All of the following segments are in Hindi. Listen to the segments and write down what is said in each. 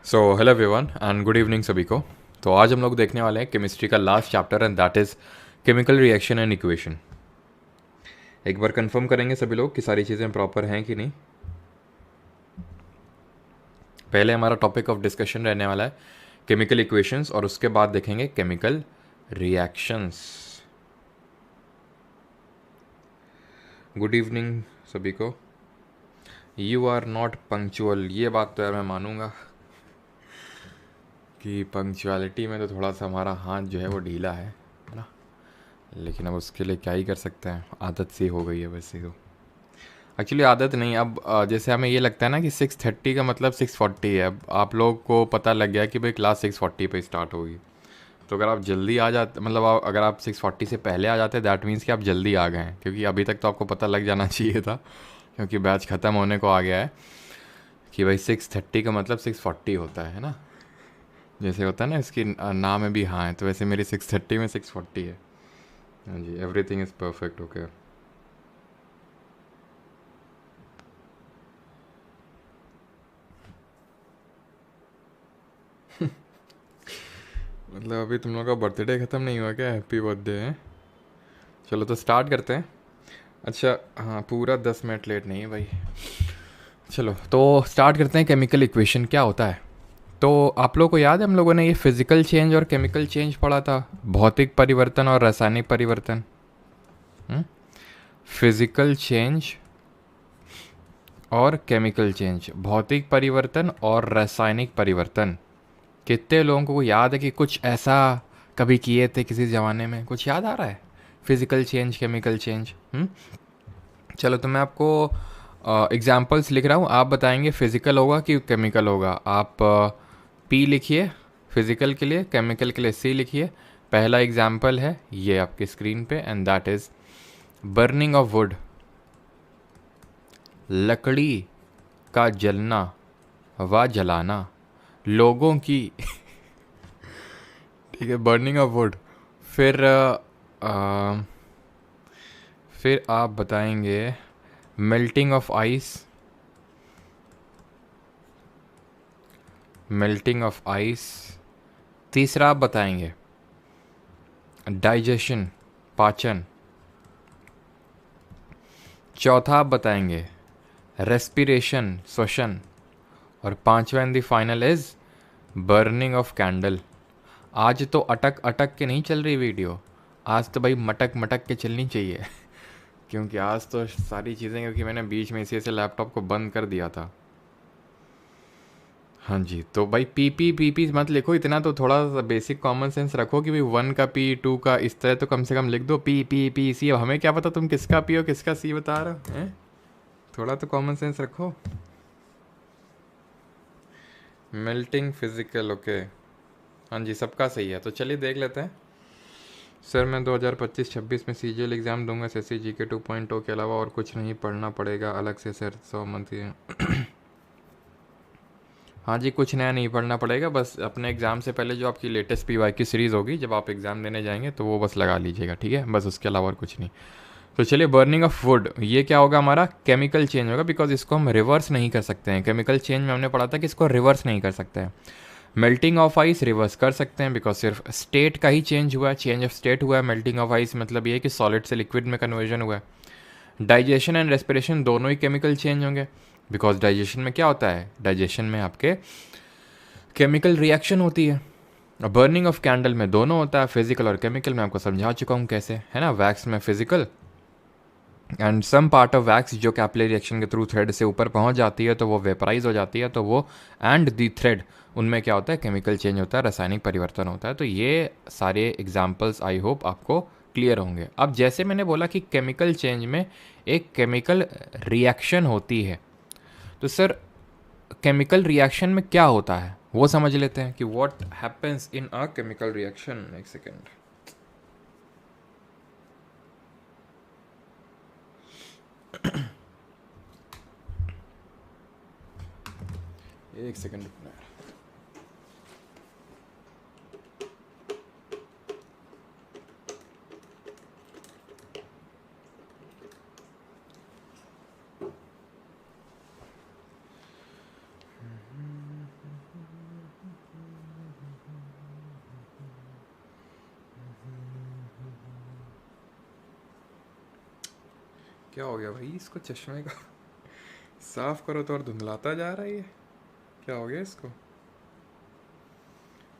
So hello everyone and good evening सभी को। तो आज हम लोग देखने वाले हैं केमिस्ट्री का last chapter and that is chemical reaction and equation. एक बार कंफर्म करेंगे सभी लोग कि सारी चीज़ें प्रॉपर हैं कि नहीं। पहले हमारा टॉपिक ऑफ डिस्कशन रहने वाला है केमिकल इक्वेशंस और उसके बाद देखेंगे केमिकल रिएक्शंस। गुड इवनिंग सभी को। यू आर नॉट पंक्चुअल, ये बात तो यार मैं मानूंगा कि पंक्चुअलिटी में तो थोड़ा सा हमारा हाथ जो है वो ढीला है ना। लेकिन अब उसके लिए क्या ही कर सकते हैं, आदत सी हो गई है वैसे तो। एक्चुअली आदत नहीं, अब जैसे हमें ये लगता है ना कि 6:30 का मतलब 6:40 है। अब आप लोग को पता लग गया कि भाई क्लास 6:40 पे स्टार्ट होगी। तो अगर आप जल्दी आ जाते, मतलब अगर आप 6:40 से पहले आ जाते दैट मीन्स कि आप जल्दी आ गए हैं, क्योंकि अभी तक तो आपको पता लग जाना चाहिए था, क्योंकि बैच ख़त्म होने को आ गया है कि भाई 6:30 का मतलब 6:40 होता है ना। जैसे होता है ना इसकी नाम में भी हाँ है, तो वैसे मेरी 6:30 में 6:40 है। हाँ जी, एवरीथिंग इज़ परफेक्ट ओके। मतलब अभी तुम लोग का बर्थडे ख़त्म नहीं हुआ क्या? हैप्पी बर्थडे है। चलो तो स्टार्ट करते हैं। अच्छा हाँ, पूरा 10 मिनट लेट नहीं है भाई। चलो तो स्टार्ट करते हैं। केमिकल इक्वेशन क्या होता है? तो आप लोगों को याद है हम लोगों ने ये फिजिकल चेंज और केमिकल चेंज पढ़ा था, भौतिक परिवर्तन और रासायनिक परिवर्तन। फिजिकल चेंज और केमिकल चेंज, भौतिक परिवर्तन और रासायनिक परिवर्तन। कितने लोगों को याद है कि कुछ ऐसा कभी किए थे किसी ज़माने में? कुछ याद आ रहा है? Physical change, chemical change. चलो तो मैं आपको एग्जाम्पल्स लिख रहा हूँ, आप बताएंगे फिजिकल होगा कि केमिकल होगा। आप पी लिखिए फिजिकल के लिए, केमिकल के लिए सी लिखिए। पहला एग्जाम्पल है ये आपकी स्क्रीन पे and that is burning of would, लकड़ी का जलना व जलाना लोगों की। ठीक है, बर्निंग ऑफ वुड। फिर फिर आप बताएंगे melting of ice, melting of ice. तीसरा आप बताएंगे डाइजेशन, पाचन। चौथा आप बताएंगे रेस्पिरेशन, श्वसन। और पांचवा and the final is burning of candle. आज तो अटक अटक के नहीं चल रही वीडियो, आज तो भाई मटक मटक के चलनी चाहिए। क्योंकि आज तो सारी चीज़ें, क्योंकि मैंने बीच में इसी से लैपटॉप को बंद कर दिया था। हाँ जी, तो भाई पी पी मत लिखो इतना, तो थोड़ा सा बेसिक कॉमन सेंस रखो कि भाई 1 का पी, 2 का इस तरह तो कम से कम लिख दो पी सी। अब हमें क्या पता तुम किसका पी हो किसका सी बता रहे हो हैं? थोड़ा तो कॉमन सेंस रखो। Melting physical okay. हाँ जी, सबका सही है। तो चलिए देख लेते हैं। सर मैं 2025-26 में सीजीएल एग्ज़ाम दूंगा, एसएससी जीके 2.0 के अलावा और कुछ नहीं पढ़ना पड़ेगा अलग से सर? 100 मंथ है। हाँ जी, कुछ नया नहीं पढ़ना पड़ेगा, बस अपने एग्ज़ाम से पहले जो आपकी लेटेस्ट पीवाई की सीरीज़ होगी जब आप एग्ज़ाम देने जाएंगे तो वो बस लगा लीजिएगा, ठीक है? बस उसके अलावा और कुछ नहीं। तो चलिए, बर्निंग ऑफ वुड ये क्या होगा? हमारा केमिकल चेंज होगा, बिकॉज इसको हम रिवर्स नहीं कर सकते हैं। केमिकल चेंज में हमने पढ़ा था कि इसको रिवर्स नहीं कर सकते हैं। मेल्टिंग ऑफ आइस रिवर्स कर सकते हैं, बिकॉज सिर्फ स्टेट का ही चेंज हुआ है, चेंज ऑफ स्टेट हुआ है। मेल्टिंग ऑफ आइस मतलब ये है कि सॉलिड से लिक्विड में कन्वर्जन हुआ है। डाइजेशन एंड रेस्पिरेशन दोनों ही केमिकल चेंज होंगे, बिकॉज डाइजेशन में क्या होता है? डाइजेशन में आपके केमिकल रिएक्शन होती है। बर्निंग ऑफ कैंडल में दोनों होता है, फिजिकल और केमिकल। मैं आपको समझा चुका हूँ कैसे, है ना। वैक्स में physical and some part of wax जो कैपिलरी रिएक्शन के थ्रू थ्रेड से ऊपर पहुंच जाती है तो वो वेपराइज हो जाती है, तो वो एंड दी थ्रेड, उनमें क्या होता है? केमिकल चेंज होता है, रासायनिक परिवर्तन होता है। तो ये सारे एग्जाम्पल्स आई होप आपको क्लियर होंगे। अब जैसे मैंने बोला कि केमिकल चेंज में एक केमिकल रिएक्शन होती है, तो सर केमिकल रिएक्शन में क्या होता है वो समझ लेते हैं कि what happens in a chemical reaction. एक सेकेंड, एक सेकेंड रुकना है। क्या हो गया भाई इसको चश्मे का? साफ करो तो और धुंधलाता जा रहा है ये, क्या हो गया इसको?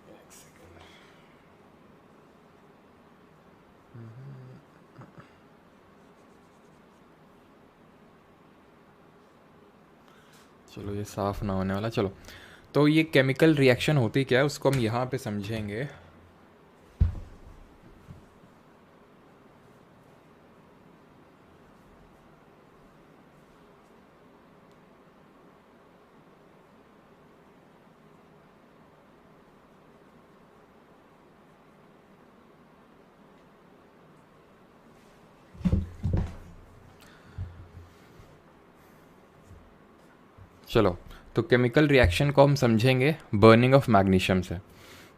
एक सेकंड। चलो ये साफ ना होने वाला। चलो, तो ये केमिकल रिएक्शन होती क्या है उसको हम यहाँ पे समझेंगे। चलो, तो केमिकल रिएक्शन को हम समझेंगे बर्निंग ऑफ मैग्नीशियम से।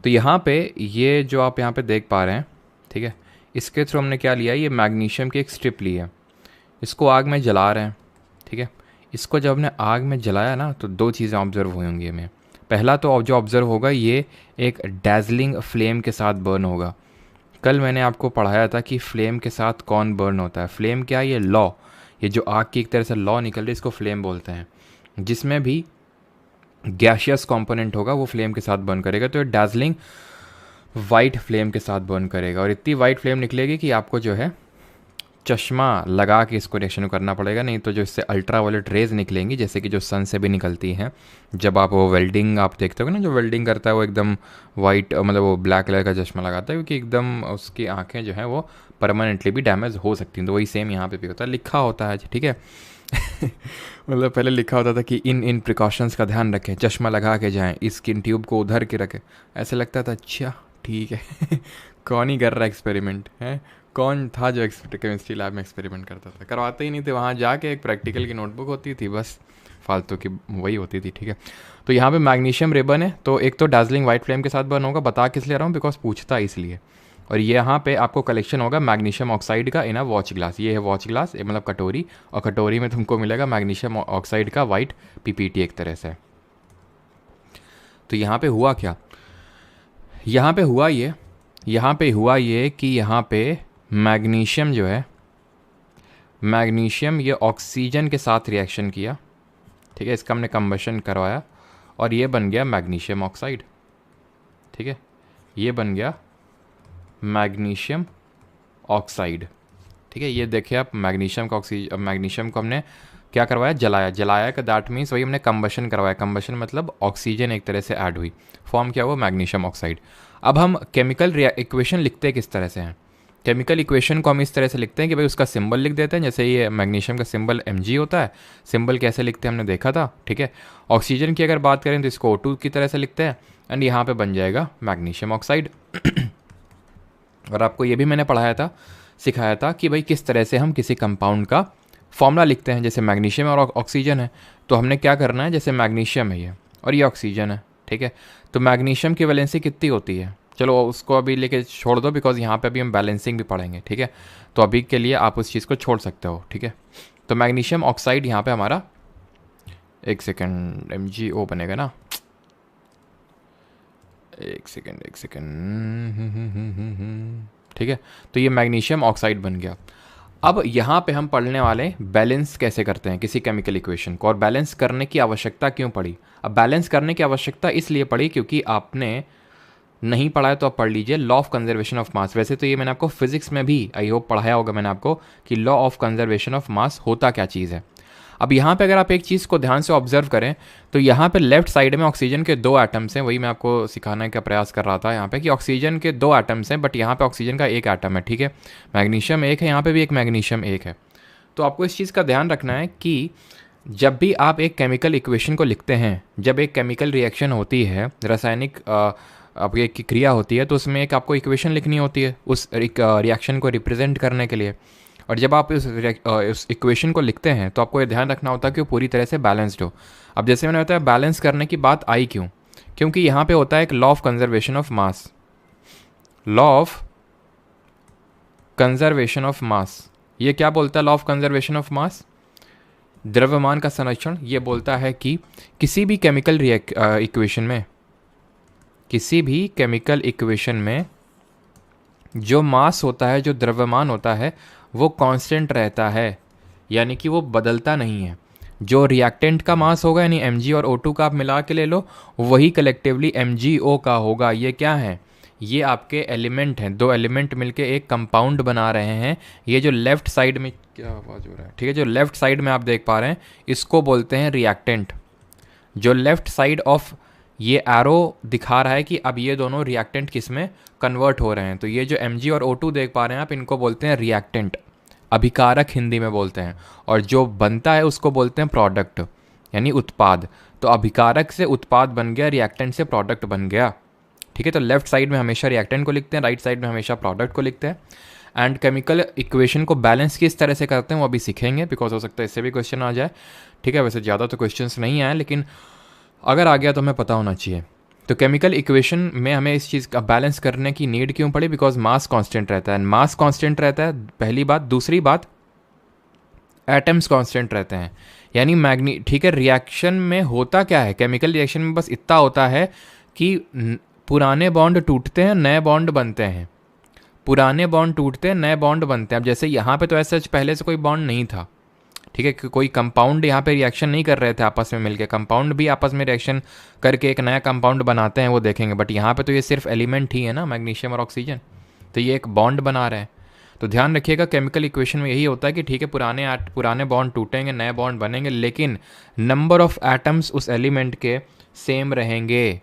तो यहाँ पे ये जो आप यहाँ पे देख पा रहे हैं, ठीक है, इसके थ्रू हमने क्या लिया, ये मैग्नीशियम की एक स्ट्रिप ली है, इसको आग में जला रहे हैं, ठीक है। इसको जब हमने आग में जलाया ना तो दो चीज़ें ऑब्जर्व हुई होंगी हमें। पहला तो जो ऑब्जर्व होगा ये एक डैजलिंग फ्लेम के साथ बर्न होगा। कल मैंने आपको पढ़ाया था कि फ्लेम के साथ कौन बर्न होता है। फ्लेम क्या है, ये लॉ, ये जो आग की एक तरह से लॉ निकल रही है इसको फ्लेम बोलते हैं। जिसमें भी गैशियस कंपोनेंट होगा वो फ्लेम के साथ बर्न करेगा, तो ये डार्जलिंग वाइट फ्लेम के साथ बर्न करेगा और इतनी वाइट फ्लेम निकलेगी कि आपको जो है चश्मा लगा के इसको रिएक्शन करना पड़ेगा, नहीं तो जो इससे अल्ट्रा वायलेट रेज निकलेंगी जैसे कि जो सन से भी निकलती हैं। जब आप वो वेल्डिंग आप देखते हो ना, जो वेल्डिंग करता है वो एकदम वाइट मतलब वो ब्लैक कलर का चश्मा लगाता है क्योंकि एकदम उसकी आंखें जो हैं वो परमानेंटली भी डैमेज हो सकती हैं। तो वही सेम यहाँ पे भी होता है, लिखा होता है, ठीक है। मतलब पहले लिखा होता था कि इन प्रिकॉशंस का ध्यान रखें, चश्मा लगा के जाएं, इस स्किन ट्यूब को उधर के रखें। ऐसे लगता था अच्छा ठीक है। कौन ही कर रहा है एक्सपेरिमेंट है, कौन था जो केमिस्ट्री लैब में एक्सपेरिमेंट करता था? करवाते ही नहीं थे, वहाँ जाके एक प्रैक्टिकल की नोटबुक होती थी बस, फालतू की वही होती थी, ठीक है। तो यहाँ पे मैग्नीशियम रिबन है, तो एक तो डार्जलिंग वाइट फ्लेम के साथ बर्न होगा, बता किस ले रहा हूँ बिकॉज पूछता इसलिए। और ये यहाँ पे आपको कलेक्शन होगा मैग्नीशियम ऑक्साइड का इन अ वॉच ग्लास। ये है वॉच ग्लास, मतलब कटोरी, और कटोरी में तुमको मिलेगा मैग्नीशियम ऑक्साइड का वाइट पीपीटी एक तरह से। तो यहाँ पे हुआ क्या, यहाँ पे हुआ ये कि यहाँ पे मैग्नीशियम जो है, मैग्नीशियम ये ऑक्सीजन के साथ रिएक्शन किया, ठीक है, इसका हमने कंबशन करवाया और ये बन गया मैग्नीशियम ऑक्साइड, ठीक है, ये बन गया मैग्नीशियम ऑक्साइड, ठीक है। ये देखिए आप, मैग्नीशियम का मैग्नीशियम को हमने क्या करवाया, जलाया का दैट मीन्स वही हमने कंबशन करवाया। कंबशन मतलब ऑक्सीजन एक तरह से ऐड हुई, फॉर्म क्या हुआ मैग्नीशियम ऑक्साइड। अब हम केमिकल इक्वेशन लिखते हैं किस तरह से हैं, केमिकल इक्वेशन को हम इस तरह से लिखते हैं कि भाई उसका सिंबल लिख देते हैं, जैसे ये मैग्नीशियम का सिंबल Mg होता है, सिंबल कैसे लिखते हैं हमने देखा था, ठीक है। ऑक्सीजन की अगर बात करें तो इसको O2 की तरह से लिखते हैं एंड यहाँ पे बन जाएगा मैग्नीशियम ऑक्साइड। और आपको ये भी मैंने पढ़ाया था, सिखाया था कि भाई किस तरह से हम किसी कंपाउंड का फॉर्मूला लिखते हैं। जैसे मैग्नीशियम और ऑक्सीजन है तो हमने क्या करना है, जैसे मैग्नीशियम है ये और ये ऑक्सीजन है, ठीक है, तो मैग्नीशियम की वैलेंसी कितनी होती है, चलो उसको अभी लेके छोड़ दो बिकॉज यहाँ पे अभी हम बैलेंसिंग भी पढ़ेंगे, ठीक है। तो अभी के लिए आप उस चीज़ को छोड़ सकते हो, ठीक है। तो मैग्नीशियम ऑक्साइड यहाँ पे हमारा, एक सेकेंड, MgO बनेगा ना, एक सेकेंड, ठीक है। तो ये मैग्नीशियम ऑक्साइड बन गया। अब यहाँ पे हम पढ़ने वाले बैलेंस कैसे करते हैं किसी केमिकल इक्वेशन को, और बैलेंस करने की आवश्यकता क्यों पड़ी। अब बैलेंस करने की आवश्यकता इसलिए पड़ी क्योंकि आपने नहीं पढ़ा है तो आप पढ़ लीजिए law of conservation of mass. वैसे तो ये मैंने आपको फिजिक्स में भी आई होप पढ़ाया होगा मैंने आपको कि law of conservation of mass होता क्या चीज़ है। अब यहाँ पे अगर आप एक चीज़ को ध्यान से ऑब्जर्व करें तो यहाँ पे लेफ्ट साइड में ऑक्सीजन के 2 एटम्स हैं, वही मैं आपको सिखाने का प्रयास कर रहा था यहाँ पे कि ऑक्सीजन के 2 एटम्स हैं, बट यहाँ पे ऑक्सीजन का 1 एटम है, ठीक है। मैग्नीशियम 1 है, यहाँ पे भी एक मैग्नीशियम 1 है। तो आपको इस चीज़ का ध्यान रखना है कि जब भी आप एक केमिकल इक्वेशन को लिखते हैं, जब एक केमिकल रिएक्शन होती है, रासायनिक आपकी एक क्रिया होती है, तो उसमें एक आपको इक्वेशन लिखनी होती है उस रिएक्शन को रिप्रेजेंट करने के लिए। और जब आप उस इक्वेशन को लिखते हैं तो आपको ये ध्यान रखना होता है कि वो पूरी तरह से बैलेंस्ड हो। अब जैसे मैंने बताया बैलेंस करने की बात आई क्यों, क्योंकि यहाँ पे होता है एक law of conservation of mass. Law of conservation of mass ये क्या बोलता है, law of conservation of mass, द्रव्यमान का संरक्षण, ये बोलता है कि किसी भी केमिकल इक्वेशन में, किसी भी केमिकल इक्वेशन में जो मास होता है, जो द्रव्यमान होता है, वो कांस्टेंट रहता है। यानी कि वो बदलता नहीं है। जो रिएक्टेंट का मास होगा यानी Mg और O2 का आप मिला के ले लो, वही कलेक्टिवली MgO का होगा। ये क्या है? ये आपके एलिमेंट हैं, दो एलिमेंट मिलके एक कंपाउंड बना रहे हैं। ये जो लेफ्ट साइड में, क्या आवाज़ हो रहा है, ठीक है, जो लेफ्ट साइड में आप देख पा रहे हैं इसको बोलते हैं रिएक्टेंट। जो लेफ्ट साइड ऑफ ये एरो दिखा रहा है कि अब ये दोनों रिएक्टेंट किस में कन्वर्ट हो रहे हैं, तो ये जो Mg और O2 देख पा रहे हैं आप, इनको बोलते हैं रिएक्टेंट, अभिकारक हिंदी में बोलते हैं। और जो बनता है उसको बोलते हैं प्रोडक्ट, यानी उत्पाद। तो अभिकारक से उत्पाद बन गया, रिएक्टेंट से प्रोडक्ट बन गया। ठीक है, तो लेफ्ट साइड में हमेशा रिएक्टेंट को लिखते हैं, राइट साइड में हमेशा प्रोडक्ट को लिखते हैं। एंड केमिकल इक्वेशन को बैलेंस किस तरह से करते हैं वो अभी सीखेंगे, बिकॉज हो सकता है इससे भी क्वेश्चन आ जाए। ठीक है, वैसे ज़्यादा तो क्वेश्चंस नहीं आए, लेकिन अगर आ गया तो हमें पता होना चाहिए। तो केमिकल इक्वेशन में हमें इस चीज़ का बैलेंस करने की नीड क्यों पड़ी? बिकॉज मास कांस्टेंट रहता है, मास कांस्टेंट रहता है, पहली बात। दूसरी बात, एटम्स कांस्टेंट रहते हैं, यानी मैग्नी। ठीक है, रिएक्शन में होता क्या है, केमिकल रिएक्शन में बस इतना होता है कि पुराने बॉन्ड टूटते हैं, नए बॉन्ड बनते हैं। पुराने बॉन्ड टूटते हैं, नए बॉन्ड बनते हैं। अब जैसे यहाँ पे तो ऐसा पहले से कोई बॉन्ड नहीं था, ठीक है, कि कोई कंपाउंड यहाँ पे रिएक्शन नहीं कर रहे थे आपस में मिलके। कंपाउंड भी आपस में रिएक्शन करके एक नया कंपाउंड बनाते हैं, वो देखेंगे। बट यहाँ पे तो ये सिर्फ एलिमेंट ही है ना, मैग्नीशियम और ऑक्सीजन, तो ये एक बॉन्ड बना रहे हैं। तो ध्यान रखिएगा, केमिकल इक्वेशन में यही होता है कि ठीक है, पुराने बॉन्ड टूटेंगे, नए बॉन्ड बनेंगे, लेकिन नंबर ऑफ एटम्स उस एलिमेंट के सेम रहेंगे,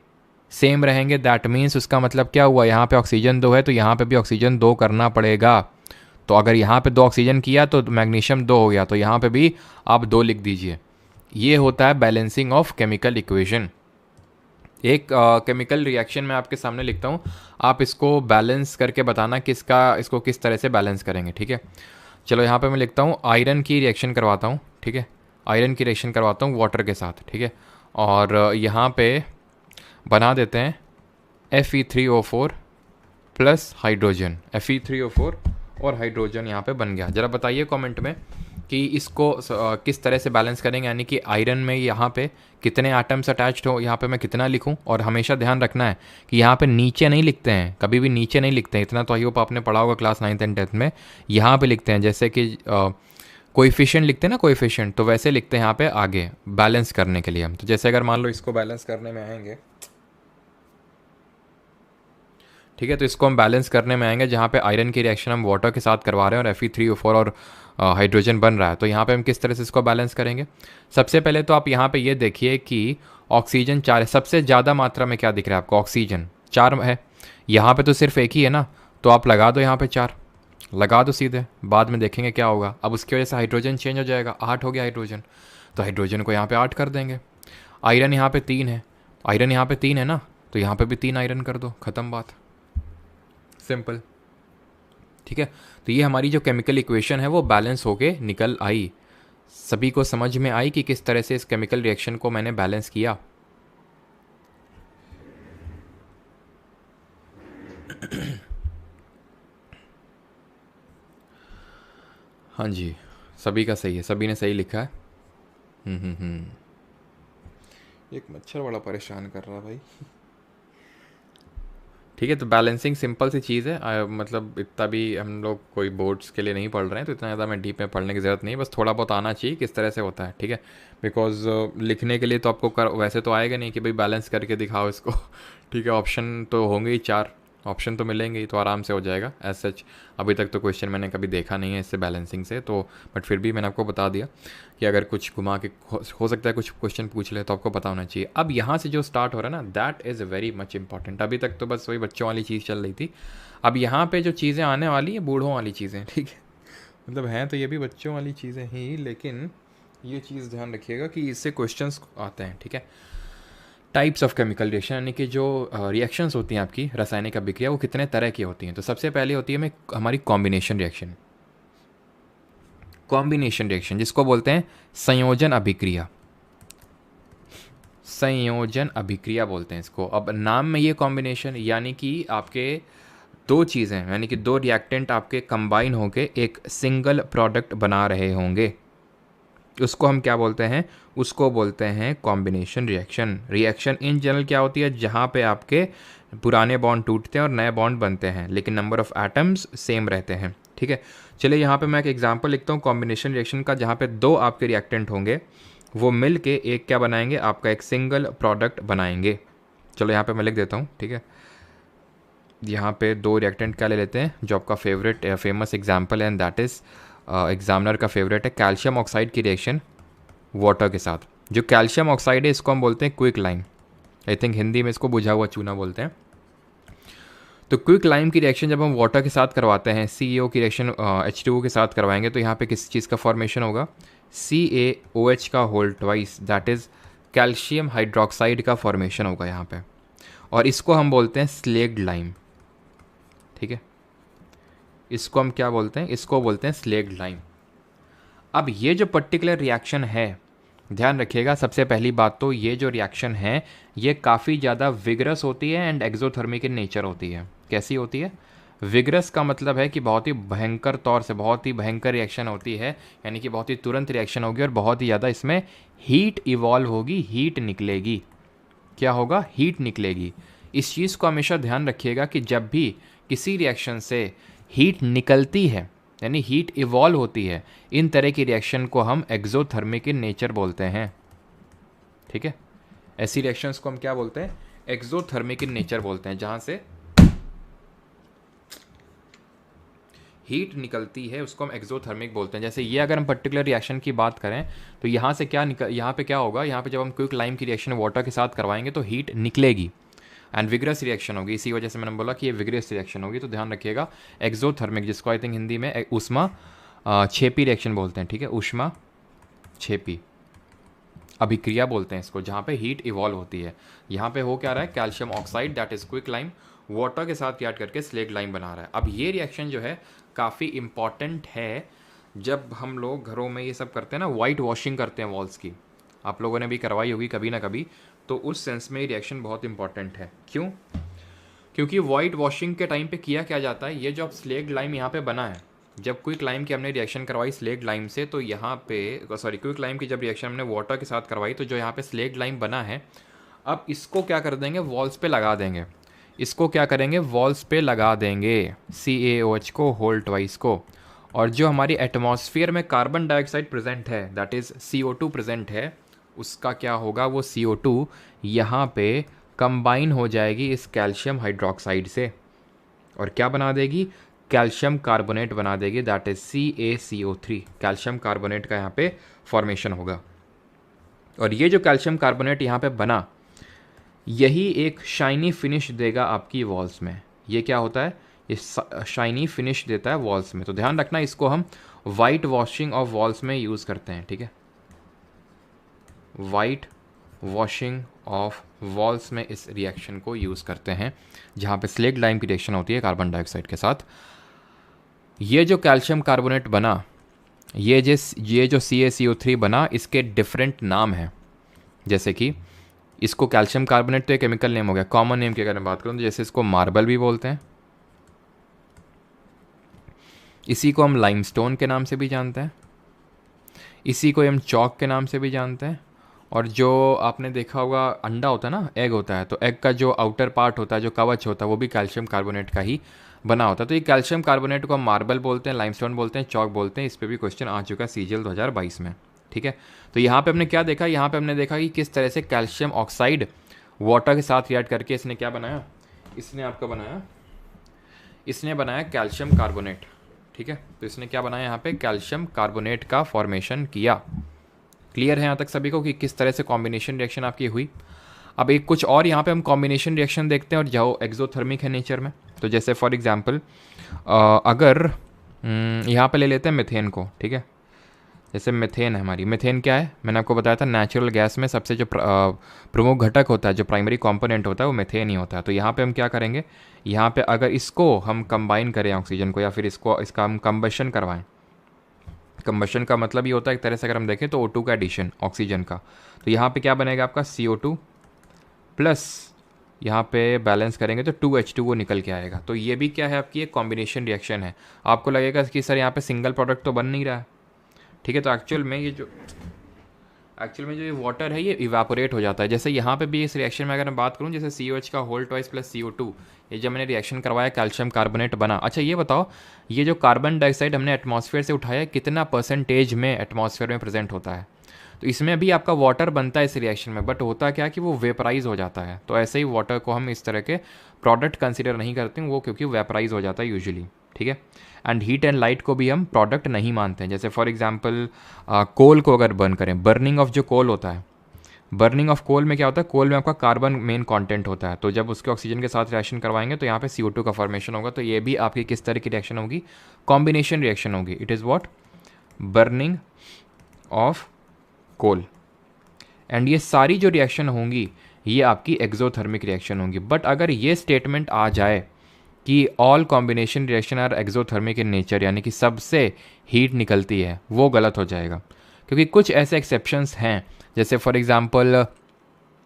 सेम रहेंगे। दैट मीन्स उसका मतलब क्या हुआ, यहाँ पे ऑक्सीजन 2 है तो यहाँ पे भी ऑक्सीजन 2 करना पड़ेगा। तो अगर यहाँ पे 2 ऑक्सीजन किया तो मैग्नीशियम 2 हो गया, तो यहाँ पे भी आप 2 लिख दीजिए। ये होता है बैलेंसिंग ऑफ केमिकल इक्वेशन। एक केमिकल रिएक्शन मैं आपके सामने लिखता हूँ, आप इसको बैलेंस करके बताना इसको किस तरह से बैलेंस करेंगे। ठीक है, चलो यहाँ पे मैं लिखता हूँ आयरन की रिएक्शन करवाता हूँ। ठीक है, आयरन की रिएक्शन करवाता हूँ वाटर के साथ। ठीक है, और यहाँ पे बना देते हैं Fe3O4 प्लस हाइड्रोजन। Fe3O4 और हाइड्रोजन यहाँ पे बन गया। ज़रा बताइए कमेंट में कि इसको किस तरह से बैलेंस करेंगे, यानी कि आयरन में यहाँ पे कितने एटम्स अटैच्ड हो, यहाँ पे मैं कितना लिखूँ। और हमेशा ध्यान रखना है कि यहाँ पे नीचे नहीं लिखते हैं, कभी भी नीचे नहीं लिखते हैं। इतना तो आई होप आपने पढ़ा होगा क्लास 9th एंड 10th में। यहाँ पे लिखते हैं जैसे कि कोएफिशिएंट लिखते हैं ना, कोएफिशिएंट, तो वैसे लिखते हैं यहाँ पे आगे बैलेंस करने के लिए हम। तो जैसे अगर मान लो इसको बैलेंस करने में आएंगे, ठीक है, तो इसको हम बैलेंस करने में आएंगे जहाँ पे आयरन की रिएक्शन हम वाटर के साथ करवा रहे हैं और Fe3O4 और हाइड्रोजन बन रहा है। तो यहाँ पे हम किस तरह से इसको बैलेंस करेंगे? सबसे पहले तो आप यहाँ पे ये देखिए कि ऑक्सीजन 4 है, सबसे ज़्यादा मात्रा में क्या दिख रहा है आपको? ऑक्सीजन 4 है। यहाँ पे तो सिर्फ एक ही है ना, तो आप लगा दो यहाँ पे 4, लगा दो सीधे, बाद में देखेंगे क्या होगा। अब उसकी वजह से हाइड्रोजन चेंज हो जाएगा, 8 हो गया हाइड्रोजन, तो हाइड्रोजन को यहाँ पे 8 कर देंगे। आयरन यहाँ पे 3 है, आयरन यहाँ पे 3 है ना, तो यहाँ पे भी 3 आयरन कर दो, ख़त्म बात, सिंपल। ठीक है, तो ये हमारी जो केमिकल इक्वेशन है वो बैलेंस होके निकल आई। सभी को समझ में आई कि किस तरह से इस केमिकल रिएक्शन को मैंने बैलेंस किया। हाँ जी, सभी का सही है, सभी ने सही लिखा है। एक मच्छर बड़ा परेशान कर रहा है भाई। ठीक है, तो बैलेंसिंग सिंपल सी चीज़ है। मतलब इतना भी हम लोग कोई बोर्ड्स के लिए नहीं पढ़ रहे हैं, तो इतना ज़्यादा मैं डीप में पढ़ने की ज़रूरत नहीं है, बस थोड़ा बहुत आना चाहिए किस तरह से होता है। ठीक है, बिकॉज लिखने के लिए तो आपको वैसे तो आएगा नहीं कि भाई बैलेंस करके दिखाओ इसको। ठीक है, ऑप्शन तो होंगे ही, 4 ऑप्शन तो मिलेंगे ही, तो आराम से हो जाएगा। एज सच अभी तक तो क्वेश्चन मैंने कभी देखा नहीं है इससे बैलेंसिंग से, तो बट फिर भी मैंने आपको बता दिया कि अगर कुछ घुमा के हो सकता है कुछ क्वेश्चन पूछ ले, तो आपको पता होना चाहिए। अब यहाँ से जो स्टार्ट हो रहा है ना, that is very much important. अभी तक तो बस वही बच्चों वाली चीज़ चल रही थी, अब यहाँ पे जो चीज़ें आने वाली है बूढ़ों वाली चीज़ें। ठीक है, मतलब हैं तो ये भी बच्चों वाली चीज़ें ही, लेकिन ये चीज़ ध्यान रखिएगा कि इससे क्वेश्चंस आते हैं। ठीक है, टाइप्स ऑफ केमिकल रिएक्शन, यानी कि जो रिएक्शंस होती हैं आपकी रासायनिक अभिक्रिया, वो कितने तरह की होती हैं। तो सबसे पहले होती है हमारी कॉम्बिनेशन रिएक्शन। कॉम्बिनेशन रिएक्शन जिसको बोलते हैं संयोजन अभिक्रिया, संयोजन अभिक्रिया बोलते हैं इसको। अब नाम में ये कॉम्बिनेशन, यानी कि आपके 2 चीज़ें, यानी कि 2 रिएक्टेंट आपके कंबाइन होके एक सिंगल प्रोडक्ट बना रहे होंगे, उसको हम क्या बोलते हैं? उसको बोलते हैं combination reaction. Reaction in general क्या होती है? जहाँ पे आपके पुराने बॉन्ड टूटते हैं और नए बॉन्ड बनते हैं, लेकिन नंबर ऑफ एटम्स सेम रहते हैं। ठीक है। चलिए यहाँ पे मैं एक एग्जांपल लिखता हूँ कॉम्बिनेशन रिएक्शन का, जहाँ पे दो आपके रिएक्टेंट होंगे, वो मिल के एक क्या बनाएंगे, आपका एक सिंगल प्रोडक्ट बनाएंगे। चलो यहाँ पे मैं लिख देता हूँ, ठीक है। यहाँ पे दो रिएक्टेंट क्या ले लेते हैं, जो आपका फेवरेट फेमस एग्जाम्पल है, एंड दैट इज़ एग्जामिनर का फेवरेट है, कैल्शियम ऑक्साइड की रिएक्शन वाटर के साथ। जो कैल्शियम ऑक्साइड है इसको हम बोलते हैं quick lime. I think Hindi में इसको बुझा हुआ चूना बोलते हैं। तो क्विक लाइम की रिएक्शन जब हम वाटर के साथ करवाते हैं, CaO की रिएक्शन H2O के साथ करवाएंगे, तो यहाँ पे किस चीज़ का फॉर्मेशन होगा, CaOH का whole twice, that is calcium hydroxide का फॉर्मेशन होगा यहाँ पे, और इसको हम बोलते हैं स्लेग्ड लाइम। ठीक है, इसको हम क्या बोलते हैं, इसको बोलते हैं स्लेग्ड लाइम। अब ये जो पर्टिकुलर रिएक्शन है, ध्यान रखिएगा, सबसे पहली बात तो ये जो रिएक्शन है ये काफ़ी ज़्यादा विगरस होती है एंड एक्सोथर्मिक इन नेचर होती है। कैसी होती है? विगरस का मतलब है कि बहुत ही भयंकर तौर से, बहुत ही भयंकर रिएक्शन होती है, यानी कि बहुत ही तुरंत रिएक्शन होगी और बहुत ही ज़्यादा इसमें हीट इवॉल्व होगी, हीट निकलेगी। क्या होगा? हीट निकलेगी। इस चीज़ को हमेशा ध्यान रखिएगा कि जब भी किसी रिएक्शन से हीट निकलती है, यानी हीट इवॉल्व होती है, इन तरह की रिएक्शन को हम एक्सोथर्मिक इन नेचर बोलते हैं। ठीक है, ऐसी रिएक्शंस को हम क्या बोलते हैं? एक्सोथर्मिक इन नेचर बोलते हैं, जहां से हीट निकलती है उसको हम एक्सोथर्मिक बोलते हैं। जैसे ये अगर हम पर्टिकुलर रिएक्शन की बात करें तो यहाँ से क्या यहाँ पे क्या होगा, यहाँ पे जब हम क्विक लाइम की रिएक्शन वाटर के साथ करवाएंगे तो हीट निकलेगी एंड विग्रस रिएक्शन होगी। इसी वजह से मैंने बोला कि ये विग्रस रिएक्शन होगी। तो ध्यान रखिएगा, एक्सोथर्मिक, जिसको आई थिंक हिंदी में उष्मा छेपी रिएक्शन बोलते हैं। ठीक है, उष्मा छेपी अभिक्रिया बोलते हैं इसको, जहाँ पे हीट इवॉल्व होती है। यहाँ पे हो क्या रहा है, calcium oxide that is quick lime water के साथ रिएक्ट करके स्लेग लाइम बना रहा है। अब ये रिएक्शन जो है काफ़ी इम्पॉर्टेंट है। जब हम लोग घरों में ये सब करते हैं ना, वाइट वॉशिंग करते हैं वॉल्स की, आप लोगों ने भी करवाई होगी कभी ना कभी, तो उस सेंस में ये रिएक्शन बहुत इंपॉर्टेंट है। क्यों? क्योंकि वाइट वॉशिंग के टाइम पे किया क्या जाता है, ये जो अब स्लेग लाइम यहाँ पे बना है, जब क्विक लाइम की हमने रिएक्शन करवाई स्लेग लाइम से, तो यहाँ पे सॉरी क्विक लाइम की जब रिएक्शन हमने वाटर के साथ करवाई, तो जो यहाँ पे स्लेग लाइम बना है, अब इसको क्या कर देंगे, वॉल्स पे लगा देंगे। इसको क्या करेंगे, वॉल्स पे लगा देंगे CaOH को, होल ट्वाइस को। और जो हमारी एटमॉस्फेयर में कार्बन डाइऑक्साइड प्रेजेंट है, दैट इज़ CO2 प्रेजेंट है, उसका क्या होगा, वो CO2 यहाँ पे कंबाइन हो जाएगी इस कैल्शियम हाइड्रोक्साइड से और क्या बना देगी, कैल्शियम कार्बोनेट बना देगी, that is CaCO3। Calcium carbonate का यहाँ पे फॉर्मेशन होगा। और ये जो कैल्शियम कार्बोनेट यहाँ पे बना, यही एक शाइनी फिनिश देगा आपकी वॉल्स में। ये क्या होता है, ये शाइनी फिनिश देता है वॉल्स में। तो ध्यान रखना, इसको हम वाइट वॉशिंग ऑफ वॉल्स में यूज़ करते हैं। ठीक है, वाइट वॉशिंग ऑफ वॉल्स में इस रिएक्शन को यूज़ करते हैं, जहाँ पे स्लेग लाइम की रिएक्शन होती है कार्बन डाइऑक्साइड के साथ। ये जो कैल्शियम कार्बोनेट बना, ये जो CaCO3 बना, इसके डिफरेंट नाम हैं। जैसे कि इसको कैल्शियम कार्बोनेट तो एक केमिकल नेम हो गया। कॉमन नेम की अगर मैं बात करूँ तो जैसे इसको मार्बल भी बोलते हैं, इसी को हम लाइमस्टोन के नाम से भी जानते हैं, इसी को हम चॉक के नाम से भी जानते हैं। और जो आपने देखा होगा अंडा होता है ना, एग होता है, तो एग का जो आउटर पार्ट होता है, जो कवच होता है, वो भी कैल्शियम कार्बोनेट का ही बना होता है। तो ये कैल्शियम कार्बोनेट को हम मार्बल बोलते हैं, लाइमस्टोन बोलते हैं, चॉक बोलते हैं। इस पर भी क्वेश्चन आ चुका है CGL 2022 में। ठीक है, तो यहाँ पे हमने क्या देखा, यहाँ पे हमने देखा कि किस तरह से कैल्शियम ऑक्साइड वाटर के साथ रिएक्ट करके इसने क्या बनाया, इसने आपका बनाया, इसने बनाया कैल्शियम कार्बोनेट। ठीक है, तो इसने क्या बनाया, यहाँ पे कैल्शियम कार्बोनेट का फॉर्मेशन किया। क्लियर है यहाँ तक सभी को कि किस तरह से कॉम्बिनेशन रिएक्शन आपकी हुई। अब एक कुछ और यहाँ पे हम कॉम्बिनेशन रिएक्शन देखते हैं और जो एक्सोथर्मिक है नेचर में। तो जैसे फॉर एग्जांपल अगर यहाँ पे ले लेते हैं मिथेन को। ठीक है, जैसे मिथेन है हमारी, मिथेन क्या है, मैंने आपको बताया था नेचुरल गैस में सबसे जो प्रमुख घटक होता है, जो प्राइमरी कंपोनेंट होता है, वो मिथेन ही होता है। तो यहाँ पे हम क्या करेंगे, यहाँ पे अगर इसको हम कंबाइन करें ऑक्सीजन को, या फिर इसका हम कंबशन करवाएं, कंबशन का मतलब ये होता है एक तरह से अगर हम देखें तो O2 का एडिशन ऑक्सीजन का, तो यहाँ पे क्या बनेगा आपका CO2 प्लस यहाँ पे बैलेंस करेंगे तो 2H2O निकल के आएगा। तो ये भी क्या है, आपकी एक कॉम्बिनेशन रिएक्शन है। आपको लगेगा कि सर यहाँ पे सिंगल प्रोडक्ट तो बन नहीं रहा है। ठीक है, तो एक्चुअल में ये जो एक्चुअल में जो ये वाटर है ये इवापोरेट हो जाता है। जैसे यहाँ पे भी इस रिएक्शन में अगर मैं बात करूँ, जैसे COH का होल ट्वाइस प्लस CO2, ये जब मैंने रिएक्शन करवाया कैल्शियम कार्बोनेट बना। अच्छा ये बताओ, ये जो कार्बन डाइऑक्साइड हमने एटमॉस्फेयर से उठाया कितना परसेंटेज में एटमॉस्फेयर में प्रेजेंट होता है? तो इसमें भी आपका वाटर बनता है इस रिएक्शन में, बट होता क्या कि वो वेपराइज हो जाता है। तो ऐसे ही वाटर को हम इस तरह के प्रोडक्ट कंसिडर नहीं करते हैं, वो क्योंकि वेपराइज हो जाता है यूजुअली, ठीक है। एंड हीट एंड लाइट को भी हम प्रोडक्ट नहीं मानते हैं। जैसे फॉर एग्जांपल कोल को अगर बर्न करें, बर्निंग ऑफ जो कोल होता है, बर्निंग ऑफ कोल में क्या होता है, कोल में आपका कार्बन मेन कंटेंट होता है। तो जब उसके ऑक्सीजन के साथ रिएक्शन करवाएंगे तो यहाँ पे CO2 का फॉर्मेशन होगा। तो ये भी आपकी किस तरह की रिएक्शन होगी? कॉम्बिनेशन रिएक्शन होगी। It is what? Burning of coal. And ये सारी जो रिएक्शन होंगी ये आपकी एक्सोथर्मिक रिएक्शन होंगी। बट अगर ये स्टेटमेंट आ जाए कि all combination reaction are exothermic in nature, यानी कि सबसे हीट निकलती है, वो गलत हो जाएगा। क्योंकि कुछ ऐसे एक्सेप्शंस हैं, जैसे फॉर एग्जांपल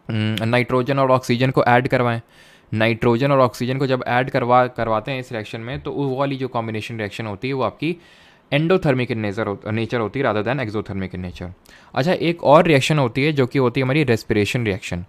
नाइट्रोजन और ऑक्सीजन को ऐड करवाएं। नाइट्रोजन और ऑक्सीजन को जब ऐड करवाते हैं इस रिएक्शन में, तो वो वाली जो कॉम्बिनेशन रिएक्शन होती है वो आपकी एंडोथर्मिक इन नेचर होती है rather than exothermic in nature. अच्छा, एक और रिएक्शन होती है जो कि होती है हमारी रेस्पिरेशन रिएक्शन।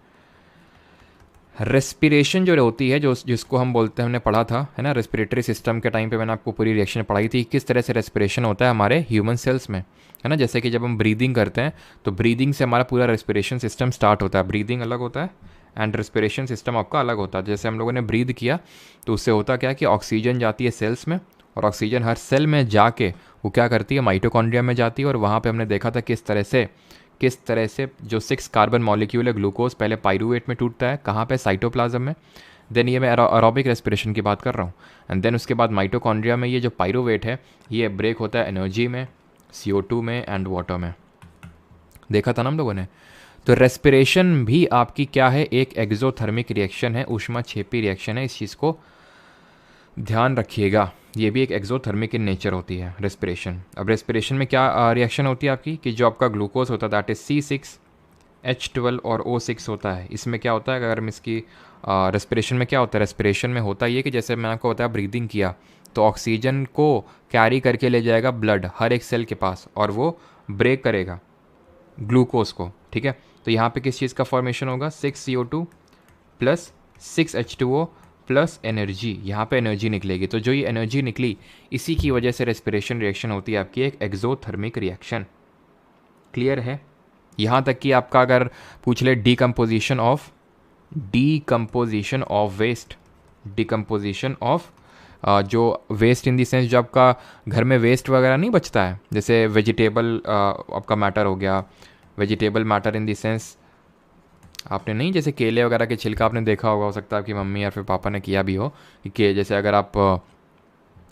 रेस्पिरेशन जो होती है, जिसको हम बोलते हैं, हमने पढ़ा था है ना, रेस्पिरेटरी सिस्टम के टाइम पे मैंने आपको पूरी रिएक्शन पढ़ाई थी किस तरह से रेस्पिरेशन होता है हमारे ह्यूमन सेल्स में, है ना। जैसे कि जब हम ब्रीदिंग करते हैं तो ब्रीदिंग से हमारा पूरा रेस्पिरेशन सिस्टम स्टार्ट होता है। ब्रीदिंग अलग होता है एंड रेस्पिरेशन सिस्टम आपका अलग होता है। जैसे हम लोगों ने ब्रीद किया तो उससे होता क्या कि ऑक्सीजन जाती है सेल्स में, और ऑक्सीजन हर सेल में जाके वो क्या करती है, माइटोकॉन्ड्रिया में जाती है। और वहाँ पे हमने देखा था किस तरह से जो 6 कार्बन मॉलिक्यूल है ग्लूकोज, पहले पाइरूवेट में टूटता है, कहाँ पे, साइटोप्लाज्म में। देन ये मैं एरोबिक रेस्पिरेशन की बात कर रहा हूँ। एंड देन उसके बाद माइटोकॉन्ड्रिया में ये जो पाइरूवेट है ये ब्रेक होता है एनर्जी में, CO2 में एंड वाटर में। देखा था ना हम लोगों ने। तो रेस्पिरेशन भी आपकी क्या है, एक एक्सोथर्मिक रिएक्शन है, ऊष्माक्षेपी रिएक्शन है। इस चीज़ को ध्यान रखिएगा, ये भी एक एक्सोथर्मिक इन नेचर होती है रेस्पिरेशन। अब रेस्पिरेशन में क्या रिएक्शन होती है आपकी, कि जो आपका ग्लूकोज होता है दैट इज C6H12 और O6 होता है। इसमें क्या होता है, अगर हम इसकी रेस्पिरेशन में क्या होता है, रेस्पिरेशन में होता ये कि जैसे मैंने आपको बताया ब्रीदिंग किया तो ऑक्सीजन को कैरी करके ले जाएगा ब्लड हर एक सेल के पास, और वो ब्रेक करेगा ग्लूकोज को, ठीक है। तो यहाँ पे किस चीज़ का फॉर्मेशन होगा, 6CO2 plus 6H2O plus energy, यहाँ पे एनर्जी निकलेगी। तो जो ये एनर्जी निकली इसी की वजह से रेस्पिरेशन रिएक्शन होती है आपकी एक एक्सोथर्मिक रिएक्शन। क्लियर है? यहाँ तक कि आपका अगर पूछ ले decomposition of waste, decomposition of जो वेस्ट इन दी सेंस, जो आपका घर में वेस्ट वगैरह नहीं बचता है, जैसे वेजिटेबल आपका मैटर हो गया, vegetable matter in the sense आपने नहीं, जैसे केले वगैरह के छिलका आपने देखा होगा, हो सकता है आपकी मम्मी या फिर पापा ने किया भी हो कि जैसे अगर आप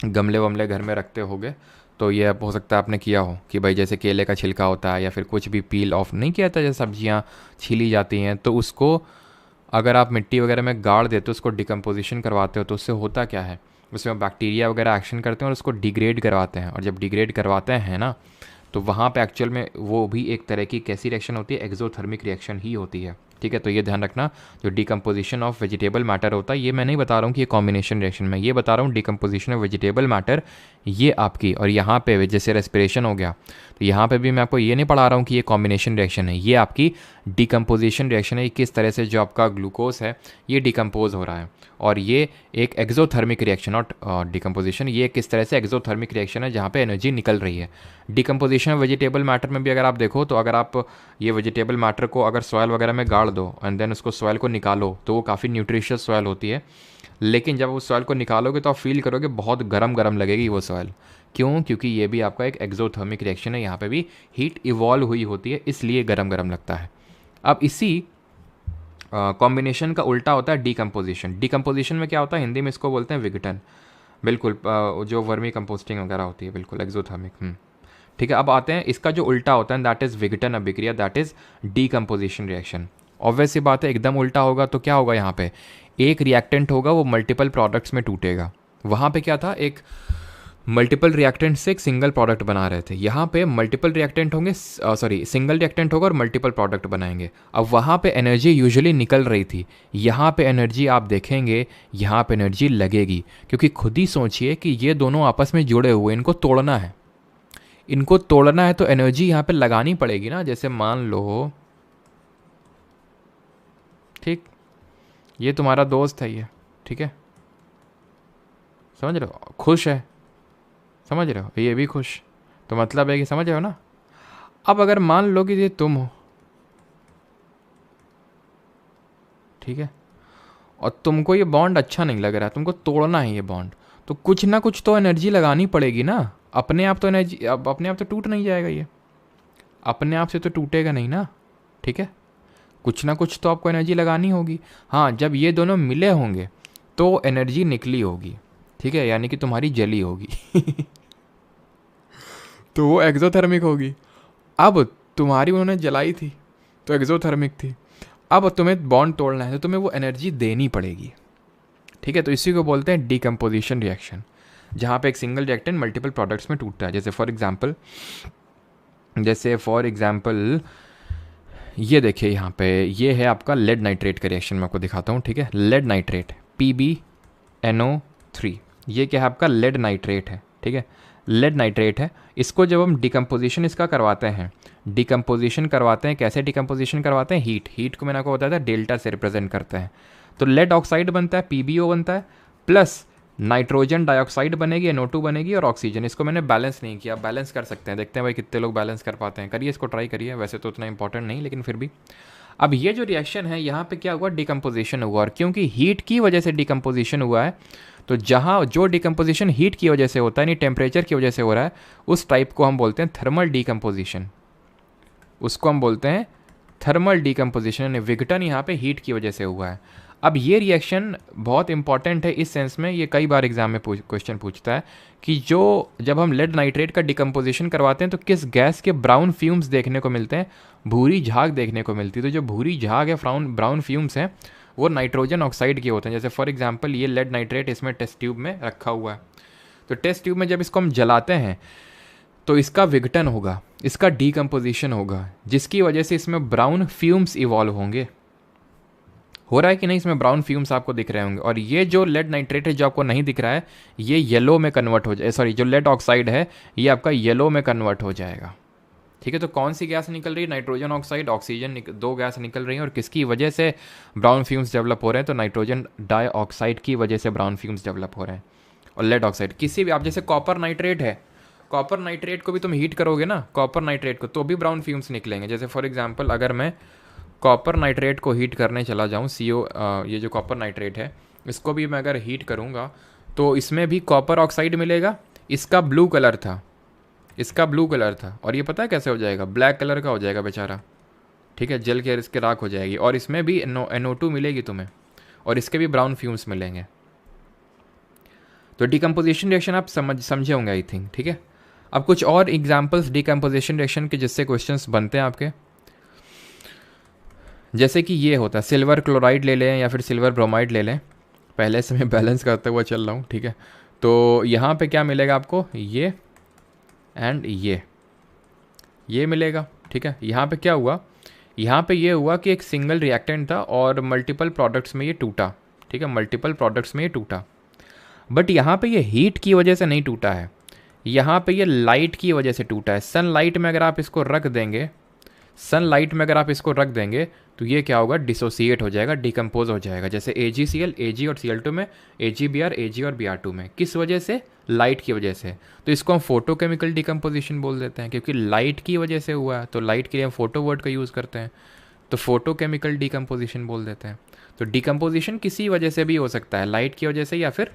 गमले वमले घर में रखते होगे तो ये हो सकता है आपने किया हो कि भाई जैसे केले का छिलका होता है या फिर कुछ भी पील ऑफ नहीं किया था, जैसे सब्जियां छीली जाती हैं, तो उसको अगर आप मिट्टी वगैरह में गाड़ देते हो, उसको डिकम्पोजिशन करवाते हो, तो उससे होता क्या है, उसमें बैक्टीरिया वगैरह एक्शन करते हैं और उसको डिग्रेड करवाते हैं। और जब डिग्रेड करवाते हैं ना, तो वहाँ पे एक्चुअल में वो भी एक तरह की कैसी रिएक्शन होती है, एक्सोथर्मिक रिएक्शन ही होती है, ठीक है। तो ये ध्यान रखना, जो डिकम्पोजिशन ऑफ वेजिटेबल मैटर होता है, ये मैं नहीं बता रहा हूँ कि ये कॉम्बिनेशन रिएक्शन में, ये बता रहा हूँ डिकम्पोजिशन ऑफ वेजिटेबल मैटर ये आपकी। और यहाँ पे जैसे रेस्पिरेशन हो गया, तो यहाँ पे भी मैं आपको ये नहीं पढ़ा रहा हूँ कि ये कॉम्बिनेशन रिएक्शन है, ये आपकी डिकम्पोजिशन रिएक्शन है। किस तरह से जो आपका ग्लूकोज है ये डिकम्पोज हो रहा है, और ये एक एक्सोथर्मिक रिएक्शन, नॉट डिकम्पोजिशन, ये किस तरह से एक्सोथर्मिक रिएक्शन है जहाँ पे एनर्जी निकल रही है। डिकम्पोजिशन ऑफ वेजिटेबल मैटर में भी अगर आप देखो, तो अगर आप ये वेजिटेबल मैटर को अगर सॉयल वगैरह में गाड़ दो एंड देन उसको सॉयल को निकालो, तो वो काफ़ी न्यूट्रिशियस सॉयल होती है। लेकिन जब उस सॉयल को निकालोगे तो आप फील करोगे बहुत गरम गरम लगेगी वो सॉयल। क्यों? क्योंकि ये भी आपका एक एक्सोथर्मिक रिएक्शन है, यहाँ पे भी हीट इवॉल्व हुई होती है, इसलिए गरम गरम लगता है। अब इसी कॉम्बिनेशन का उल्टा होता है डिकम्पोजिशन। डिकम्पोजिशन में क्या होता है, हिंदी में इसको बोलते हैं विघटन। बिल्कुल, जो वर्मी कंपोस्टिंग वगैरह होती है, बिल्कुल एक्सोथर्मिक। ठीक है, अब आते हैं इसका जो उल्टा होता है, दैट इज़ विघटन अभिक्रिया, that is decomposition reaction. Obvious सी बात है, एकदम उल्टा होगा तो क्या होगा, यहाँ पे एक रिएक्टेंट होगा वो मल्टीपल प्रोडक्ट्स में टूटेगा। वहाँ पे क्या था, एक मल्टीपल रिएक्टेंट से एक सिंगल प्रोडक्ट बना रहे थे, यहाँ पे मल्टीपल रिएक्टेंट होंगे, सिंगल रिएक्टेंट होगा और मल्टीपल प्रोडक्ट बनाएंगे। अब वहाँ पे एनर्जी यूजुअली निकल रही थी, यहाँ पे एनर्जी आप देखेंगे यहाँ पे एनर्जी लगेगी, क्योंकि खुद ही सोचिए कि ये दोनों आपस में जुड़े हुए, इनको तोड़ना है। इनको तोड़ना है तो एनर्जी यहाँ पे लगानी पड़ेगी ना। जैसे मान लो, ठीक, ये तुम्हारा दोस्त है ये, ठीक है, समझ रहे हो, खुश है, समझ रहे हो, ये भी खुश, तो मतलब है कि समझ रहे हो ना। अब अगर मान लो कि ये तुम हो, ठीक है, और तुमको ये बॉन्ड अच्छा नहीं लग रहा है, तुमको तोड़ना है ये बॉन्ड, तो कुछ ना कुछ तो एनर्जी लगानी पड़ेगी ना। अपने आप तो एनर्जी, अब अपने आप तो टूट नहीं जाएगा ये, अपने आप से तो टूटेगा नहीं ना, ठीक है, कुछ ना कुछ तो आपको एनर्जी लगानी होगी। हाँ, जब ये दोनों मिले होंगे तो एनर्जी निकली होगी, ठीक है, यानी कि तुम्हारी जली होगी तो वो एक्सोथर्मिक होगी। अब तुम्हारी उन्होंने जलाई थी तो एक्सोथर्मिक थी, अब तुम्हें बॉन्ड तोड़ना है तो तुम्हें वो एनर्जी देनी पड़ेगी, ठीक है। तो इसी को बोलते हैं डीकम्पोजिशन रिएक्शन, जहाँ पे एक सिंगल रिएक्टेंट मल्टीपल प्रोडक्ट्स में टूटता है। जैसे फॉर एग्जांपल ये देखिए, यहाँ पे ये है आपका लेड नाइट्रेट का रिएक्शन, मैं आपको दिखाता हूँ, ठीक है। लेड नाइट्रेट PbNO3, ये क्या है आपका लेड नाइट्रेट है, ठीक है, लेड नाइट्रेट है। इसको जब हम डिकम्पोजिशन इसका करवाते हैं, कैसे डिकम्पोजिशन करवाते हैं, हीट को मैंने आपको बताया था डेल्टा से रिप्रेजेंट करते हैं। तो लेड ऑक्साइड बनता है, PbO बनता है, प्लस नाइट्रोजन डाइऑक्साइड बनेगी, NO2 बनेगी, और ऑक्सीजन। इसको मैंने बैलेंस नहीं किया, बैलेंस कर सकते हैं, देखते हैं भाई कितने लोग बैलेंस कर पाते हैं, करिए इसको, ट्राई करिए, वैसे तो उतना इंपॉर्टेंट नहीं लेकिन फिर भी। अब ये जो रिएक्शन है यहाँ पे क्या हुआ, डिकम्पोजिशन हुआ, और क्योंकि हीट की वजह से डिकम्पोजिशन हुआ है, तो जहाँ जो डिकम्पोजिशन हीट की वजह से होता है, यानी टेम्परेचर की वजह से हो रहा है, उस टाइप को हम बोलते हैं थर्मल डिकम्पोजिशन, उसको हम बोलते हैं थर्मल डिकम्पोजिशन, यानी विघटन यहाँ पे हीट की वजह से हुआ है। अब ये रिएक्शन बहुत इंपॉर्टेंट है इस सेंस में, ये कई बार एग्जाम में क्वेश्चन पूछता है कि जब हम लेड नाइट्रेट का डिकम्पोजिशन करवाते हैं तो किस गैस के ब्राउन फ्यूम्स देखने को मिलते हैं, भूरी झाग देखने को मिलती है। तो जो भूरी झाग है, ब्राउन फ्यूम्स हैं, वो नाइट्रोजन ऑक्साइड के होते हैं। जैसे फॉर एग्जाम्पल ये लेड नाइट्रेट इसमें टेस्ट ट्यूब में रखा हुआ है, तो टेस्ट ट्यूब में जब इसको हम जलाते हैं तो इसका विघटन होगा, इसका डीकम्पोजिशन होगा, जिसकी वजह से इसमें ब्राउन फ्यूम्स इवॉल्व होंगे। हो रहा है कि नहीं, इसमें ब्राउन फ्यूम्स आपको दिख रहे होंगे, और ये जो लेड नाइट्रेट है जो आपको नहीं दिख रहा है, ये येलो में कन्वर्ट हो जाए, सॉरी, जो लेड ऑक्साइड है ये आपका येलो में कन्वर्ट हो जाएगा, ठीक है। तो कौन सी गैस निकल रही है, नाइट्रोजन ऑक्साइड, ऑक्सीजन, दो गैस निकल रही हैं, और किसकी वजह से ब्राउन फ्यूम्स डेवलप हो रहे हैं, तो नाइट्रोजन डाइऑक्साइड की वजह से ब्राउन फ्यूम्स डेवलप हो रहे हैं। और लेड ऑक्साइड किसी भी, आप जैसे कॉपर नाइट्रेट है, कॉपर नाइट्रेट को भी तुम हीट करोगे ना, कॉपर नाइट्रेट को, तो भी ब्राउन फ्यूम्स निकलेंगे। जैसे फॉर एग्जांपल अगर मैं कॉपर नाइट्रेट को हीट करने चला जाऊँ, ये जो कॉपर नाइट्रेट है, इसको भी मैं अगर हीट करूँगा तो इसमें भी कॉपर ऑक्साइड मिलेगा। इसका ब्लू कलर था, और ये पता है कैसे हो जाएगा, ब्लैक कलर का हो जाएगा बेचारा, ठीक है, जल के इसके राख हो जाएगी। और इसमें भी NO2 मिलेगी तुम्हें, और इसके भी ब्राउन फ्यूम्स मिलेंगे। तो डिकम्पोजिशन रिएक्शन आप समझे होंगे आई थिंक, ठीक है। अब कुछ और एग्जाम्पल्स डिकम्पोजिशन रिएक्शन के जिससे क्वेश्चंस बनते हैं आपके, जैसे कि ये होता है सिल्वर क्लोराइड ले लें या फिर सिल्वर ब्रोमाइड ले लें, पहले से मैं बैलेंस करते हुए चल रहा हूँ, ठीक है। तो यहाँ पे क्या मिलेगा आपको, ये एंड ये मिलेगा, ठीक है। यहाँ पे क्या हुआ, यहाँ पे ये हुआ कि एक सिंगल रिएक्टेंट था और मल्टीपल प्रोडक्ट्स में ये टूटा, ठीक है, मल्टीपल प्रोडक्ट्स में ये टूटा। बट यहाँ पे ये हीट की वजह से नहीं टूटा है, यहाँ पे ये लाइट की वजह से टूटा है। सनलाइट में अगर आप इसको रख देंगे, तो ये क्या होगा, डिसोसिएट हो जाएगा, डिकम्पोज हो जाएगा। जैसे AgCl, Ag और Cl2 में, AgBr, Ag और Br2 में, किस वजह से, लाइट की वजह से। तो इसको हम फोटोकेमिकल डिकम्पोजिशन बोल देते हैं, क्योंकि लाइट की वजह से हुआ है, तो लाइट के लिए हम फोटो वर्ड का यूज़ करते हैं, तो फोटोकेमिकल डिकम्पोजिशन बोल देते हैं। तो डिकम्पोजिशन किसी वजह से भी हो सकता है, लाइट की वजह से या फिर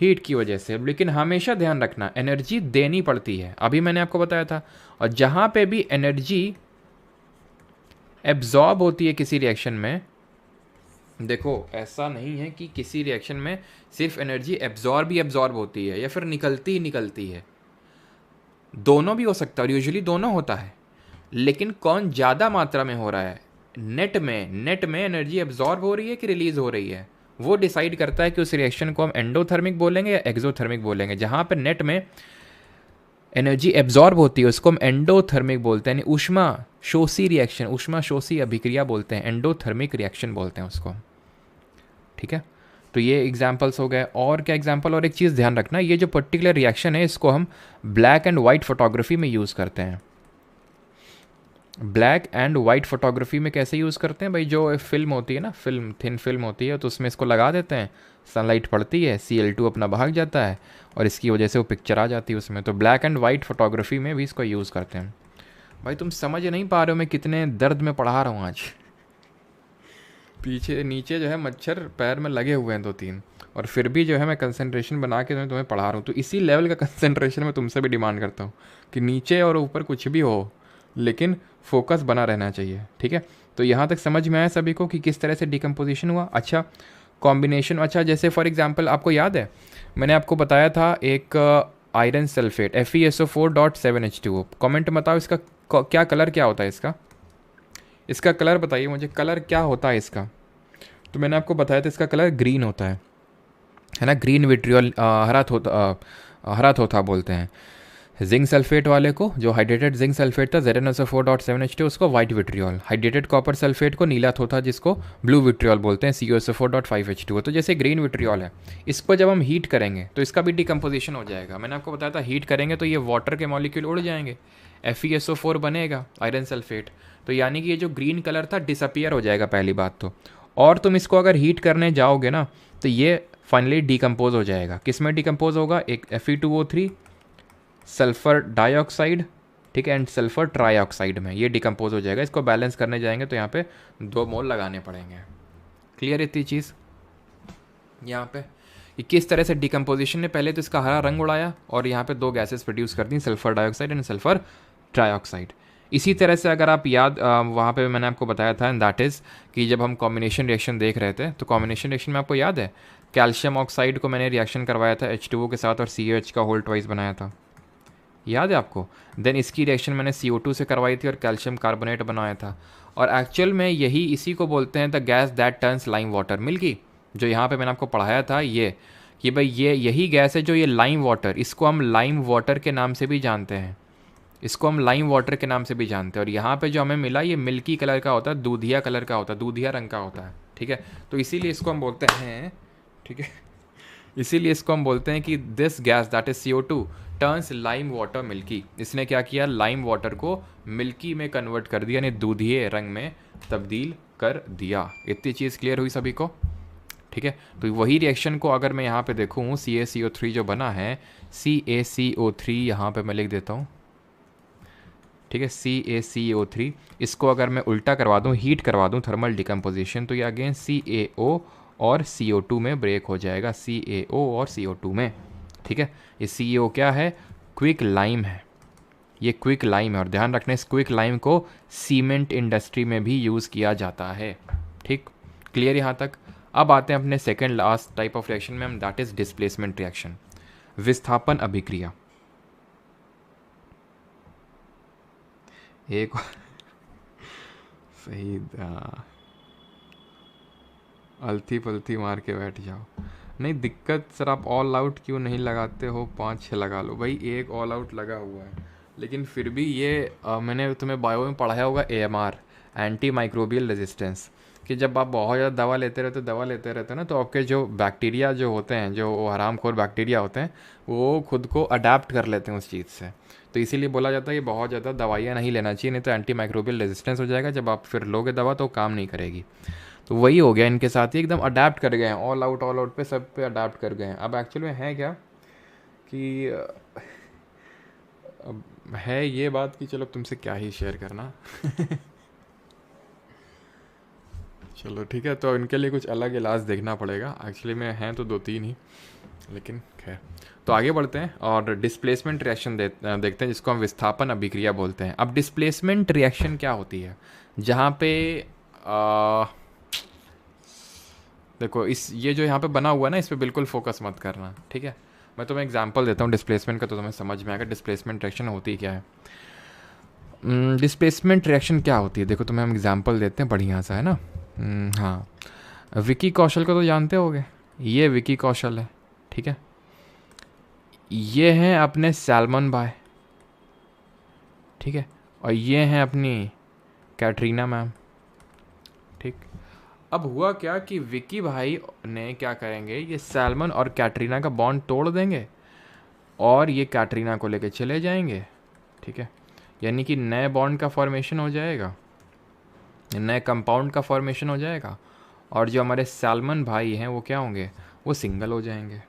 हीट की वजह से, लेकिन हमेशा ध्यान रखना एनर्जी देनी पड़ती है, अभी मैंने आपको बताया था। और जहाँ पे भी एनर्जी एब्जॉर्ब होती है किसी रिएक्शन में, देखो ऐसा नहीं है कि किसी रिएक्शन में सिर्फ एनर्जी एब्जॉर्ब होती है या फिर निकलती है, दोनों भी हो सकता है, और यूजुअली दोनों होता है। लेकिन कौन ज़्यादा मात्रा में हो रहा है, नेट में एनर्जी एब्जॉर्ब हो रही है कि रिलीज हो रही है, वो डिसाइड करता है कि उस रिएक्शन को हम एंडोथर्मिक बोलेंगे या एक्सोथर्मिक बोलेंगे। जहाँ पर नेट में एनर्जी एब्जॉर्ब होती है उसको हम एंडोथर्मिक बोलते हैं, यानी ऊष्मा शोषी अभिक्रिया बोलते हैं, एंडोथर्मिक रिएक्शन बोलते हैं उसको, ठीक है। तो ये एग्जाम्पल्स हो गए। और क्या एग्जाम्पल, और एक चीज़ ध्यान रखना, ये जो पर्टिकुलर रिएक्शन है इसको हम ब्लैक एंड वाइट फोटोग्राफी में यूज़ करते हैं। ब्लैक एंड वाइट फोटोग्राफी में कैसे यूज़ करते हैं भाई, जो फिल्म होती है ना, फिल्म थिन फिल्म होती है, तो उसमें इसको लगा देते हैं, सनलाइट पड़ती है, Cl2 अपना भाग जाता है और इसकी वजह से वो पिक्चर आ जाती है उसमें। तो ब्लैक एंड वाइट फोटोग्राफी में भी इसको यूज़ करते हैं। भाई तुम समझ नहीं पा रहे हो मैं कितने दर्द में पढ़ा रहा हूँ आज। पीछे नीचे जो है मच्छर पैर में लगे हुए हैं 2-3, और फिर भी जो है मैं कंसंट्रेशन बना के मैं तुम्हें पढ़ा रहा हूँ। तो इसी लेवल का कंसंट्रेशन मैं तुमसे भी डिमांड करता हूँ कि नीचे और ऊपर कुछ भी हो लेकिन फोकस बना रहना चाहिए, ठीक है। तो यहाँ तक समझ में आया सभी को कि किस तरह से डिकम्पोजिशन हुआ। अच्छा, कॉम्बिनेशन, अच्छा जैसे फॉर एग्जांपल आपको याद है मैंने आपको बताया था एक आयरन सल्फेट FeSO4.7H2O, कमेंट बताओ इसका क्या कलर क्या होता है इसका कलर बताइए मुझे, कलर क्या होता है इसका। तो मैंने आपको बताया था इसका कलर ग्रीन होता है ना, ग्रीन विट्रियल, हरा थोथा बोलते हैं। जिंक सल्फेट वाले को, जो हाइड्रेटेड जिंक सल्फेट था ZnSO4.7H2, उसको white vitriol, hydrated copper sulphate को नीला थोथा जिसको ब्लू विट्रियल बोलते हैं, CuSO4.5H2। तो जैसे ग्रीन विट्रियल है, इसको जब हम हीट करेंगे तो इसका भी डिकम्पोजिशन हो जाएगा। मैंने आपको बताया था हीट करेंगे तो ये वाटर के मॉलिक्यूल उड़ जाएंगे, FeSO4 बनेगा आयरन सल्फेट। तो यानी कि ये जो ग्रीन कलर था डिसअपियर हो जाएगा पहली बात तो। और तुम इसको अगर हीट करने जाओगे ना तो ये फाइनली डिकम्पोज हो जाएगा। किस में डिकम्पोज होगा, एक Fe2O3 सल्फ़र डाइऑक्साइड, ठीक है, एंड सल्फ़र ट्राईऑक्साइड में ये डिकम्पोज हो जाएगा। इसको बैलेंस करने जाएंगे तो यहाँ पे 2 मोल लगाने पड़ेंगे। क्लियर इतनी चीज़ यहाँ पे कि किस तरह से डिकम्पोजिशन ने पहले तो इसका हरा रंग उड़ाया और यहाँ पे 2 गैसेस प्रोड्यूस कर दी, sulphur dioxide and sulphur trioxide. इसी तरह से अगर आप याद, वहाँ पे मैंने आपको बताया था, एंड दैट इज़ कि जब हम कॉम्बिनेशन रिएक्शन देख रहे थे तो कॉम्बिनेशन रिएक्शन में आपको याद है कैल्शियम ऑक्साइड को मैंने रिएक्शन करवाया था H2O के साथ और COH का होल ट्वाइस बनाया था, याद है आपको। देन इसकी रिएक्शन मैंने CO2 से करवाई थी और कैल्शियम कार्बोनेट बनाया था। और एक्चुअल में यही इसी को बोलते हैं the gas that turns lime water, मिल गई। जो यहाँ पे मैंने आपको पढ़ाया था ये कि भाई ये यही गैस है जो ये लाइम वाटर, इसको हम लाइम वाटर के नाम से भी जानते हैं, इसको हम लाइम वाटर के नाम से भी जानते हैं। और यहाँ पे जो हमें मिला ये मिल्की कलर का होता है, दूधिया कलर का होता है, दूधिया रंग का होता है, ठीक है। तो इसीलिए इसको हम बोलते हैं, ठीक है, इसीलिए इसको हम बोलते हैं कि this gas that is CO2 turns lime water milky. इसने क्या किया, लाइम वाटर को मिल्की में कन्वर्ट कर दिया, यानी दूधिये रंग में तब्दील कर दिया। इतनी चीज़ क्लियर हुई सभी को, ठीक है। तो वही रिएक्शन को अगर मैं यहाँ पे देखूँ, CaCO3 जो बना है, CaCO3 यहाँ पे मैं लिख देता हूँ, ठीक है, CaCO3, इसको अगर मैं उल्टा करवा दूँ, हीट करवा दूँ, थर्मल डिकम्पोजिशन, तो ये अगेन CaO और CO2 में ब्रेक हो जाएगा, CaO और CO2 में, ठीक है। ये CEO क्या है, क्विक लाइम है, ये क्विक लाइम है। और ध्यान रखना इस क्विक लाइम को सीमेंट इंडस्ट्री में भी यूज़ किया जाता है, ठीक, क्लियर यहाँ तक। अब आते हैं अपने second last type of reaction में, हम दैट इज डिस्प्लेसमेंट रिएक्शन, विस्थापन अभिक्रिया। एक सही अलथी पलथी मार के बैठ जाओ। नहीं दिक्कत सर, आप ऑल आउट क्यों नहीं लगाते हो, 5-6 लगा लो भाई, एक ऑल आउट लगा हुआ है। लेकिन फिर भी ये मैंने तुम्हें बायो में पढ़ाया होगा AMR, एंटी माइक्रोबियल रेजिस्टेंस, कि जब आप बहुत ज़्यादा दवा लेते रहते ना तो आपके जो बैक्टीरिया जो होते हैं, जो हरामखोर बैक्टीरिया होते हैं, वो खुद को अडेप्ट कर लेते हैं उस चीज़ से। तो इसीलिए बोला जाता है कि बहुत ज़्यादा दवाइयाँ नहीं लेना चाहिए, नहीं तो एंटी माइक्रोबियल रेजिस्टेंस हो जाएगा। जब आप फिर लोगे दवा तो काम नहीं करेगी। तो वही हो गया इनके साथ ही, एकदम अडेप्ट कर गए हैं, ऑल आउट पे सब पे अडेप्ट कर गए हैं। अब एक्चुअली में है क्या कि अब है ये बात कि चलो तुमसे क्या ही शेयर करना चलो ठीक है, तो इनके लिए कुछ अलग इलाज देखना पड़ेगा। एक्चुअली में हैं तो 2-3 ही, लेकिन खैर। तो आगे बढ़ते हैं और डिस्प्लेसमेंट रिएक्शन देखते हैं, जिसको हम विस्थापन अभिक्रिया बोलते हैं। अब डिस्प्लेसमेंट रिएक्शन क्या होती है, जहाँ पे देखो ये जो यहाँ पे बना हुआ है ना, इस पर बिल्कुल फोकस मत करना, ठीक है। मैं तुम्हें एग्जांपल देता हूँ डिस्प्लेसमेंट का, तो तुम्हें समझ में आएगा डिस्प्लेसमेंट रिएक्शन होती क्या है। डिस्प्लेसमेंट रिएक्शन क्या होती है, देखो तुम्हें हम एग्जांपल देते हैं बढ़िया सा, है ना। हाँ, विकी कौशल को तो जानते होगे, ये विकी कौशल है, ठीक है। ये हैं अपने सैल्मन भाई, ठीक है, और ये हैं अपनी कैटरीना मैम, ठीक। अब हुआ क्या कि विक्की भाई ने क्या करेंगे, ये सैलमन और कैटरीना का बॉन्ड तोड़ देंगे और ये कैटरीना को लेके चले जाएंगे, ठीक है। यानी कि नए बॉन्ड का फॉर्मेशन हो जाएगा, नए कंपाउंड का फॉर्मेशन हो जाएगा, और जो हमारे सैलमन भाई हैं वो क्या होंगे, वो सिंगल हो जाएंगे।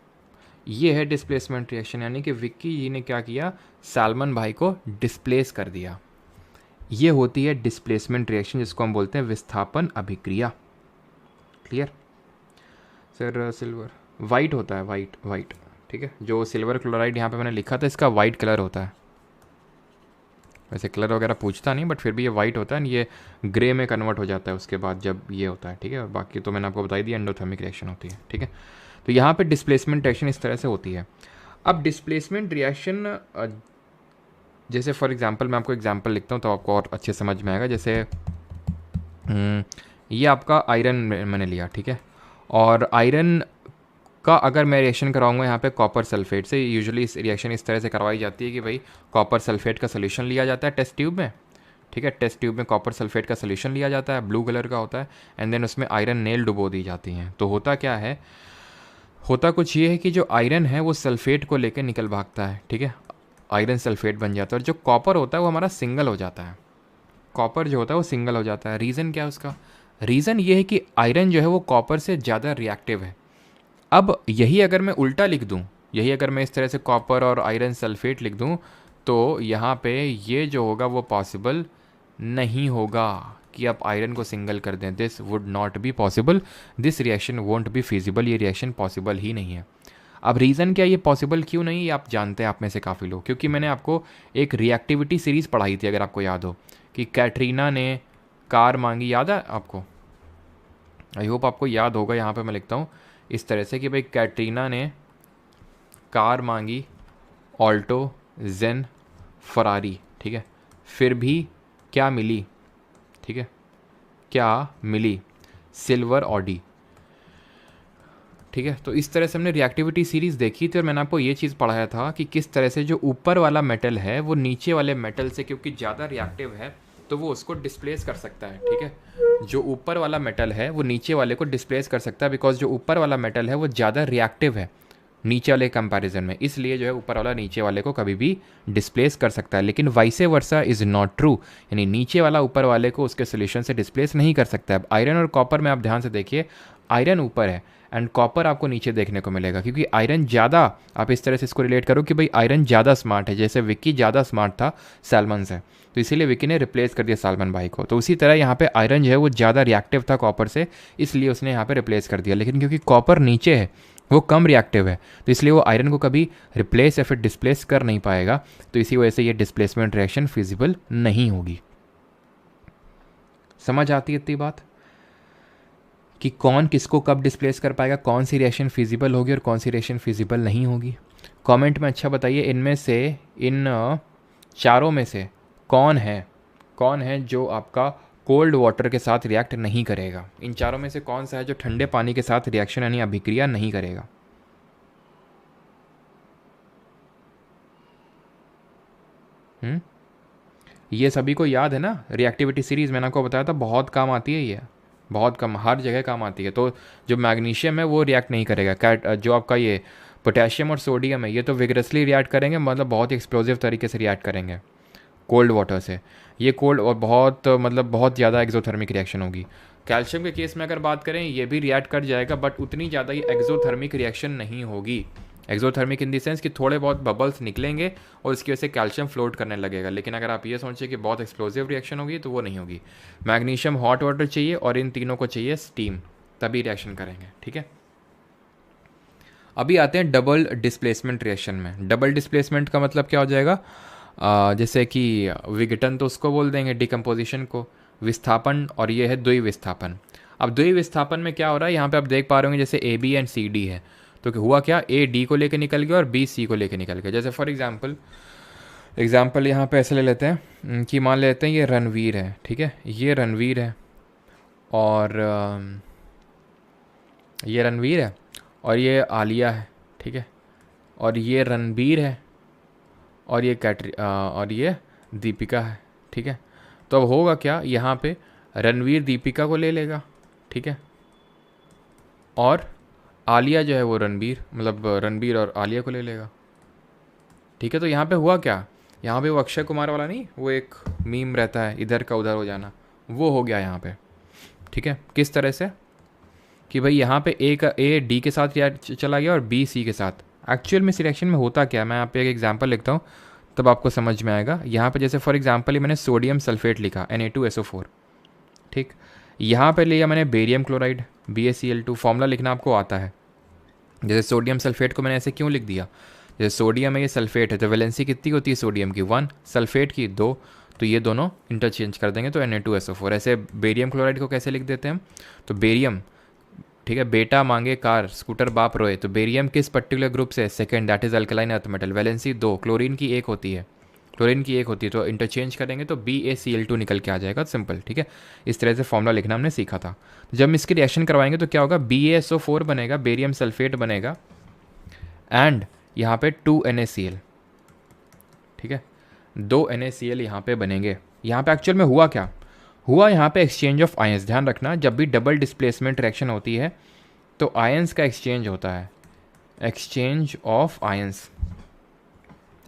ये है डिस्प्लेसमेंट रिएक्शन, यानी कि विक्की जी ने क्या किया, सैलमन भाई को डिस्प्लेस कर दिया। ये होती है डिस्प्लेसमेंट रिएक्शन, जिसको हम बोलते हैं विस्थापन अभिक्रिया। Clear sir? सिल्वर वाइट होता है, वाइट वाइट, ठीक है। जो सिल्वर क्लोराइड यहाँ पे मैंने लिखा था, इसका वाइट कलर होता है। वैसे कलर वगैरह पूछता नहीं, बट फिर भी ये वाइट होता है, ये ग्रे में कन्वर्ट हो जाता है उसके बाद जब ये होता है, ठीक है। और बाकी तो मैंने आपको बताई दी, एंडोथर्मिक रिएक्शन होती है, ठीक है। तो यहाँ पे डिस्प्लेसमेंट रिएक्शन इस तरह से होती है। अब डिस्प्लेसमेंट रिएक्शन, जैसे फॉर एग्जांपल मैं आपको एग्जांपल लिखता हूँ तो आपको और अच्छे समझ में आएगा। जैसे ये आपका आयरन मैंने लिया, ठीक है, और आयरन का अगर मैं रिएक्शन कराऊंगा यहाँ पे कॉपर सल्फेट से, यूजुअली इस रिएक्शन इस तरह से करवाई जाती है कि भाई कॉपर सल्फेट का सोल्यूशन लिया जाता है टेस्ट ट्यूब में, ठीक है। टेस्ट ट्यूब में कॉपर सल्फेट का सोल्यूशन लिया जाता है, ब्लू कलर का होता है, एंड देन उसमें आयरन नेल डुबो दी जाती हैं। तो होता क्या है, होता कुछ ये है कि जो आयरन है वो सल्फेट को लेकर निकल भागता है, ठीक है, आयरन सल्फेट बन जाता है, और जो कॉपर होता है वो हमारा सिंगल हो जाता है। कॉपर जो होता है वो सिंगल हो जाता है। रीज़न क्या है उसका? रीज़न ये है कि आयरन जो है वो कॉपर से ज़्यादा रिएक्टिव है। अब यही अगर मैं उल्टा लिख दूं, यही अगर मैं इस तरह से कॉपर और आयरन सल्फेट लिख दूं, तो यहाँ पे ये जो होगा वो पॉसिबल नहीं होगा कि आप आयरन को सिंगल कर दें। This would not be possible, this reaction won't be feasible, ये रिएक्शन पॉसिबल ही नहीं है। अब रीज़न क्या, ये पॉसिबल क्यों नहीं, ये आप जानते हैं आप में से काफ़ी लोग, क्योंकि मैंने आपको एक रिएक्टिविटी सीरीज़ पढ़ाई थी, अगर आपको याद हो, कि कैटरीना ने कार मांगी, याद है आपको? आई होप आपको याद होगा। यहाँ पे मैं लिखता हूँ इस तरह से कि भाई कैटरीना ने कार मांगी, ऑल्टो, जेन, फरारी, ठीक है, फिर भी क्या मिली, ठीक है, क्या मिली, सिल्वर ऑडी, ठीक है। तो इस तरह से हमने रिएक्टिविटी सीरीज़ देखी थी, और मैंने आपको ये चीज़ पढ़ाया था कि किस तरह से जो ऊपर वाला मेटल है वो नीचे वाले मेटल से, क्योंकि ज़्यादा रिएक्टिव है तो वो उसको डिस्प्लेस कर सकता है, ठीक है। जो ऊपर वाला मेटल है वो नीचे वाले को डिस्प्लेस कर सकता है, बिकॉज जो ऊपर वाला मेटल है वो ज़्यादा रिएक्टिव है नीचे वाले कंपैरिजन में, इसलिए जो है ऊपर वाला नीचे वाले को कभी भी डिस्प्लेस कर सकता है। लेकिन vice versa is not true, यानी नीचे वाला ऊपर वाले को उसके सोल्यूशन से डिस्प्लेस नहीं कर सकता है। अब आयरन और कॉपर में आप ध्यान से देखिए, आयरन ऊपर है एंड कॉपर आपको नीचे देखने को मिलेगा, क्योंकि आयरन ज़्यादा, आप इस तरह से इसको रिलेट करो कि भाई आयरन ज़्यादा स्मार्ट है, जैसे विक्की ज़्यादा स्मार्ट था सैलमन से, तो इसीलिए विक्की ने रिप्लेस कर दिया सैलमन भाई को। तो उसी तरह यहाँ पे आयरन जो है वो ज़्यादा रिएक्टिव था कॉपर से, इसलिए उसने यहाँ पे रिप्लेस कर दिया। लेकिन क्योंकि कॉपर नीचे है, वो कम रिएक्टिव है, तो इसलिए वो आयरन को कभी रिप्लेस या फिर डिस्प्लेस कर नहीं पाएगा, तो इसी वजह से ये डिस्प्लेसमेंट रिएक्शन फिजिबल नहीं होगी। समझ आती है इतनी बात कि कौन किसको कब डिस्प्लेस कर पाएगा, कौन सी रिएक्शन फिजिबल होगी और कौन सी रिएक्शन फिजिबल नहीं होगी? कमेंट में अच्छा बताइए, इनमें से, इन चारों में से कौन है जो आपका कोल्ड वाटर के साथ रिएक्ट नहीं करेगा? इन चारों में से कौन सा है जो ठंडे पानी के साथ रिएक्शन यानी अभिक्रिया नहीं करेगा? ये सभी को याद है ना? रिएक्टिविटी सीरीज मैंने आपको बताया था, बहुत काम आती है ये, बहुत कम, हर जगह काम आती है। तो जो मैग्नीशियम है वो रिएक्ट नहीं करेगा, जो आपका ये पोटेशियम और सोडियम है ये तो विगरसली रिएक्ट करेंगे, मतलब बहुत एक्सप्लोजिव तरीके से रिएक्ट करेंगे कोल्ड वाटर से। ये कोल्ड और बहुत, मतलब बहुत ज़्यादा एक्सोथर्मिक रिएक्शन होगी। कैल्शियम के केस में अगर बात करें, ये भी रिएक्ट कर जाएगा, बट उतनी ज़्यादा ये एक्सोथर्मिक रिएक्शन नहीं होगी। एक्सोथर्मिक इन द सेंस कि थोड़े बहुत बबल्स निकलेंगे और इसकी वजह से कैल्शियम फ्लोट करने लगेगा। लेकिन अगर आप ये सोचें कि बहुत एक्सप्लोजिव रिएक्शन होगी, तो वो नहीं होगी। मैग्नीशियम हॉट वाटर चाहिए और इन तीनों को चाहिए स्टीम, तभी रिएक्शन करेंगे, ठीक है। अभी आते हैं डबल डिस्प्लेसमेंट रिएक्शन में। डबल डिस्प्लेसमेंट का मतलब क्या हो जाएगा? जैसे कि विघटन तो उसको बोल देंगे, डिकम्पोजिशन को, विस्थापन, और ये है द्वि विस्थापन। अब द्वि विस्थापन में क्या हो रहा है, यहाँ पे आप देख पा रहे होंगे जैसे A B and C D है, तो हुआ क्या, ए डी को लेके निकल गया और बी सी को लेके निकल गया। जैसे फॉर एग्जाम्पल यहाँ पे ऐसे ले लेते हैं कि मान लेते हैं ये रणवीर है, ठीक है, ये रणवीर है और ये रणवीर है और ये आलिया है, ठीक है, और ये रणबीर है और ये और ये दीपिका है, ठीक है। तो अब होगा क्या, यहाँ पे रणवीर दीपिका को ले लेगा, ठीक है, और आलिया जो है वो रणबीर, मतलब रणबीर और आलिया को ले लेगा। ठीक है, तो यहाँ पे हुआ क्या, यहाँ पे वो अक्षय कुमार वाला नहीं, वो एक मीम रहता है इधर का उधर हो जाना, वो हो गया यहाँ पे। ठीक है, किस तरह से कि भाई यहाँ पे ए डी के साथ चला गया और बी सी के साथ। एक्चुअल में सिलेक्शन में होता क्या, मैं यहाँ पे एक एग्जांपल लिखता हूँ तब आपको समझ में आएगा। यहाँ पे जैसे फॉर एग्जांपल मैंने सोडियम सल्फेट लिखा Na2SO4, ठीक। यहाँ पे लिया मैंने बेरियम क्लोराइड BaCl2, फॉर्मूला लिखना आपको आता है। जैसे सोडियम सल्फेट को मैंने ऐसे क्यों लिख दिया, जैसे सोडियम है ये सल्फेट है तो वैलेंसी कितनी होती है सोडियम की 1, सल्फेट की 2, तो ये दोनों इंटरचेंज कर देंगे तो Na2SO4। ऐसे बेरियम क्लोराइड को कैसे लिख देते हैं हम, तो बेरियम, ठीक है, बेटा मांगे कार स्कूटर बाप रोए, तो बेरियम किस पर्टिकुलर ग्रुप से, second, that is alkaline earth metal, valency 2, chlorine की 1 होती है, क्लोरीन की 1 होती है, तो इंटरचेंज करेंगे तो BaCl2 निकल के आ जाएगा, सिंपल। ठीक है, इस तरह से फॉर्मूला लिखना हमने सीखा था। जब हम इसकी रिएक्शन करवाएंगे तो क्या होगा, BaSO4 बनेगा, बेरियम सल्फेट बनेगा, एंड यहाँ पे 2NaCl, ठीक है, 2 NaCl यहाँ पे बनेंगे। यहाँ पे एक्चुअल में हुआ क्या, हुआ यहाँ पे एक्सचेंज ऑफ आयंस। ध्यान रखना, जब भी डबल डिस्प्लेसमेंट रिएक्शन होती है तो आयंस का एक्सचेंज होता है, exchange of ions.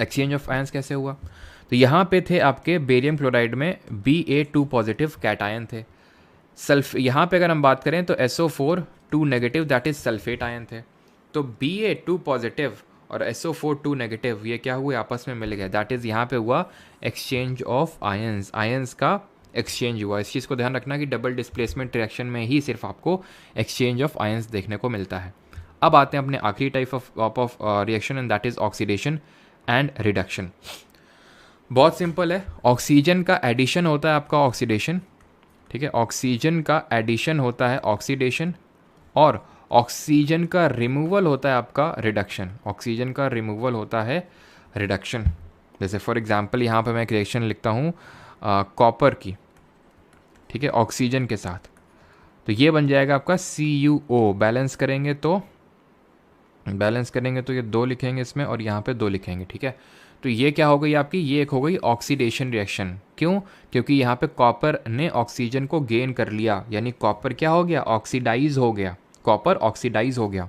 Exchange of ions कैसे हुआ, तो यहाँ पे थे आपके बेरियम क्लोराइड में Ba2 पॉजिटिव कैटायन थे, यहाँ पे अगर हम बात करें तो SO4 2 negative that is sulphate ion थे, तो Ba2 पॉजिटिव और SO4 2 नेगेटिव ये क्या हुए, आपस में मिल गए, दैट इज़ यहाँ पे हुआ एक्सचेंज ऑफ आयंस, आयंस का एक्सचेंज हुआ। इस चीज़ को ध्यान रखना कि डबल डिस्प्लेसमेंट रिएक्शन में ही सिर्फ आपको एक्सचेंज ऑफ आयंस देखने को मिलता है। अब आते हैं अपने आखिरी type of reaction and that is oxidation and reduction. बहुत सिंपल है, ऑक्सीजन का एडिशन होता है आपका ऑक्सीडेशन, ठीक है, ऑक्सीजन का एडिशन होता है ऑक्सीडेशन, और ऑक्सीजन का रिमूवल होता है आपका रिडक्शन, ऑक्सीजन का रिमूवल होता है रिडक्शन। जैसे फॉर एग्जांपल यहाँ पे मैं एक रिएक्शन लिखता हूँ कॉपर की, ठीक है, ऑक्सीजन के साथ, तो ये बन जाएगा आपका CuO। बैलेंस करेंगे तो ये 2 लिखेंगे इसमें और यहाँ पे 2 लिखेंगे, ठीक है। तो ये क्या हो गई आपकी, ये एक हो गई ऑक्सीडेशन रिएक्शन। क्यों, क्योंकि यहाँ पे कॉपर ने ऑक्सीजन को गेन कर लिया, यानी कॉपर क्या हो गया, ऑक्सीडाइज हो गया, कॉपर ऑक्सीडाइज हो गया।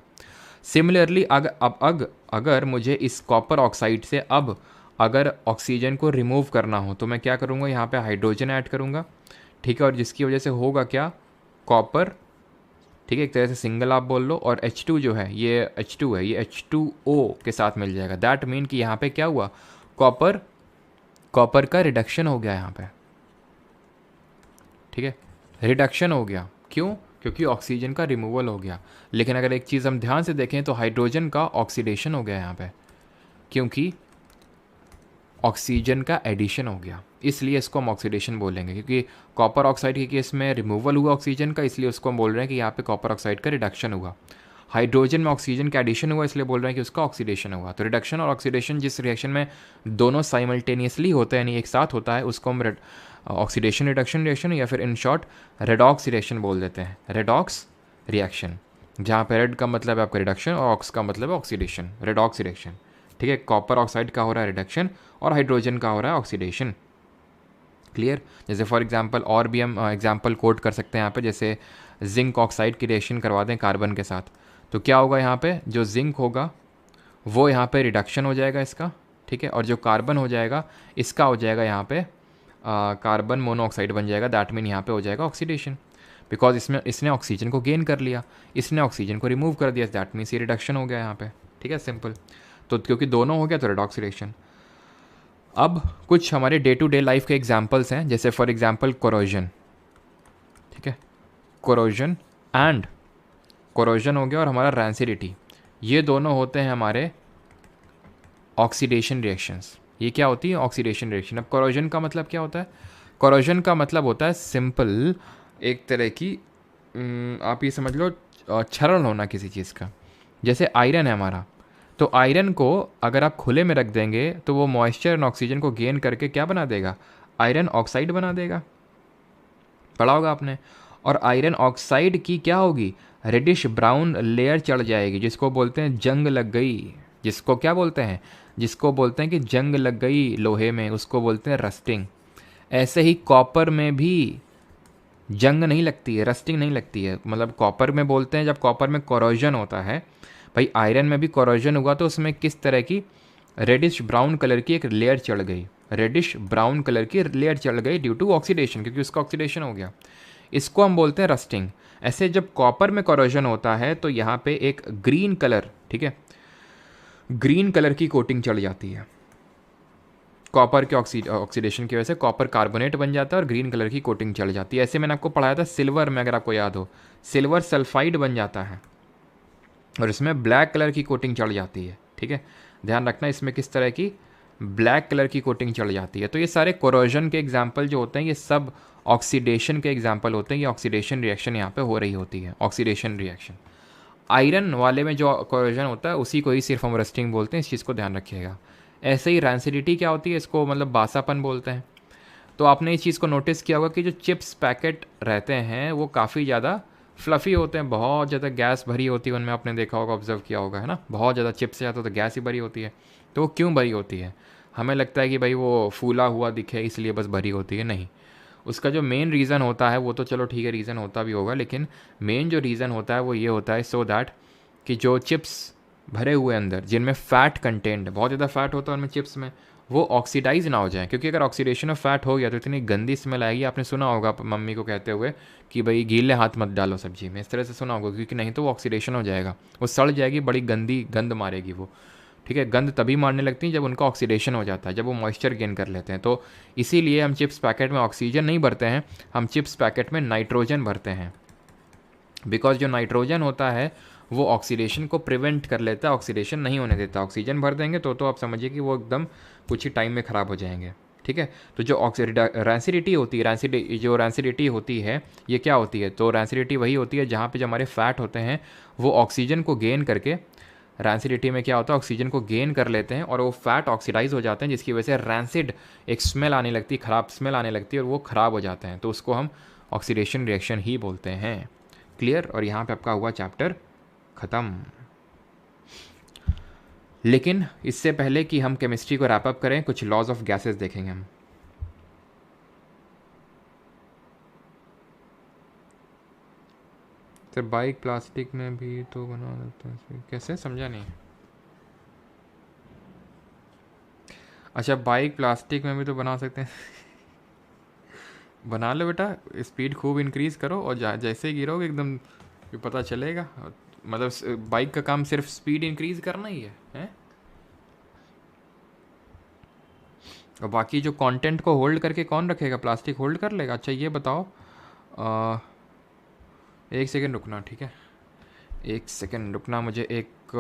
सिमिलरली अगर मुझे इस कॉपर ऑक्साइड से अब अगर ऑक्सीजन को रिमूव करना हो तो मैं क्या करूँगा, यहाँ पे हाइड्रोजन ऐड करूँगा, ठीक है, और जिसकी वजह से होगा क्या, कॉपर, ठीक है, एक तरह से सिंगल आप बोल लो, और H2 जो है ये H2 है, ये H2O के साथ मिल जाएगा। दैट मीन कि यहाँ पे क्या हुआ, कॉपर का रिडक्शन हो गया यहाँ पे, ठीक है, रिडक्शन हो गया। क्यों, क्योंकि ऑक्सीजन का रिमूवल हो गया। लेकिन अगर एक चीज़ हम ध्यान से देखें तो हाइड्रोजन का ऑक्सीडेशन हो गया यहाँ पे, क्योंकि ऑक्सीजन का एडिशन हो गया, इसलिए इसको हम ऑक्सीडेशन बोलेंगे। क्योंकि कॉपर ऑक्साइड के केस में रिमूवल हुआ ऑक्सीजन का, इसलिए उसको हम बोल रहे हैं कि यहाँ पे कॉपर ऑक्साइड का रिडक्शन हुआ। हाइड्रोजन में ऑक्सीजन का एडिशन हुआ, इसलिए बोल रहे हैं कि उसका ऑक्सीडेशन हुआ। तो रिडक्शन और ऑक्सीडेशन जिस रिएक्शन में दोनों साइमल्टेनियसली होते हैं, यानी एक साथ होता है, उसको हम ऑक्सीडेशन रिडक्शन रिएक्शन या फिर इन शॉर्ट रेडॉक्स रिएक्शन बोल देते हैं। रेडॉक्स रिएक्शन, जहाँ पे रेड का मतलब है आपका रिडक्शन और ऑक्स का मतलब है ऑक्सीडेशन, रेडॉक्स रिएक्शन, ठीक है। कॉपर ऑक्साइड का हो रहा है रिडक्शन और हाइड्रोजन का हो रहा है ऑक्सीडेशन। क्लियर। जैसे फॉर एग्जांपल और भी हम एग्जांपल कोट कर सकते हैं यहाँ पे, जैसे जिंक ऑक्साइड की रिएक्शन करवा दें कार्बन के साथ, तो क्या होगा, यहाँ पे जो जिंक होगा वो यहाँ पे रिडक्शन हो जाएगा इसका, ठीक है, और जो कार्बन हो जाएगा इसका हो जाएगा यहाँ पे कार्बन मोनोऑक्साइड बन जाएगा। दैट मीन यहाँ पे हो जाएगा ऑक्सीडेशन, बिकॉज इसने ऑक्सीजन को गेन कर लिया, इसने ऑक्सीजन को रिमूव कर दिया, दैट मीन्स ये रिडक्शन हो गया यहाँ पे, ठीक है, सिंपल। तो क्योंकि दोनों हो गया तो रेडॉक्स रिएक्शन। अब कुछ हमारे डे टू डे लाइफ के एग्जांपल्स हैं, जैसे फॉर एग्जांपल कोरोजन, ठीक है, कोरोजन एंड कोरोजन हो गया और हमारा रैंसिडिटी, ये दोनों होते हैं हमारे ऑक्सीडेशन रिएक्शंस। ये क्या होती है, ऑक्सीडेशन रिएक्शन। अब कोरोजन का मतलब क्या होता है, कोरोजन का मतलब होता है सिंपल एक तरह की आप ये समझ लो क्षरण होना किसी चीज़ का। जैसे आयरन है हमारा, तो आयरन को अगर आप खुले में रख देंगे तो वो मॉइस्चर एंड ऑक्सीजन को गेन करके क्या बना देगा, आयरन ऑक्साइड बना देगा, पढ़ा होगा आपने। और आयरन ऑक्साइड की क्या होगी, रेडिश ब्राउन लेयर चढ़ जाएगी, जिसको बोलते हैं जंग लग गई। जिसको क्या बोलते हैं, जिसको बोलते हैं कि जंग लग गई लोहे में, उसको बोलते हैं रस्टिंग। ऐसे ही कॉपर में भी जंग नहीं लगती है, रस्टिंग नहीं लगती है। मतलब कॉपर में बोलते हैं जब कॉपर में कोरोजन होता है, भाई आयरन में भी कोरोजन हुआ तो उसमें किस तरह की रेडिश ब्राउन कलर की एक लेयर चढ़ गई, रेडिश ब्राउन कलर की लेयर चढ़ गई ड्यू टू ऑक्सीडेशन, क्योंकि उसका ऑक्सीडेशन हो गया। इसको हम बोलते हैं रस्टिंग। ऐसे जब कॉपर में कोरोजन होता है तो यहाँ पे एक ग्रीन कलर, ठीक है, ग्रीन कलर की कोटिंग चढ़ जाती है। कॉपर के ऑक्सीडेशन की वजह से कॉपर कार्बोनेट बन जाता है और ग्रीन कलर की कोटिंग चढ़ जाती है। ऐसे मैंने आपको पढ़ाया था सिल्वर में, अगर आपको याद हो, सिल्वर सल्फाइड बन जाता है और इसमें ब्लैक कलर की कोटिंग चढ़ जाती है। ठीक है, ध्यान रखना इसमें किस तरह की ब्लैक कलर की कोटिंग चढ़ जाती है। तो ये सारे कोरोजन के एग्जाम्पल जो होते हैं ये सब ऑक्सीडेशन के एग्जाम्पल होते हैं। ये ऑक्सीडेशन रिएक्शन यहाँ पे हो रही होती है, ऑक्सीडेशन रिएक्शन। आयरन वाले में जो कोरोजन होता है उसी को ही सिर्फ हम रस्टिंग बोलते हैं, इस चीज़ को ध्यान रखिएगा। ऐसे ही रैंसिडिटी क्या होती है, इसको मतलब बासापन बोलते हैं। तो आपने इस चीज़ को नोटिस किया होगा कि जो चिप्स पैकेट रहते हैं वो काफ़ी ज़्यादा फ्लफ़ी होते हैं, बहुत ज़्यादा गैस भरी होती है उनमें, आपने देखा होगा, ऑब्जर्व किया होगा, है ना। बहुत ज़्यादा चिप्स से ज़्यादा तो गैस ही भरी होती है। तो वो क्यों भरी होती है? हमें लगता है कि भाई वो फूला हुआ दिखे इसलिए बस भरी होती है, नहीं। उसका जो मेन रीज़न होता है वो तो चलो ठीक है, रीज़न होता भी होगा, लेकिन मेन जो रीज़न होता है वो ये होता है सो दैट कि जो चिप्स भरे हुए अंदर जिनमें फ़ैट कंटेंट, बहुत ज़्यादा फ़ैट होता है उनमें चिप्स में, वो ऑक्सीडाइज ना हो जाए। क्योंकि अगर ऑक्सीडेशन ऑफ फैट हो गया तो इतनी गंदी स्मेल आएगी। आपने सुना होगा मम्मी को कहते हुए कि भाई गीले हाथ मत डालो सब्जी में, इस तरह से सुना होगा, क्योंकि नहीं तो वो ऑक्सीडेशन हो जाएगा, वो सड़ जाएगी, बड़ी गंदी गंद मारेगी वो। ठीक है, गंद तभी मारने लगती है जब उनका ऑक्सीडेशन हो जाता है, जब वो मॉइस्चर गेन कर लेते हैं। तो इसीलिए हम चिप्स पैकेट में ऑक्सीजन नहीं भरते हैं, हम चिप्स पैकेट में नाइट्रोजन भरते हैं। बिकॉज जो नाइट्रोजन होता है वो ऑक्सीडेशन को प्रिवेंट कर लेता है, ऑक्सीडेशन नहीं होने देता। ऑक्सीजन भर देंगे तो आप समझिए कि वो एकदम कुछ ही टाइम में ख़राब हो जाएंगे। ठीक है, तो जो रैंसिडिटी होती है, जो रैंसिडिटी होती है ये क्या होती है? तो रैंसिडिटी वही होती है जहाँ पे जो हमारे फैट होते हैं वो ऑक्सीजन को गेन करके, रैंसिडिटी में क्या होता है, ऑक्सीजन को गेन कर लेते हैं और वो फैट ऑक्सीडाइज हो जाते हैं, जिसकी वजह से रैंसिड एक स्मेल आने लगती है, ख़राब स्मेल आने लगती है और वो ख़राब हो जाते हैं। तो उसको हम ऑक्सीडेशन रिएक्शन ही बोलते हैं। क्लियर? और यहाँ पे आपका हुआ चैप्टर ख़त्म। लेकिन इससे पहले कि हम केमिस्ट्री को रैप अप करें, कुछ लॉज ऑफ गैसेस देखेंगे हम। सर बाइक प्लास्टिक में भी तो बना सकते हैं, कैसे? समझा नहीं। अच्छा, बाइक प्लास्टिक में भी तो बना सकते हैं। बना लो बेटा, स्पीड खूब इंक्रीज़ करो और जैसे ही गिरोगे एकदम ये पता चलेगा। मतलब बाइक का काम सिर्फ स्पीड इंक्रीज़ करना ही है, हैं? और बाकी जो कंटेंट को होल्ड करके कौन रखेगा? प्लास्टिक होल्ड कर लेगा? अच्छा ये बताओ, आ, एक सेकेंड रुकना, ठीक है, एक सेकेंड रुकना, मुझे एक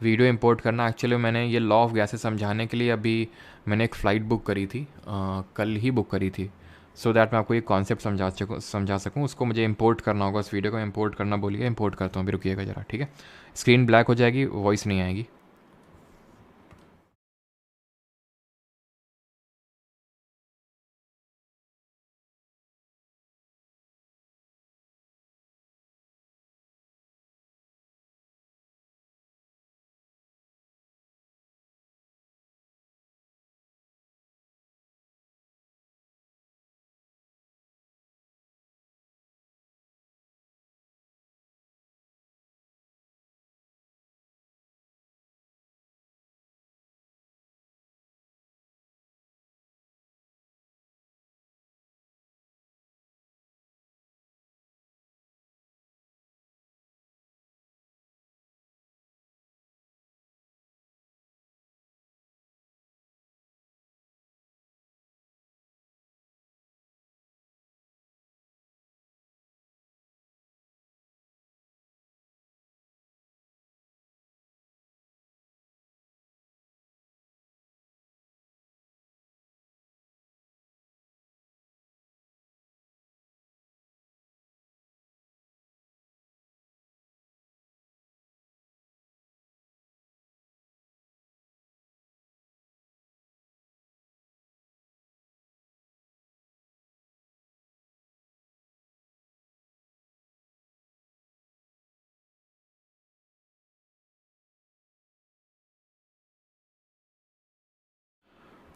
वीडियो इंपोर्ट करना। एक्चुअली मैंने ये लॉ ऑफ गैसेस समझाने के लिए अभी मैंने एक फ़्लाइट बुक करी थी, कल ही बुक करी थी, सो दैट मैं आपको ये कॉन्सेप्ट समझा सकूँ। उसको मुझे इंपोर्ट करना होगा, उस वीडियो को इंपोर्ट करना बोलिए, इंपोर्ट करता हूँ, अभी रुकिएगा ज़रा, ठीक है। स्क्रीन ब्लैक हो जाएगी, वॉइस नहीं आएगी।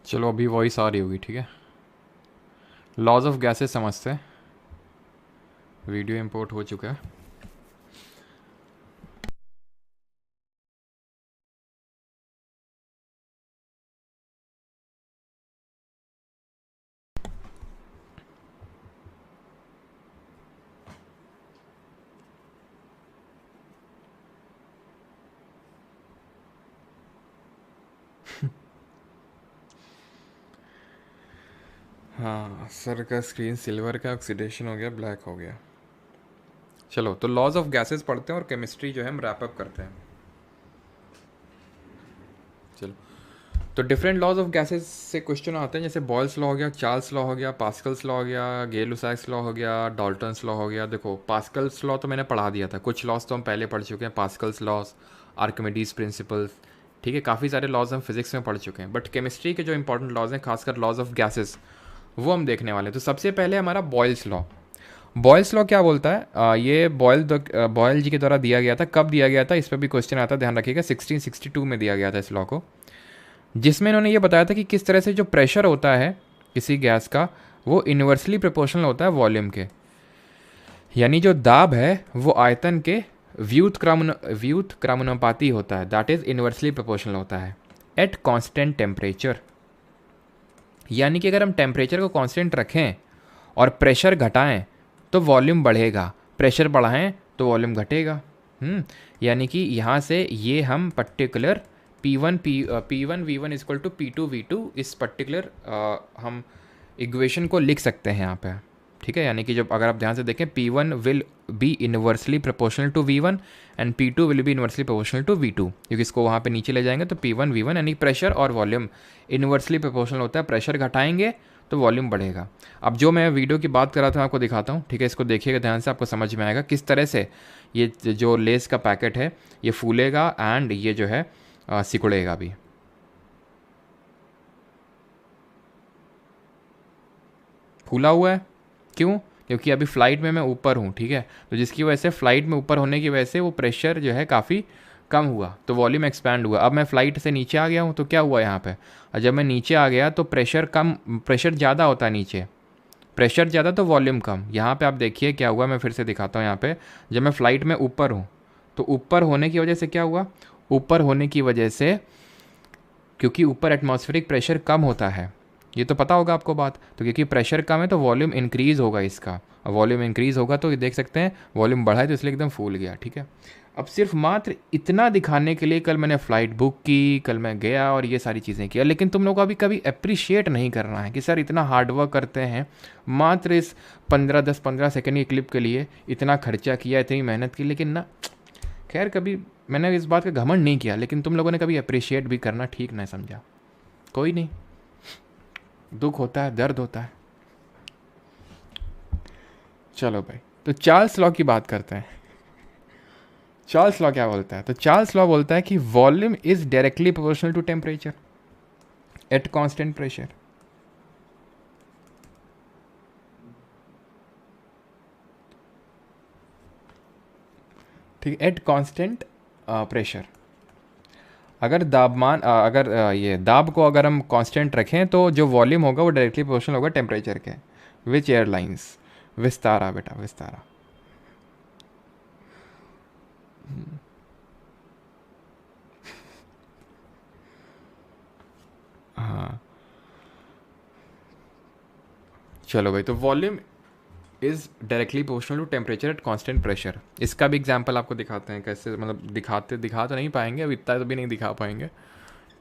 चलो अभी वॉइस आ रही होगी, ठीक है। लॉज ऑफ गैसेस समझते हैं। वीडियो इंपोर्ट हो चुका है। हाँ सर का स्क्रीन सिल्वर का ऑक्सीडेशन हो गया, ब्लैक हो गया। चलो तो लॉज ऑफ गैसेस पढ़ते हैं और केमिस्ट्री जो है हम रैप अप करते हैं। चलो तो डिफरेंट लॉज ऑफ गैसेस से क्वेश्चन आते हैं, जैसे बॉयल्स लॉ हो गया, चार्ल्स लॉ हो गया, पास्कल्स लॉ हो गया, गे-लुसाक्स लॉ हो गया, डाल्टन्स लॉ हो गया। देखो पास्कल्स लॉ तो मैंने पढ़ा दिया था, कुछ लॉज तो हम पहले पढ़ चुके हैं, पास्कल्स लॉज, आर्किमिडीज प्रिंसिपल्स, ठीक है, काफ़ी सारे लॉज हम फिजिक्स में पढ़ चुके हैं। बट केमिस्ट्री के जो इंपॉर्टेंट लॉज हैं, खासकर लॉज ऑफ गैसेस, वो हम देखने वाले हैं। तो सबसे पहले हमारा बॉयल्स लॉ। बॉयल्स लॉ क्या बोलता है? ये बॉयल जी के द्वारा दिया गया था। कब दिया गया था इस पर भी क्वेश्चन आता है, ध्यान रखिएगा। 1662 में दिया गया था इस लॉ को, जिसमें इन्होंने ये बताया था कि किस तरह से जो प्रेशर होता है किसी गैस का, वो इन्वर्सली प्रोपोर्शनल होता है वॉल्यूम के। यानी जो दाब है वो आयतन के व्युत्क्रमानुपाती होता है, दैट इज इन्वर्सली प्रोपोर्शनल होता है एट कांस्टेंट टेम्परेचर। यानी कि अगर हम टेम्परेचर को कांस्टेंट रखें और प्रेशर घटाएं तो वॉल्यूम बढ़ेगा, प्रेशर बढ़ाएं तो वॉल्यूम घटेगा। यानी कि यहाँ से ये हम particular P1 V1 equal to P2 V2 इस पर्टिकुलर हम इक्वेशन को लिख सकते हैं यहाँ पे, ठीक है। यानी कि जब अगर आप ध्यान से देखें, P1 will be inversely proportional to V1 and P2 will be inversely proportional to V2, क्योंकि इसको वहाँ पे नीचे ले जाएंगे तो P1 V1 यानी प्रेशर और वॉल्यूम इन्वर्सली प्रोपोर्शनल होता है, प्रेशर घटाएंगे तो वॉल्यूम बढ़ेगा। अब जो मैं वीडियो की बात कर रहा था आपको दिखाता हूँ, ठीक है। इसको देखिएगा ध्यान से, आपको समझ में आएगा किस तरह से ये जो लेस का पैकेट है ये फूलेगा एंड ये जो है सिकुड़ेगा भी। फूला हुआ है क्यों? क्योंकि अभी फ़्लाइट में मैं ऊपर हूँ, ठीक है। तो जिसकी वजह से फ़्लाइट में ऊपर होने की वजह से वो प्रेशर जो है काफ़ी कम हुआ, तो वॉल्यूम एक्सपैंड हुआ। अब मैं फ़्लाइट से नीचे आ गया हूँ तो क्या हुआ यहाँ पे? और जब मैं नीचे आ गया तो प्रेशर कम, प्रेशर ज़्यादा होता है नीचे, प्रेशर ज़्यादा तो वॉल्यूम कम। यहाँ पे आप देखिए क्या हुआ, मैं फिर से दिखाता हूँ। यहाँ पे जब मैं फ़्लाइट में ऊपर हूँ तो ऊपर होने की वजह से क्या हुआ? ऊपर होने की वजह से, क्योंकि ऊपर एटमॉस्फेरिक प्रेशर कम होता है, ये तो पता होगा आपको बात। तो क्योंकि प्रेशर कम है तो वॉल्यूम इंक्रीज़ होगा इसका, और वॉल्यूम इंक्रीज़ होगा तो ये देख सकते हैं वॉल्यूम बढ़ा है तो इसलिए एकदम फूल गया, ठीक है। अब सिर्फ मात्र इतना दिखाने के लिए कल मैंने फ़्लाइट बुक की, कल मैं गया और ये सारी चीज़ें किया, लेकिन तुम लोगों को अभी कभी अप्रिशिएट नहीं करना है कि सर इतना हार्डवर्क करते हैं, मात्र इस 10-15 सेकेंड की क्लिप के लिए इतना खर्चा किया, इतनी मेहनत की, लेकिन ना, खैर कभी मैंने इस बात का घमंड नहीं किया, लेकिन तुम लोगों ने कभी अप्रिशिएट भी करना ठीक नहीं समझा। कोई नहीं, दुख होता है, दर्द होता है। चलो भाई, तो चार्ल्स लॉ की बात करते हैं। चार्ल्स लॉ क्या बोलता है? तो चार्ल्स लॉ बोलता है कि volume is directly proportional to temperature at constant pressure. ठीक है, एट कांस्टेंट प्रेशर। अगर ये दाब को अगर हम कांस्टेंट रखें तो जो वॉल्यूम होगा वो डायरेक्टली प्रोपोर्शनल होगा टेम्परेचर के। विच एयरलाइंस? विस्तारा बेटा, विस्तारा। हाँ चलो भाई, तो volume is directly proportional to temperature at constant pressure. इसका भी एग्जांपल आपको दिखाते हैं कैसे, मतलब दिखा तो नहीं पाएंगे, अब इतना तो भी नहीं दिखा पाएंगे,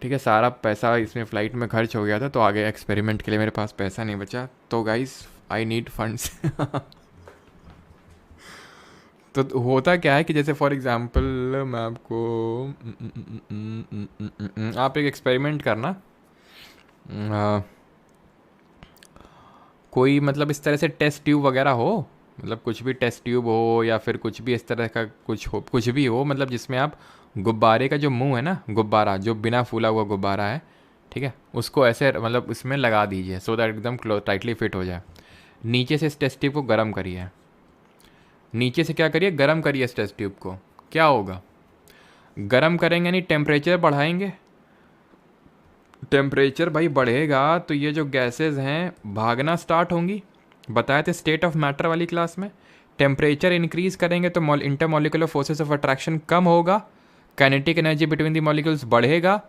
ठीक है। सारा पैसा इसमें फ़्लाइट में खर्च हो गया था, तो आगे एक्सपेरिमेंट के लिए मेरे पास पैसा नहीं बचा, तो गाइस आई नीड फंड्स। तो होता क्या है कि जैसे फॉर एग्जांपल मैं आपको आप एक एक्सपेरिमेंट करना, कोई मतलब इस तरह से टेस्ट ट्यूब वगैरह हो, मतलब कुछ भी टेस्ट ट्यूब हो या फिर कुछ भी इस तरह का कुछ हो, कुछ भी हो, मतलब जिसमें आप गुब्बारे का जो मुंह है ना, गुब्बारा जो बिना फूला हुआ गुब्बारा है, ठीक है, उसको ऐसे मतलब इसमें लगा दीजिए सो दैट एकदम टाइटली फिट हो जाए। नीचे से इस टेस्ट ट्यूब को गर्म करिए, नीचे से क्या करिए, गर्म करिए इस टेस्ट ट्यूब को। क्या होगा? गर्म करेंगे यानी टेम्परेचर बढ़ाएंगे, टेम्परेचर भाई बढ़ेगा तो ये जो गैसेस हैं भागना स्टार्ट होंगी। बताए थे स्टेट ऑफ मैटर वाली क्लास में, टेम्परेचर इंक्रीज करेंगे तो इंटरमोलिकुलर फोर्सेस ऑफ अट्रैक्शन कम होगा, kinetic energy between the molecules बढ़ेगा,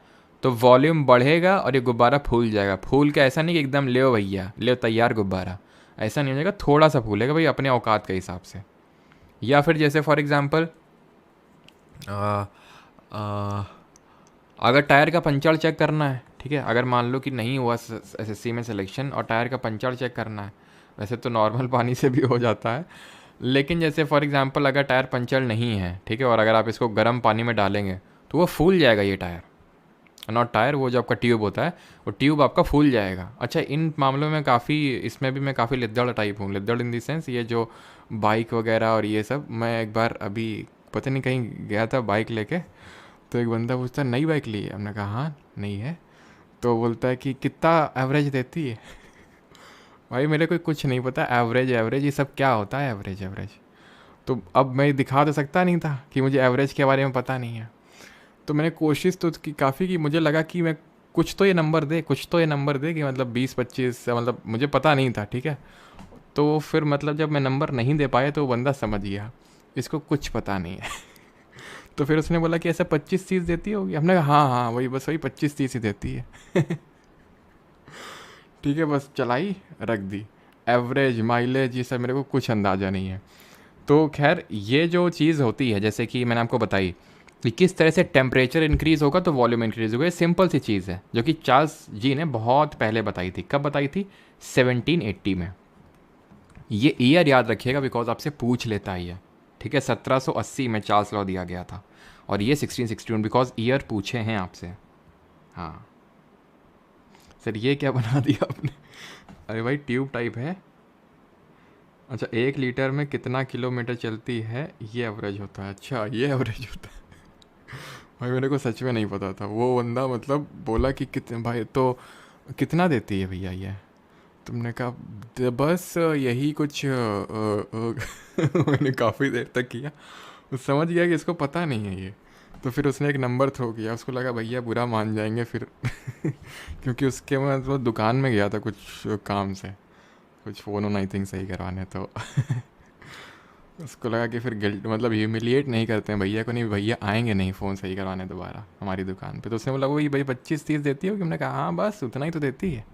तो वॉल्यूम बढ़ेगा और ये गुब्बारा फूल जाएगा। फूल का ऐसा नहीं कि एकदम ले भैया ले तैयार गुब्बारा, ऐसा नहीं हो जाएगा, थोड़ा सा फूलेगा भाई अपने औकात के हिसाब से। या फिर जैसे फॉर एग्जांपल अगर टायर का पंचर चेक करना है, ठीक है, अगर मान लो कि नहीं हुआ एसएससी में सिलेक्शन और टायर का पंचर चेक करना है, वैसे तो नॉर्मल पानी से भी हो जाता है, लेकिन जैसे फॉर एग्जांपल अगर टायर पंचर नहीं है, ठीक है, और अगर आप इसको गर्म पानी में डालेंगे तो वो फूल जाएगा ये टायर, नॉट टायर, वो जो आपका ट्यूब होता है वो ट्यूब आपका फूल जाएगा। अच्छा, इन मामलों में काफ़ी, इसमें भी मैं काफ़ी लिद्दड़ टाइप हूँ, लिद्दड़ इन दी सेंस ये जो बाइक वगैरह और ये सब। मैं एक बार अभी पता नहीं कहीं गया था बाइक लेके, तो एक बंदा पूछता नई बाइक ली है, हमने कहा हाँ नई है, तो बोलता है कि कितना एवरेज देती है। भाई मेरे को कुछ नहीं पता एवरेज एवरेज ये सब क्या होता है, एवरेज एवरेज, तो अब मैं दिखा तो सकता नहीं था कि मुझे एवरेज के बारे में पता नहीं है। तो मैंने कोशिश तो की काफ़ी की, मुझे लगा कि मैं कुछ तो ये नंबर दे, कुछ तो ये नंबर दे कि मतलब 20-25, मतलब मुझे पता नहीं था, ठीक है। तो फिर मतलब जब मैं नंबर नहीं दे पाया तो वो बंदा समझ गया इसको कुछ पता नहीं है। तो फिर उसने बोला कि ऐसा 25-30 देती होगी, हमने कहा हाँ हाँ वही, बस वही 25-30 ही देती है। ठीक है, बस चलाई रख दी। एवरेज माइलेज ये सब मेरे को कुछ अंदाज़ा नहीं है। तो खैर ये जो चीज़ होती है, जैसे कि मैंने आपको बताई कि किस तरह से टेम्परेचर इंक्रीज़ होगा तो वॉल्यूम इंक्रीज़ होगा, ये सिंपल सी चीज़ है जो कि चार्ल्स जी ने बहुत पहले बताई थी। कब बताई थी? 1780 में। ये ईयर याद रखिएगा बिकॉज आपसे पूछ लेता है ये, ठीक है। 1780 में चार्ल्स लॉ दिया गया था और ये 1661, बिकॉज ईयर पूछे हैं आपसे। हाँ सर ये क्या बना दिया आपने? अरे भाई ट्यूब टाइप है। अच्छा 1 लीटर में कितना किलोमीटर चलती है ये एवरेज होता है? अच्छा ये एवरेज होता है। भाई मेरे को सच में नहीं पता था। वो बंदा मतलब बोला कि कितने भाई तो कितना देती है भैया ये? तुमने कहा बस यही कुछ मैंने काफ़ी देर तक किया, समझ गया कि इसको पता नहीं है ये। तो फिर उसने एक नंबर थ्रो किया, उसको लगा भैया बुरा मान जाएंगे फिर। क्योंकि उसके मैं तो दुकान में गया था कुछ काम से, कुछ फ़ोन वोन आई थिंक सही करवाने, तो उसको लगा कि फिर गिल्ट मतलब ह्यूमिलिएट नहीं करते हैं भैया को, नहीं भैया आएंगे नहीं फ़ोन सही करवाने दोबारा हमारी दुकान पे। तो उसने बोला वही भाई 25-30 देती हो कि? हमने कहा हाँ बस उतना ही तो देती है।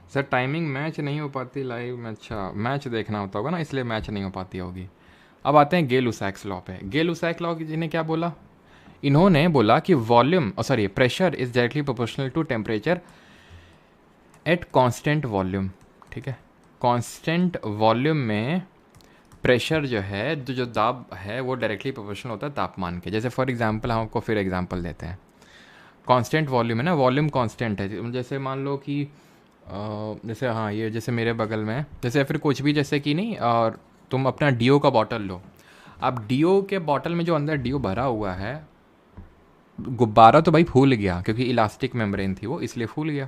सर टाइमिंग मैच नहीं हो पाती लाइव में? अच्छा मैच देखना होता होगा ना, इसलिए मैच नहीं हो पाती होगी। अब आते हैं गे लुसाक्स लॉ पे। गे लुसाक लॉ जी ने क्या बोला? इन्होंने बोला कि volume sorry pressure is directly proportional to temperature at constant volume, ठीक है। कांस्टेंट वॉल्यूम में प्रेशर जो है जो दाब है वो डायरेक्टली प्रोपोर्शनल होता है तापमान के। जैसे फॉर एग्जांपल हम आपको फिर एग्जांपल देते हैं। कांस्टेंट वॉल्यूम है ना, वॉल्यूम कांस्टेंट है। जैसे मान लो कि जैसे हाँ ये जैसे मेरे बगल में जैसे फिर कुछ भी जैसे कि नहीं, और तुम अपना डीओ का बॉटल लो। अब डीओ के बॉटल में जो अंदर डीओ भरा हुआ है, गुब्बारा तो भाई फूल गया क्योंकि इलास्टिक मेम्ब्रेन थी वो, इसलिए फूल गया।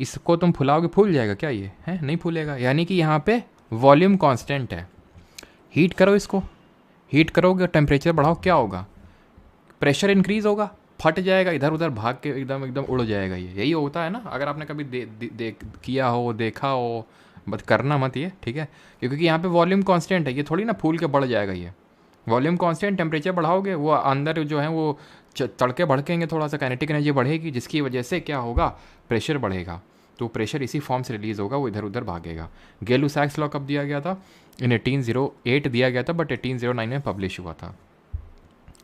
इसको तुम फुलाओगे फूल जाएगा क्या? ये है नहीं फूलेगा। यानी कि यहाँ पे वॉल्यूम कांस्टेंट है। हीट करो इसको, हीट करोगे टेम्परेचर बढ़ाओ, क्या होगा? प्रेशर इंक्रीज होगा, फट जाएगा, इधर उधर भाग के एकदम एकदम उड़ जाएगा। ये यही होता है ना, अगर आपने कभी किया हो, देखा हो, बट करना मत ये, ठीक है। क्योंकि यहाँ पे वॉल्यूम कांस्टेंट है, ये थोड़ी ना फूल के बढ़ जाएगा। ये वॉल्यूम कांस्टेंट, टेम्परेचर बढ़ाओगे वो अंदर जो है वो तड़के भड़केंगे, थोड़ा सा काइनेटिक एनर्जी बढ़ेगी, जिसकी वजह से क्या होगा? प्रेशर बढ़ेगा। तो प्रेशर इसी फॉर्म से रिलीज़ होगा, वो इधर उधर भागेगा। गे लुसाक्स लॉ कब दिया गया था? इन 1808 दिया गया था, बट 1809 में पब्लिश हुआ था,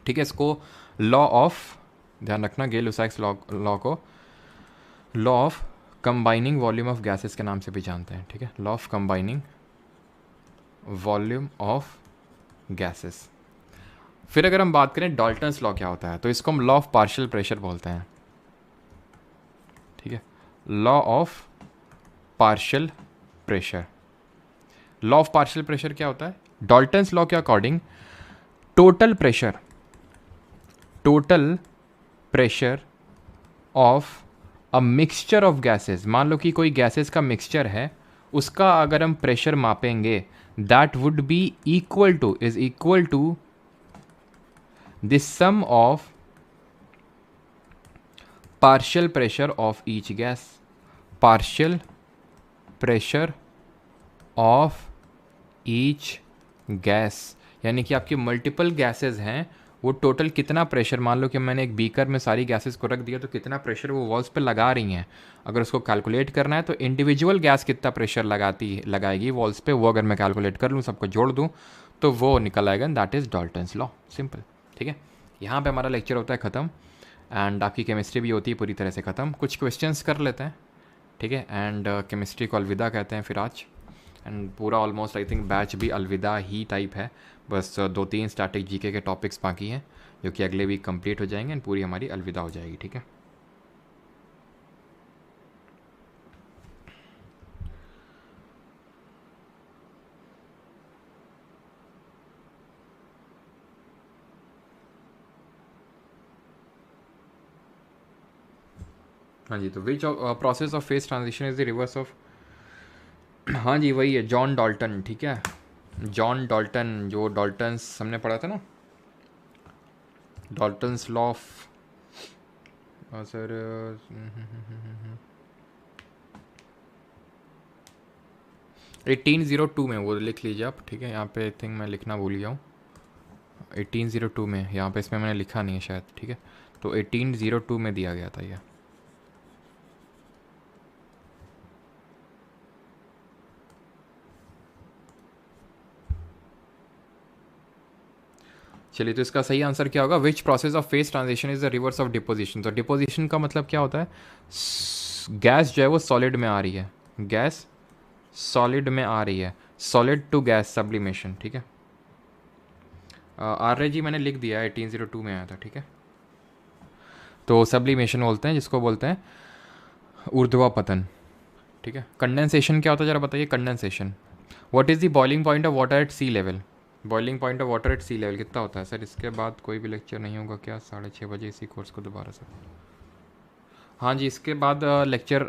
ठीक है। इसको लॉ ऑफ, ध्यान रखना गे लुसाक्स लॉ को law of combining volume of gases के नाम से भी जानते हैं, ठीक है। Law of combining volume of gases. फिर अगर हम बात करें डाल्टन्स लॉ क्या होता है, तो इसको हम लॉ ऑफ पार्शियल प्रेशर बोलते हैं, ठीक है। Law of partial pressure. Law of partial pressure क्या होता है? डाल्टन्स लॉ के according total pressure of a mixture of gases, मान लो कि कोई गैसेस का मिक्सचर है, उसका अगर हम प्रेशर मापेंगे, that would be equal to the sum of partial pressure of each gas, partial pressure of each gas, यानी कि आपकी मल्टीपल गैसेस हैं, वो टोटल कितना प्रेशर, मान लो कि मैंने एक बीकर में सारी गैसेस को रख दिया तो कितना प्रेशर वो वॉल्स पे लगा रही हैं, अगर उसको कैलकुलेट करना है तो इंडिविजुअल गैस कितना प्रेशर लगाएगी वॉल्स पे, वो अगर मैं कैलकुलेट कर लूँ, सबको जोड़ दूँ तो वो निकल आएगा, that is Dalton's law, simple. ठीक है, यहाँ पे हमारा लेक्चर होता है ख़त्म, एंड आपकी केमिस्ट्री भी होती है पूरी तरह से ख़त्म। कुछ क्वेश्चंस कर लेते हैं, ठीक है, एंड केमिस्ट्री को अलविदा कहते हैं फिर आज, एंड पूरा ऑलमोस्ट आई थिंक बैच भी अलविदा ही टाइप है, बस 2-3 स्टैटिक जीके के टॉपिक्स बाकी हैं जो कि अगले वीक कंप्लीट हो जाएंगे एंड पूरी हमारी अलविदा हो जाएगी। ठीक है, हाँ जी, तो which process of face transition is the reverse of, हाँ जी वही है, जॉन डाल्टन। ठीक है, जॉन डाल्टन, जो डाल्टन्स हमने पढ़ा था ना, डाल्टन्स लॉ ऑफ, सर 1802 में, वो लिख लीजिए आप। ठीक है, यहाँ पे आई थिंक मैं लिखना भूल गया हूँ, 1802 में, यहाँ पे इसमें मैंने लिखा नहीं है शायद। ठीक है, तो 1802 में दिया गया था ये। चलिए, तो इसका सही आंसर क्या होगा, which process of face transition is the reverse of deposition. तो डिपोजिशन का मतलब क्या होता है, गैस जो है वो सॉलिड में आ रही है, गैस सॉलिड में आ रही है, सॉलिड टू गैस सब्लिमेशन। ठीक है, आर्य जी मैंने लिख दिया, 1802 में आया था। ठीक है, तो सब्लिमेशन बोलते हैं जिसको, बोलते हैं ऊर्ध्वापतन। ठीक है, कंडेंसेशन क्या होता है जरा बताइए, condensation, what is the boiling point of water at sea level, boiling point of water at sea level कितना होता है सर। इसके बाद कोई भी लेक्चर नहीं होगा क्या, 6:30 बजे इसी कोर्स को दोबारा से। हाँ जी, इसके बाद लेक्चर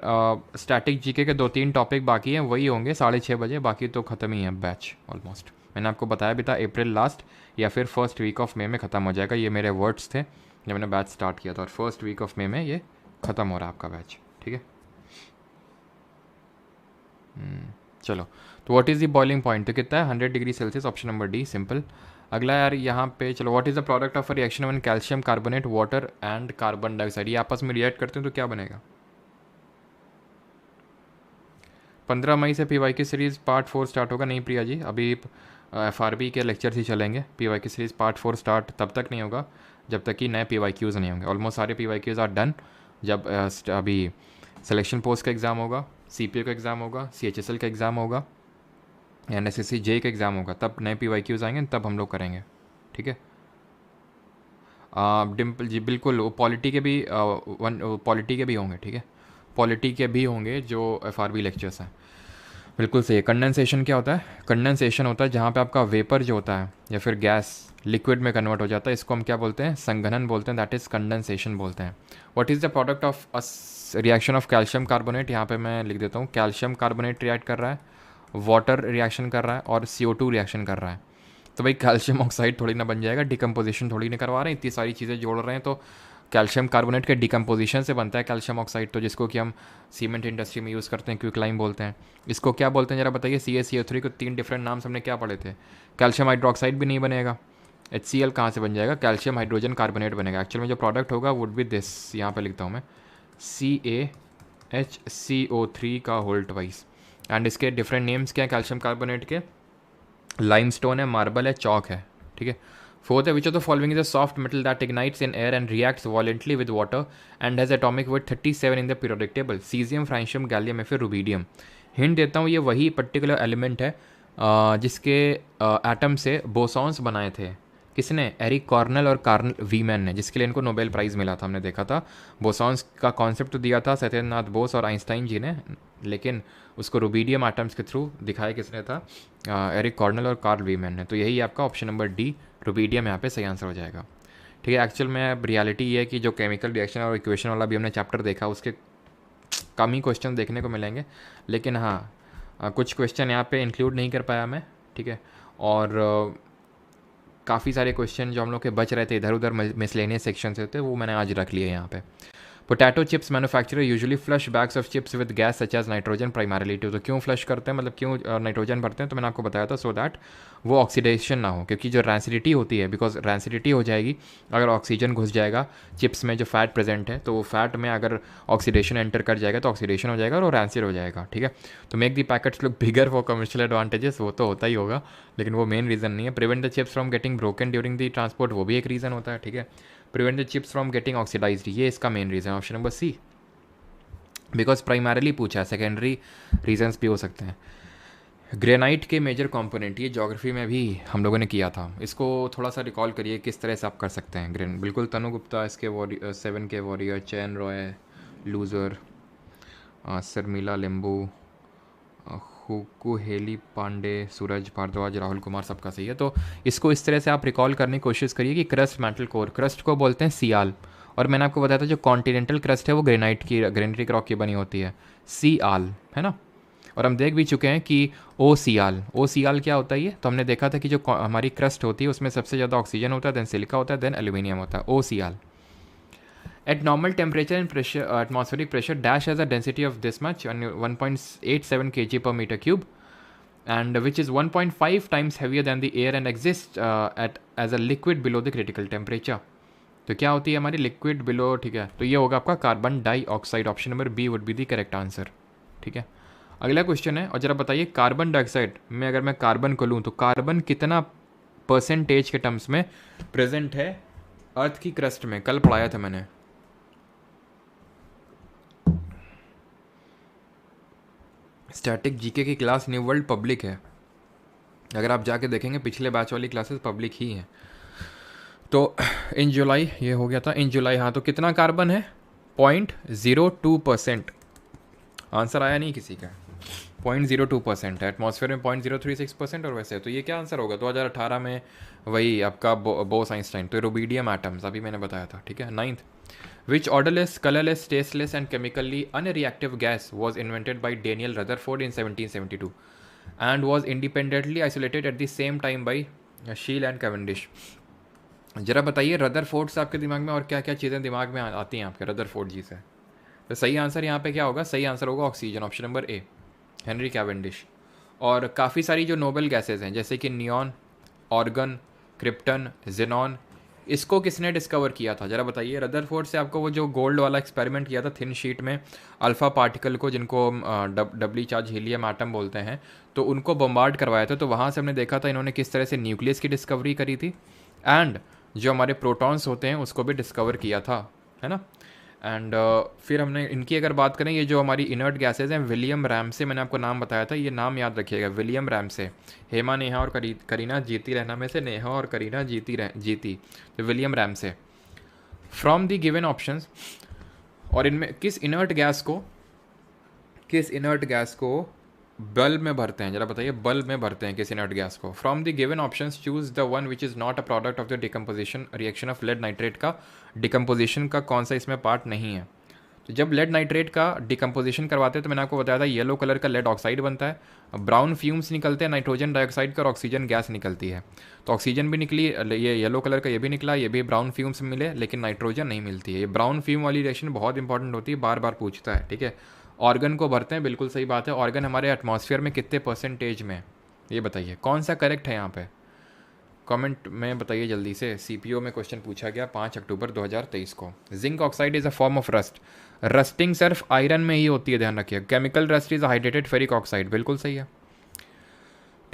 स्टैटिक जीके के 2-3 टॉपिक बाकी हैं, वही होंगे 6:30 बजे, बाकी तो ख़त्म ही है बैच ऑलमोस्ट। मैंने आपको बताया भी था अप्रैल लास्ट या फिर फर्स्ट वीक ऑफ मई में ख़त्म हो जाएगा, ये मेरे वर्ड्स थे जब मैंने बैच स्टार्ट किया था, और फर्स्ट वीक ऑफ मई में ये ख़त्म हो रहा है आपका बैच। ठीक है, चलो, तो what is the boiling point, तो कितना है 100 degree Celsius, option number D, simple. अगला यार यहाँ पे चलो, what is the product of a reaction one calcium carbonate water and carbon dioxide, ये आपस में रिएक्ट करते हैं तो क्या बनेगा। 15 मई से पीवाई की सीरीज़ पार्ट 4 स्टार्ट होगा, नहीं प्रिया जी, अभी एफआरबी के लेक्चर्स ही चलेंगे, पीवाई की सीरीज़ पार्ट 4 स्टार्ट तब तक नहीं होगा जब तक कि नए पीवाईक्यूज़ नहीं होंगे। ऑलमोस्ट सारे पीवाईक्यूज़ आर डन, जब अभी सिलेक्शन पोस्ट का एग्ज़ाम होगा, सीपीओ का एग्ज़ाम होगा, सीएचएसएल का एग्ज़ाम होगा, एनएसएससी जे का एग्ज़ाम होगा, तब नए पीवाईक्यूज़ आएंगे, तब हम लोग करेंगे। ठीक है, डिम्पल जी बिल्कुल, वो पॉलिटी के भी पॉलिटी के भी होंगे। ठीक है, पॉलिटी के भी होंगे जो एफआरबी लेक्चर्स हैं, बिल्कुल सही है। कंडेंसेशन क्या होता है, कंडेंसेशन होता है जहाँ पे आपका वेपर जो होता है या फिर गैस लिक्विड में कन्वर्ट हो जाता है, इसको हम क्या बोलते हैं, संघनन बोलते हैं, दैट इज़ कंडेंसेशन बोलते हैं। What is the product of reaction of calcium carbonate, यहाँ पे मैं लिख देता हूँ, कैल्शियम कार्बोनेट रिएक्ट कर रहा है, वाटर रिएक्शन कर रहा है और CO2 रिएक्शन कर रहा है, तो भाई कैल्शियम ऑक्साइड थोड़ी ना बन जाएगा, डिकम्पोजिशन थोड़ी ना करवा रहे हैं, इतनी सारी चीज़ें जोड़ रहे हैं, तो कैल्शियम कार्बोनेट के डिकम्पोजिशन से बनता है कैल्शियम ऑक्साइड, तो जिसको कि हम सीमेंट इंडस्ट्री में यूज़ करते हैं, क्विकलाइम बोलते हैं। इसको क्या बोलते हैं जरा बताइए, CaCO3 को 3 डिफरेंट नाम हमने क्या पढ़े थे, कैल्शियम हाइड्रोक्साइड भी नहीं बनेगा, HCl कहाँ से बन जाएगा, कैल्शियम हाइड्रोजन कार्बोनेट बनेगा। एक्चुअल में जो प्रोडक्ट होगा वुड बी दिस, यहाँ पे लिखता हूँ मैं, CaHCO3 का होल ट्वाइस, एंड इसके डिफरेंट नेम्स क्या हैं कैल्शियम कार्बोनेट के, लाइमस्टोन है, मार्बल है, चौक है। ठीक है, फोर्थ है, विच of the following is a soft metal that ignites in air and reacts voluntarily with water and has atomic weight 37 in the periodic table, caesium, francium, gallium या फिर रुबीडियम। हिंट देता हूँ, ये वही पर्टिकुलर एलिमेंट है जिसके एटम से बोसॉन्स बनाए थे, किसने, एरिक कॉर्नेल और कार्ल वीमैन ने, जिसके लिए इनको नोबेल प्राइज़ मिला था। हमने देखा था बोसॉन्स का कॉन्सेप्ट तो दिया था सत्येंद्रनाथ बोस और आइंस्टाइन जी ने, लेकिन उसको रुबीडियम एटम्स के थ्रू दिखाया किसने था, एरिक कॉर्नेल और कार्ल वीमैन ने। तो यही आपका ऑप्शन नंबर डी, रुबीडियम यहाँ पे सही आंसर हो जाएगा। ठीक है, एक्चुअल में अब रियलिटी ये है कि जो केमिकल रिएक्शन और इक्वेशन वाला भी हमने चैप्टर देखा, उसके कम ही क्वेश्चन देखने को मिलेंगे, लेकिन हाँ कुछ क्वेश्चन यहाँ पे इंक्लूड नहीं कर पाया मैं। ठीक है, और काफ़ी सारे क्वेश्चन जो हम लोग के बच रहे थे इधर उधर मिसलेनियस सेक्शन से थे, वो मैंने आज रख लिए यहाँ पे। Potato chips manufacturer usually flush bags of chips with gas such as nitrogen primarily to. तो क्यों फ्लश करते हैं, मतलब क्यों नाइट्रोजन भरते हैं, तो मैंने आपको बताया था सो दैट वो ऑक्सीडेशन ना हो, क्योंकि जो रैंसिडिटी होती है, बिकॉज रैंसिडिटी हो जाएगी अगर ऑक्सीजन घुस जाएगा चिप्स में जो फैट प्रेजेंट है, तो वो फैट में अगर ऑक्सीडेशन एंटर कर जाएगा तो ऑक्सीडेशन हो जाएगा और वो रैंसिड हो जाएगा, ठीक है। तो make the packets look bigger for commercial advantages, वो तो होता ही होगा, लेकिन वो मेन रीज़न नहीं है। Prevent the chips from getting broken during the transport, वो भी एक रीज़न होता है, ठीक है। Prevent the chips from getting oxidised, ये इसका main reason, option number C. Because primarily पूछा है, सेकेंडरी रीजंस भी हो सकते हैं। ग्रेनाइट के मेजर कंपोनेंट, ये ज्योग्राफी में भी हम लोगों ने किया था, इसको थोड़ा सा रिकॉल करिए किस तरह से आप कर सकते हैं। ग्रेन बिल्कुल, तनु गुप्ता इसके 7 के वॉरियर, चैन रॉय लूजर, शर्मिला लिम्बू, हुकू हेली पांडे, सूरज भारद्वाज, राहुल कुमार, सबका सही है। तो इसको इस तरह से आप रिकॉल करने की कोशिश करिए कि क्रस्ट मेटल कोर, क्रस्ट को बोलते हैं सियाल, और मैंने आपको बताया था जो कॉन्टिनेंटल क्रस्ट है वो ग्रेनाइटिक रॉक की बनी होती है, सियाल, है ना। और हम देख भी चुके हैं कि ओ सियाल क्या होता है ये, तो हमने देखा था कि जो हमारी क्रस्ट होती है उसमें सबसे ज़्यादा ऑक्सीजन होता है, देन सिलिका होता है, देन एल्यूमिनियम होता है, ओ सियाल। At normal temperature and pressure, atmospheric pressure, dash has a density of this much, 1.87 kg per meter cube, and which is 1.5 times heavier than the air and exists as a liquid below the critical temperature. तो क्या होती है हमारी लिक्विड बिलो, ठीक है। तो ये होगा आपका carbon dioxide, option number B would be the correct answer, ठीक है। अगला क्वेश्चन है, और जरा बताइए कार्बन डाइऑक्साइड में अगर मैं कार्बन को लूँ तो कार्बन कितना परसेंटेज के टर्म्स में प्रेजेंट है अर्थ की क्रस्ट में, कल पढ़ाया था मैंने। स्टैटिक जीके की क्लास न्यू वर्ल्ड पब्लिक है, अगर आप जाके देखेंगे पिछले बैच वाली क्लासेस पब्लिक ही हैं। तो इन जुलाई ये हो गया था, इन जुलाई, हाँ। तो कितना कार्बन है, 0.02%, आंसर आया नहीं किसी का, 0.02% है, एटमॉस्फेयर में 0.036% और वैसे तो ये क्या आंसर होगा 2018 में, वही आपका बोस आइंस्टाइन, तो रुबीडियम एटम्स अभी मैंने बताया था, ठीक है। 9th, which odorless, colorless, tasteless and chemically unreactive gas was invented by Daniel Rutherford in 1772 and was independently isolated at the same time by Scheele and Cavendish। जरा बताइए रदरफोर्ड से आपके दिमाग में और क्या क्या चीज़ें दिमाग में आती हैं आपके रदरफोर्ड जी से। तो सही आंसर यहाँ पे क्या होगा, सही आंसर होगा oxygen, option number A, Henry Cavendish. और काफ़ी सारी जो नोबेल गैसेज हैं जैसे कि नियॉन, ऑर्गन, क्रिप्टन, जेनॉन, इसको किसने डिस्कवर किया था, ज़रा बताइए। रदरफोर्ड से आपको वो जो गोल्ड वाला एक्सपेरिमेंट किया था थिन शीट में अल्फ़ा पार्टिकल को, जिनको डबली चार्ज हीलियम एटम बोलते हैं, तो उनको बम्बार्ड करवाया था, तो वहाँ से हमने देखा था इन्होंने किस तरह से न्यूक्लियस की डिस्कवरी करी थी, एंड जो हमारे प्रोटॉन्स होते हैं उसको भी डिस्कवर किया था, है ना। एंड फिर हमने इनकी अगर बात करें, ये जो हमारी इनर्ट गैसेज हैं, विलियम रैमसे, मैंने आपको नाम बताया था, ये नाम याद रखिएगा, विलियम रैमसे। हेमा, नेहा और करीना जीती रहना में से नेहा और करीना जीती, तो William Ramsay. From the given options, और इनमें किस इनर्ट गैस को बल्ब में भरते हैं, जरा बताइए, बल्ब में भरते हैं किस इनर्ट गैस को। From the given options choose the one which is not a product of the decomposition reaction of lead nitrate का डिकम्पोजिशन का कौन सा इसमें पार्ट नहीं है। तो जब लेड नाइट्रेट का डिकम्पोजिशन करवाते हैं तो मैंने आपको बताया था येलो कलर का लेड ऑक्साइड बनता है, ब्राउन फ्यूम्स निकलते हैं नाइट्रोजन डाइऑक्साइड का, और ऑक्सीजन गैस निकलती है। तो ऑक्सीजन भी निकली, ये येलो कलर का ये भी निकला, ये भी ब्राउन फ्यूम्स मिले, लेकिन नाइट्रोजन नहीं मिलती है। ये ब्राउन फ्यूम वाली रिएक्शन बहुत इंपॉर्टेंट होती है, बार बार पूछता है, ठीक है। ऑर्गन को भरते हैं, बिल्कुल सही बात है। ऑर्गन हमारे एटमॉस्फेयर में कितने परसेंटेज में, ये बताइए कौन सा करेक्ट है यहाँ पे, कमेंट में बताइए जल्दी से। सीपीओ में क्वेश्चन पूछा गया 5 अक्टूबर 2023 को। Zinc oxide is a form of rust, rusting सिर्फ आयरन में ही होती है, ध्यान रखिए। Chemical rust is hydrated ferric oxide, बिल्कुल सही है,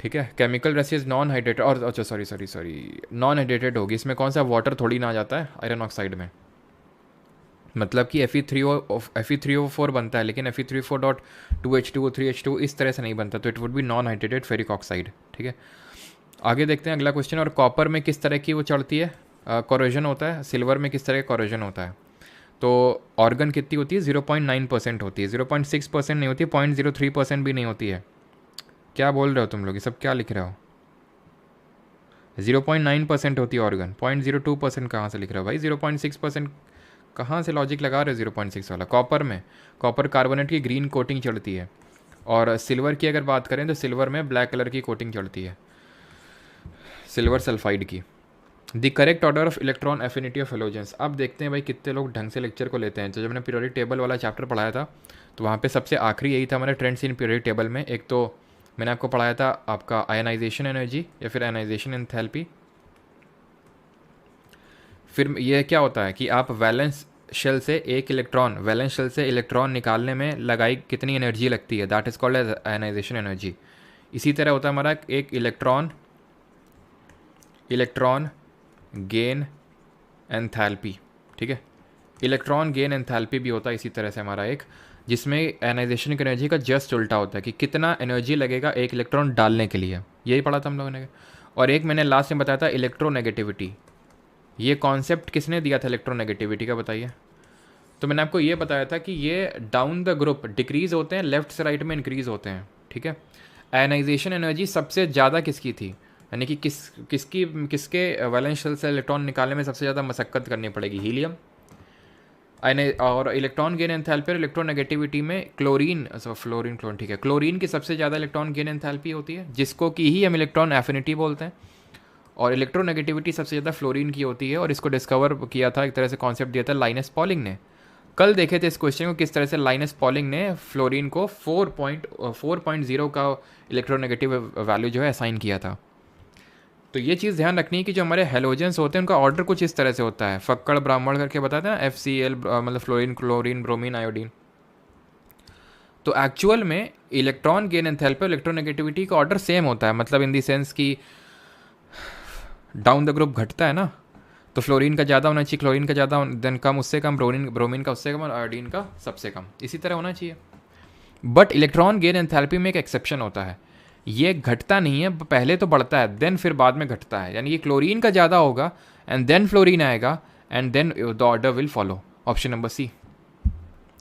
ठीक है। Chemical rust is non hydrated, और अच्छा सॉरी नॉन हाइड्रेटेड होगी, इसमें कौन सा वाटर थोड़ी ना आ जाता है आयरन ऑक्साइड में, मतलब कि Fe3O4 बनता है, लेकिन Fe3O4.2H2O 3H2 इस तरह से नहीं बनता, तो it would be non hydrated ferric oxide, ठीक है। आगे देखते हैं अगला क्वेश्चन। और कॉपर में किस तरह की वो चढ़ती है, कोरोजन होता है, सिल्वर में किस तरह का कोरोजन होता है। तो ऑर्गन कितनी होती है, 0.9% होती है, 0.6% नहीं होती, 0.03% भी नहीं होती है। क्या बोल रहे हो तुम लोग, ये सब क्या लिख रहे हो। 0.9% होती है ऑर्गन, 0.02% कहाँ से लिख रहे हो भाई, 0.6% कहाँ से लॉजिक लगा रहे हो 0.6 वाला। कॉपर में कॉपर कार्बोनेट की ग्रीन कोटिंग चढ़ती है, और सिल्वर की अगर बात करें तो सिल्वर में ब्लैक कलर की कोटिंग चढ़ती है, सिल्वर सल्फाइड की। The correct order of electron affinity of halogens. अब देखते हैं भाई कितने लोग ढंग से लेक्चर को लेते हैं। तो जब मैंने पीरियोडिक टेबल वाला चैप्टर पढ़ाया था तो वहाँ पे सबसे आखिरी यही था हमारे ट्रेंड्स इन पीरियोडिक टेबल में। एक तो मैंने आपको पढ़ाया था आपका आयनाइजेशन एनर्जी या फिर आयनाइजेशन एंथैल्पी। फिर ये क्या होता है कि आप वैलेंस शेल से वैलेंस शेल से इलेक्ट्रॉन निकालने में लगाई कितनी एनर्जी लगती है, that is called as ionisation energy. इसी तरह होता है हमारा एक इलेक्ट्रॉन गेन एंथैल्पी, ठीक है। इलेक्ट्रॉन गेन एंथैल्पी भी होता है इसी तरह से हमारा एक, जिसमें आयनाइजेशन की एनर्जी का जस्ट उल्टा होता है कि कितना एनर्जी लगेगा एक इलेक्ट्रॉन डालने के लिए, यही पढ़ा था हम लोगों ने। और एक मैंने लास्ट में बताया था इलेक्ट्रोनेगेटिविटी। ये कॉन्सेप्ट किसने दिया था इलेक्ट्रोनेगेटिविटी का, बताइए। तो मैंने आपको ये बताया था कि ये डाउन द ग्रुप डिक्रीज होते हैं, लेफ्ट से राइट में इंक्रीज होते हैं, ठीक है। आयनाइजेशन एनर्जी सबसे ज़्यादा किसकी थी, यानी कि किसके वैलेंस शेल से इलेक्ट्रॉन निकालने में सबसे ज़्यादा मशक्कत करनी पड़ेगी, हीलियम। और इलेक्ट्रॉन गेन एंथैल्पी और इलेक्ट्रोनेगेटिविटी में क्लोरीन ठीक है, क्लोरीन की सबसे ज़्यादा इलेक्ट्रॉन गेन एंथैल्पी होती है, जिसको कि ही हम इलेक्ट्रॉन एफिनिटी बोलते हैं। और इलेक्ट्रोनेगेटिविटी सबसे ज़्यादा फ्लोरीन की होती है, और इसको डिस्कवर किया था, एक तरह से कॉन्सेप्ट दिया था लाइनस पॉलिंग ने। कल देखे थे इस क्वेश्चन को किस तरह से लाइनस पॉलिंग ने फ्लोरीन को 4.0 का इलेक्ट्रोनेगेटिव वैल्यू जो है असाइन किया था। तो ये चीज़ ध्यान रखनी है कि जो हमारे हेलोजेंस होते हैं उनका ऑर्डर कुछ इस तरह से होता है, फक्कड़ ब्राह्मण करके बताते हैं ना, FCl मतलब फ्लोरीन, क्लोरीन, ब्रोमीन, आयोडीन। तो एक्चुअल में इलेक्ट्रॉन गेन एंथैल्पी और इलेक्ट्रोनेगेटिविटी का ऑर्डर सेम होता है, मतलब इन दी सेंस कि डाउन द ग्रुप घटता है ना, तो फ्लोरीन का ज़्यादा होना चाहिए, क्लोरीन का ज़्यादा, देन कम उससे कम, ब्रोमीन का उससे कम, और आयोडीन का सबसे कम, इसी तरह होना चाहिए। बट इलेक्ट्रॉन गेन एंथैल्पी में एक एक्सेप्शन होता है, ये घटता नहीं है, पहले तो बढ़ता है देन फिर बाद में घटता है, यानी कि क्लोरीन का ज़्यादा होगा एंड देन फ्लोरीन आएगा and then the order will follow. Option number C.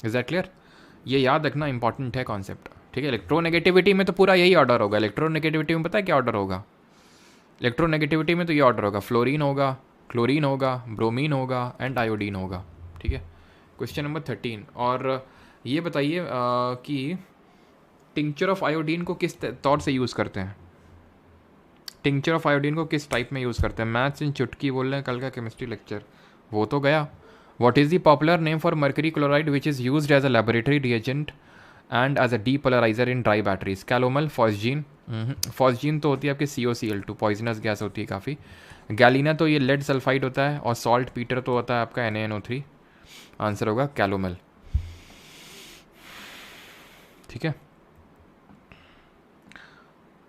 Is that clear? ये याद रखना इंपॉर्टेंट है कॉन्सेप्ट, ठीक है। इलेक्ट्रोनेगेटिविटी में तो पूरा यही ऑर्डर होगा। इलेक्ट्रोनेगेटिविटी में पता है क्या ऑर्डर होगा? इलेक्ट्रोनेगेटिविटी में तो ये ऑर्डर होगा, फ्लोरीन होगा, क्लोरीन होगा, ब्रोमीन होगा एंड आयोडीन होगा, ठीक है। Question number 13। और ये बताइए कि टिंक्चर ऑफ आयोडीन को किस तौर से यूज़ करते हैं? टिंक्चर ऑफ आयोडीन को किस टाइप में यूज़ करते हैं? मैथ्स इन चुटकी बोल रहे हैं, कल का केमिस्ट्री लेक्चर वो तो गया। What is the popular name for mercury chloride which is used as a laboratory reagent and as a depolariser in dry batteries? Calomel, phosgene. Phosgene तो होती है आपकी COCl2, पॉइजनस गैस होती है काफ़ी। गैलिना तो ये लेड सल्फाइड होता है, और सॉल्ट पीटर तो होता है आपका NaNO3। आंसर होगा कैलोमल, ठीक है।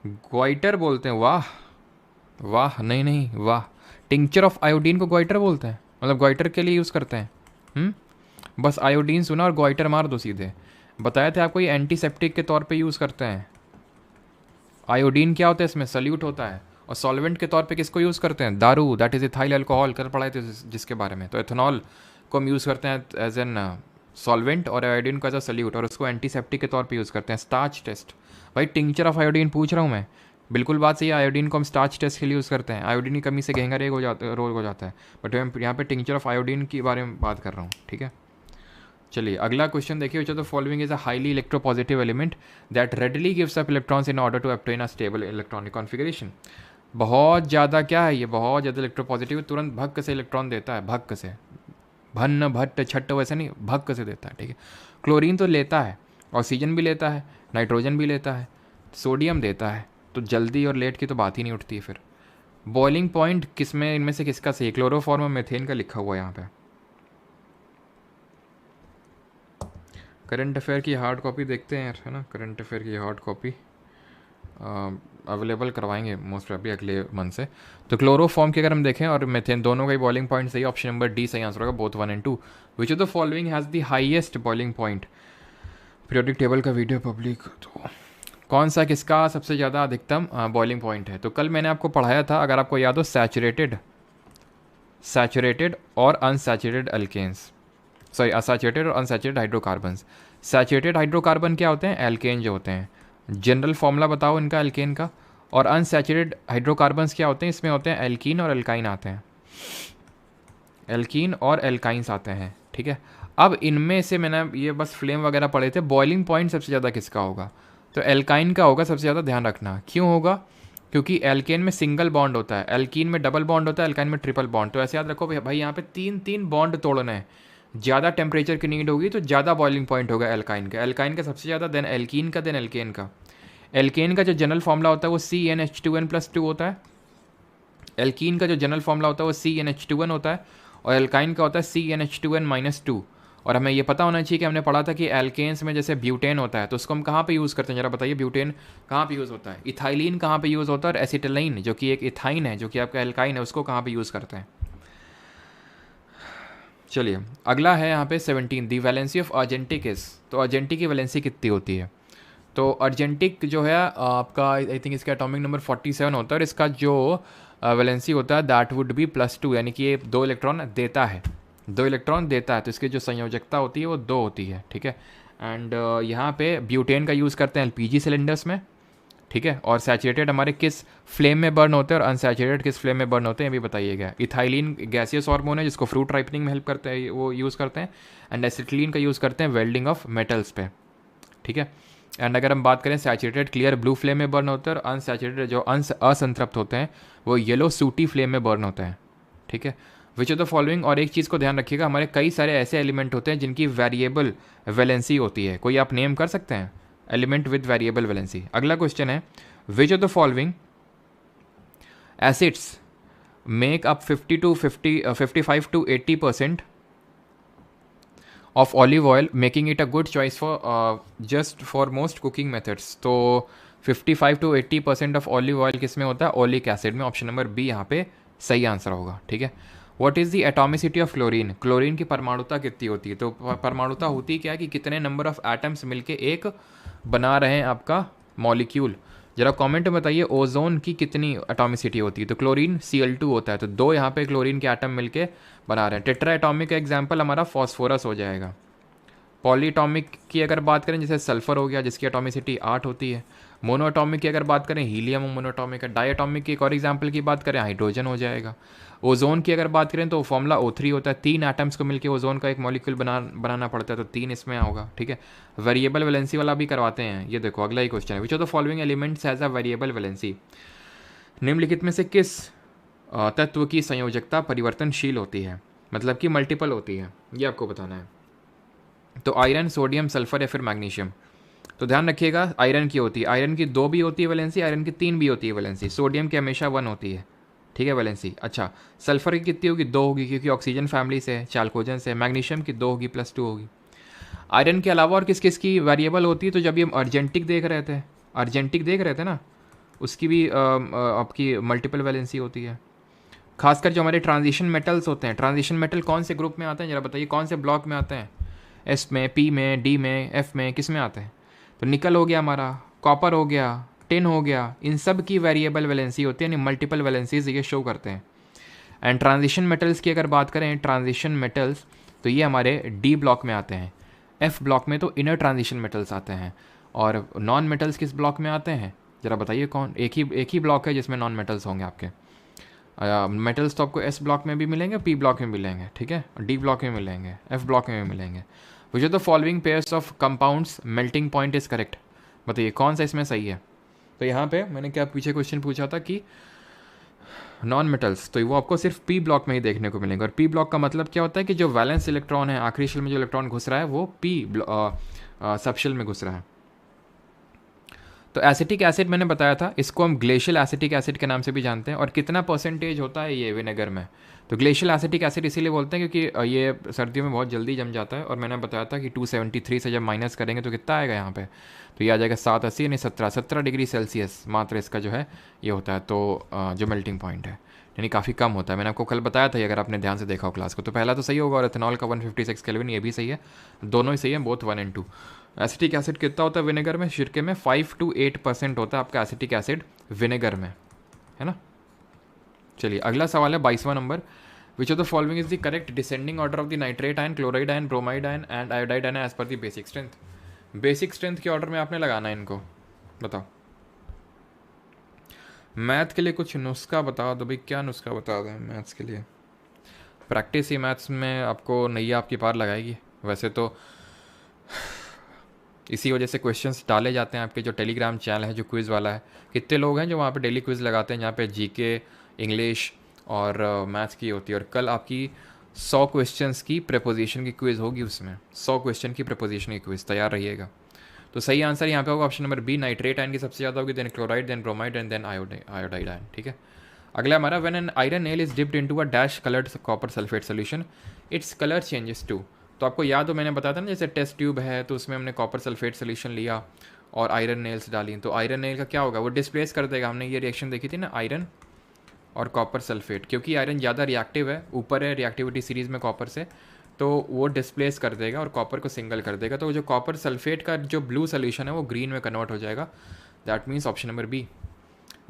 ग्वाइटर बोलते हैं, वाह वाह, नहीं वाह, टिंक्चर ऑफ आयोडीन को ग्वाइटर बोलते हैं, मतलब ग्वाइटर के लिए यूज़ करते हैं। बस आयोडीन सुना और ग्वाइटर मार दो सीधे। बताया था आपको ये एंटीसेप्टिक के तौर पे यूज़ करते हैं। आयोडीन क्या होता है इसमें? सल्यूट होता है। और सॉल्वेंट के तौर पे किसको यूज़ करते हैं? दारू, दैट इज़ इथाइल अल्कोहल, कल पढ़ाए थे जिसके बारे में। तो एथेनॉल को हम यूज़ करते हैं एज एन सॉल्वेंट और आयोडीन को एज अ सल्यूट, और उसको एंटीसेप्टिक के तौर पे यूज़ करते हैं। स्टार्च टेस्ट, भाई टिंक्चर ऑफ आयोडीन पूछ रहा हूँ मैं, बिल्कुल बात सही है। आयोडीन को हम स्टार्च टेस्ट के लिए यूज़ करते हैं, आयोडीन की कमी से गेहूं रोग हो जाता है, बट मैं यहाँ पे टिंक्चर ऑफ आयोडीन के बारे में बात कर रहा हूँ, ठीक है। चलिए अगला क्वेश्चन देखिए। Which of the following is a highly electropositive element that readily gives up electrons in order to obtain a stable electronic configuration? बहुत ज़्यादा क्या है ये, बहुत ज़्यादा इलेक्ट्रोपॉजिटिव, तुरंत भक्क से इलेक्ट्रॉन देता है, भक्क से, भन्न भट्ट छट्ट वैसे नहीं, भक्क से देता है, ठीक है। क्लोरीन तो लेता है, ऑक्सीजन भी लेता है, नाइट्रोजन भी लेता है, सोडियम देता है, तो जल्दी और लेट की तो बात ही नहीं उठती है। फिर बॉइलिंग पॉइंट किस में, इनमें से किसका सही? क्लोरोफॉर्म और मेथेन का लिखा हुआ है यहाँ पे। करंट अफेयर की हार्ड कॉपी देखते हैं यार, है ना। करंट अफेयर की हार्ड कॉपी अवेलेबल करवाएंगे मोस्ट प्रॉब्ली अगले मंथ से। तो क्लोरोफॉर्म की अगर हम देखें और मेथेन, दोनों का ही बॉइलिंग पॉइंट सही, ऑप्शन नंबर डी सही आंसर होगा, both 1 and 2। Which of the following has the highest boiling point? Periodic table का वीडियो पब्लिक, तो कौन सा किसका सबसे ज़्यादा अधिकतम बॉइलिंग पॉइंट है? तो कल मैंने आपको पढ़ाया था, अगर आपको याद हो, सैचुरेटेड और अनसैचुरेटेड अल्केन्स, सॉरी अनसैचुरेटेड और अनसैचुरेटेड हाइड्रोकार्बन्स। सैचुरेटेड हाइड्रोकार्बन क्या होते हैं? एल्केन जो होते हैं। जनरल फॉर्मूला बताओ इनका एल्केन का। और अनसैचुरेटेड हाइड्रोकार्बन्स क्या होते हैं? इसमें होते हैं एल्कीन और एल्काइन आते हैं, एल्कीन और एल्काइंस आते हैं, ठीक है। अब इनमें से मैंने ये बस फ्लेम वगैरह पढ़े थे, बॉइलिंग पॉइंट सबसे ज़्यादा किसका होगा? तो एल्काइन का होगा सबसे ज़्यादा, ध्यान रखना। क्यों होगा? क्योंकि एल्केन में सिंगल बॉन्ड होता है, एल्कीन में डबल बॉन्ड होता है, एल्काइन में ट्रिपल बॉन्ड। तो ऐसे याद रखो भाई यहाँ पे तीन तीन बॉन्ड तोड़ना है। ज़्यादा टेम्परेचर की नीड होगी तो ज़्यादा बॉइलिंग पॉइंट होगा एल्काइन का सबसे ज़्यादा, देन एल्कीन का, देन एल्केन का। एल्केन का जो जनरल फॉर्मूला होता है वो CnH2n+2 होता है। एल्कीन का जो जनरल फॉर्मूला होता है वो CnH2n होता है। और एल्काइन का होता है CnH2n-2। और हमें ये पता होना चाहिए कि हमने पढ़ा था कि एल्केन्स में जैसे ब्यूटेन होता है तो उसको हम कहाँ पे यूज़ करते हैं, जरा बताइए। ब्यूटेन कहाँ पे यूज़ होता है? इथाइलिन कहाँ पे यूज़ होता है? और एसिटिलाइन जो कि एक इथाइन है, जो कि आपका एल्काइन है, उसको कहाँ पे यूज़ करते हैं? चलिए अगला है यहाँ पे 17, दी वैलेंसी ऑफ अर्जेंटिक इज। तो अर्जेंटिक की वैलेंसी कितनी होती है? तो अर्जेंटिक जो है आपका आई थिंक इसका एटॉमिक नंबर 47 होता है, और इसका जो वैलेंसी होता है दैट वुड बी +2, यानी कि ये 2 इलेक्ट्रॉन देता है, 2 इलेक्ट्रॉन देता है। तो इसकी जो संयोजकता होती है वो 2 होती है, ठीक है। एंड यहाँ पे ब्यूटेन का यूज़ करते हैं LPG सिलेंडर्स में, ठीक है। और सैचुरेटेड हमारे किस फ्लेम में बर्न होते हैं और अनसैचुरेटेड किस फ्लेम में बर्न होते हैं ये भी बताइएगा। इथाइलिन गैसियस हार्मोन है जिसको फ्रूट राइपनिंग में हेल्प करते हैं, वो यूज़ करते हैं। एंड एसिटिलीन का यूज़ करते हैं वेल्डिंग ऑफ मेटल्स पे, ठीक है। एंड अगर हम बात करें सैचुरेटेड क्लियर ब्लू फ्लेम में बर्न होते हैं, और अनसैचुरेटेड जो असंतृप्त होते हैं वो येलो सूटी फ्लेम में बर्न होते हैं, ठीक है। विच ऑफ द फॉलोइंग, और एक चीज़ को ध्यान रखिएगा, हमारे कई सारे ऐसे एलिमेंट होते हैं जिनकी वेरिएबल वैलेंसी होती है। कोई आप नेम कर सकते हैं एलिमेंट विद वेरिएबल वैलेंसी? अगला क्वेश्चन है, विच of the following acids make up 55 to 80% of olive oil, making it a good choice for just for most cooking methods. तो 55 to 80% ऑफ ऑलिव ऑयल किस में होता है? ओलिक एसिड में। ऑप्शन नंबर बी यहाँ पे सही आंसर होगा, ठीक है। What is the atomicity of chlorine? Chlorine की परमाणुता कितनी होती है? तो परमाणुता होती क्या है कि कितने नंबर ऑफ एटम्स मिलके एक बना रहे हैं आपका मॉलिक्यूल। जरा कमेंट में बताइए ओजोन की कितनी एटॉमिसिटी होती है? तो क्लोरीन Cl2 होता है, तो 2 यहाँ पे क्लोरीन के एटम मिलके बना रहे हैं। टेट्रा एटॉमिक का एग्जाम्पल हमारा फॉस्फोरस हो जाएगा। पॉलीटॉमिक की अगर बात करें जैसे सल्फर हो गया जिसकी एटॉमिसिटी 8 होती है। मोनोटॉमिक की अगर बात करें हीलियम मोनोटॉमिक है। डायटॉमिक की एक और एग्जांपल की बात करें हाइड्रोजन हो जाएगा। ओजोन की अगर बात करें तो फॉर्मूला O3 होता है, 3 एटम्स को मिलकर ओजोन का एक मॉलिक्यूल बनाना पड़ता है, तो 3 इसमें होगा, ठीक है। वेरिएबल वैलेंसी वाला भी करवाते हैं, ये देखो अगला ही क्वेश्चन है, विच of the following elements has a variable valency? निम्नलिखित में से किस तत्व की संयोजकता परिवर्तनशील होती है, मतलब कि मल्टीपल होती है, ये आपको बताना है। तो आयरन, सोडियम, सल्फर या फिर मैग्नीशियम? तो ध्यान रखिएगा आयरन की होती है, आयरन की 2 भी होती है वैलेंसी, आयरन की 3 भी होती है वैलेंसी। सोडियम की हमेशा 1 होती है, ठीक है वैलेंसी। अच्छा, सल्फर की कितनी होगी? 2 होगी क्योंकि ऑक्सीजन फैमिली से, चाल्कोजन से। मैग्नीशियम की 2 होगी, +2 होगी। आयरन के अलावा और किस किस की वेरिएबल होती है? तो जब ये हम अर्जेंटिक देख रहे थे ना, उसकी भी आपकी मल्टीपल वैलेंसी होती है। खासकर जो हमारे ट्रांजिशन मेटल्स होते हैं, ट्रांजिशन मेटल कौन से ग्रुप में आते हैं जरा बताइए, कौन से ब्लॉक में आते हैं? S में, P में, D में, F में, किस में आते हैं? तो निकल हो गया हमारा, कॉपर हो गया, टिन हो गया, इन सब की वेरिएबल वैलेंसी होती है, यानी मल्टीपल वैलेंसीज ये शो करते हैं। एंड ट्रांजिशन मेटल्स की अगर बात करें, ट्रांजिशन मेटल्स तो ये हमारे D ब्लॉक में आते हैं। F ब्लॉक में तो इनर ट्रांजिशन मेटल्स आते हैं। और नॉन मेटल्स किस ब्लॉक में आते हैं ज़रा बताइए कौन? एक ही ब्लॉक है जिसमें नॉन मेटल्स होंगे आपके। मेटल्स तो आपको S ब्लॉक में भी मिलेंगे, P ब्लॉक में मिलेंगे, ठीक है, D ब्लॉक में मिलेंगे, F ब्लॉक में भी मिलेंगे। विच of the following pairs of compounds melting point is correct? बताइए कौन सा इसमें सही है? तो यहाँ पे मैंने क्या पीछे क्वेश्चन पूछा था कि नॉन मेटल्स, तो वो आपको सिर्फ P ब्लॉक में ही देखने को मिलेंगे। और P ब्लॉक का मतलब क्या होता है कि जो वैलेंस इलेक्ट्रॉन है, आखिरी शेल में जो इलेक्ट्रॉन घुस रहा है वो P सबशेल में घुस रहा है। तो एसिटिक एसिड मैंने बताया था, इसको हम ग्लेशियल एसिटिक एसिड के नाम से भी जानते हैं। और कितना परसेंटेज होता है ये विनेगर में? तो ग्लेशियल एसिटिक एसिड इसीलिए बोलते हैं क्योंकि ये सर्दियों में बहुत जल्दी जम जाता है। और मैंने बताया था कि 273 से जब माइनस करेंगे तो कितना आएगा यहाँ पे? तो ये आ जाएगा 780 यानी 17 डिग्री सेल्सियस मात्र इसका जो है ये होता है। तो जो मेल्टिंग पॉइंट है यानी काफ़ी कम होता है। मैंने आपको कल बताया था अगर आपने ध्यान से देखा हो क्लास को। तो पहला तो सही होगा, और इथेनॉल का 156 केल्विन ये भी सही है, दोनों ही सही है, बोथ 1 and 2। एसिटिक एसिड कितना होता है विनेगर में? सिरके में 5 to 8% होता है आपका एसिटिक एसिड विनेगर में, है ना। चलिए अगला सवाल है 22वां number, which of the following is the correct descending order of the nitrate ion, chloride ion, bromide ion and iodide ion as per the basic strength? Basic strength के ऑर्डर में आपने लगाना है इनको, बताओ। मैथ के लिए कुछ नुस्खा बता दो भाई, क्या नुस्खा बता दें मैथ्स के लिए? प्रैक्टिस ही मैथ्स में आपको नैया आपकी पार लगाएगी। वैसे तो इसी वजह से क्वेश्चंस डाले जाते हैं आपके जो टेलीग्राम चैनल है जो क्विज़ वाला है। कितने लोग हैं जो वहाँ पे डेली क्विज़ लगाते हैं, जहाँ पे जीके, इंग्लिश और मैथ्स की होती है। और कल आपकी 100 क्वेश्चंस की प्रेपोजिशन की क्विज़ होगी, उसमें 100 क्वेश्चन की प्रेपोजिशन की क्विज़, तैयार रहिएगा। तो सही आंसर यहाँ पे होगा option number B, nitrate ion की सबसे ज़्यादा होगी, then chloride, then bromide and then iodide ion. ठीक है, अगला हमारा, when an iron nail is dipped into a dash coloured copper sulphate solution its colour changes to. तो आपको याद हो मैंने बताया था ना, जैसे टेस्ट ट्यूब है तो उसमें हमने कॉपर सल्फेट सोल्यूशन लिया और आयरन नेल्स डाली, तो आयरन नेल का क्या होगा, वो डिस्प्लेस कर देगा। हमने ये रिएक्शन देखी थी ना, आयरन और कॉपर सल्फेट, क्योंकि आयरन ज़्यादा रिएक्टिव है, ऊपर है रिएक्टिविटी सीरीज़ में कॉपर से, तो वो डिस्प्लेस कर देगा और कॉपर को सिंगल कर देगा। तो जो कॉपर सल्फेट का जो ब्लू सोल्यूशन है वो ग्रीन में कन्वर्ट हो जाएगा। That means option number B.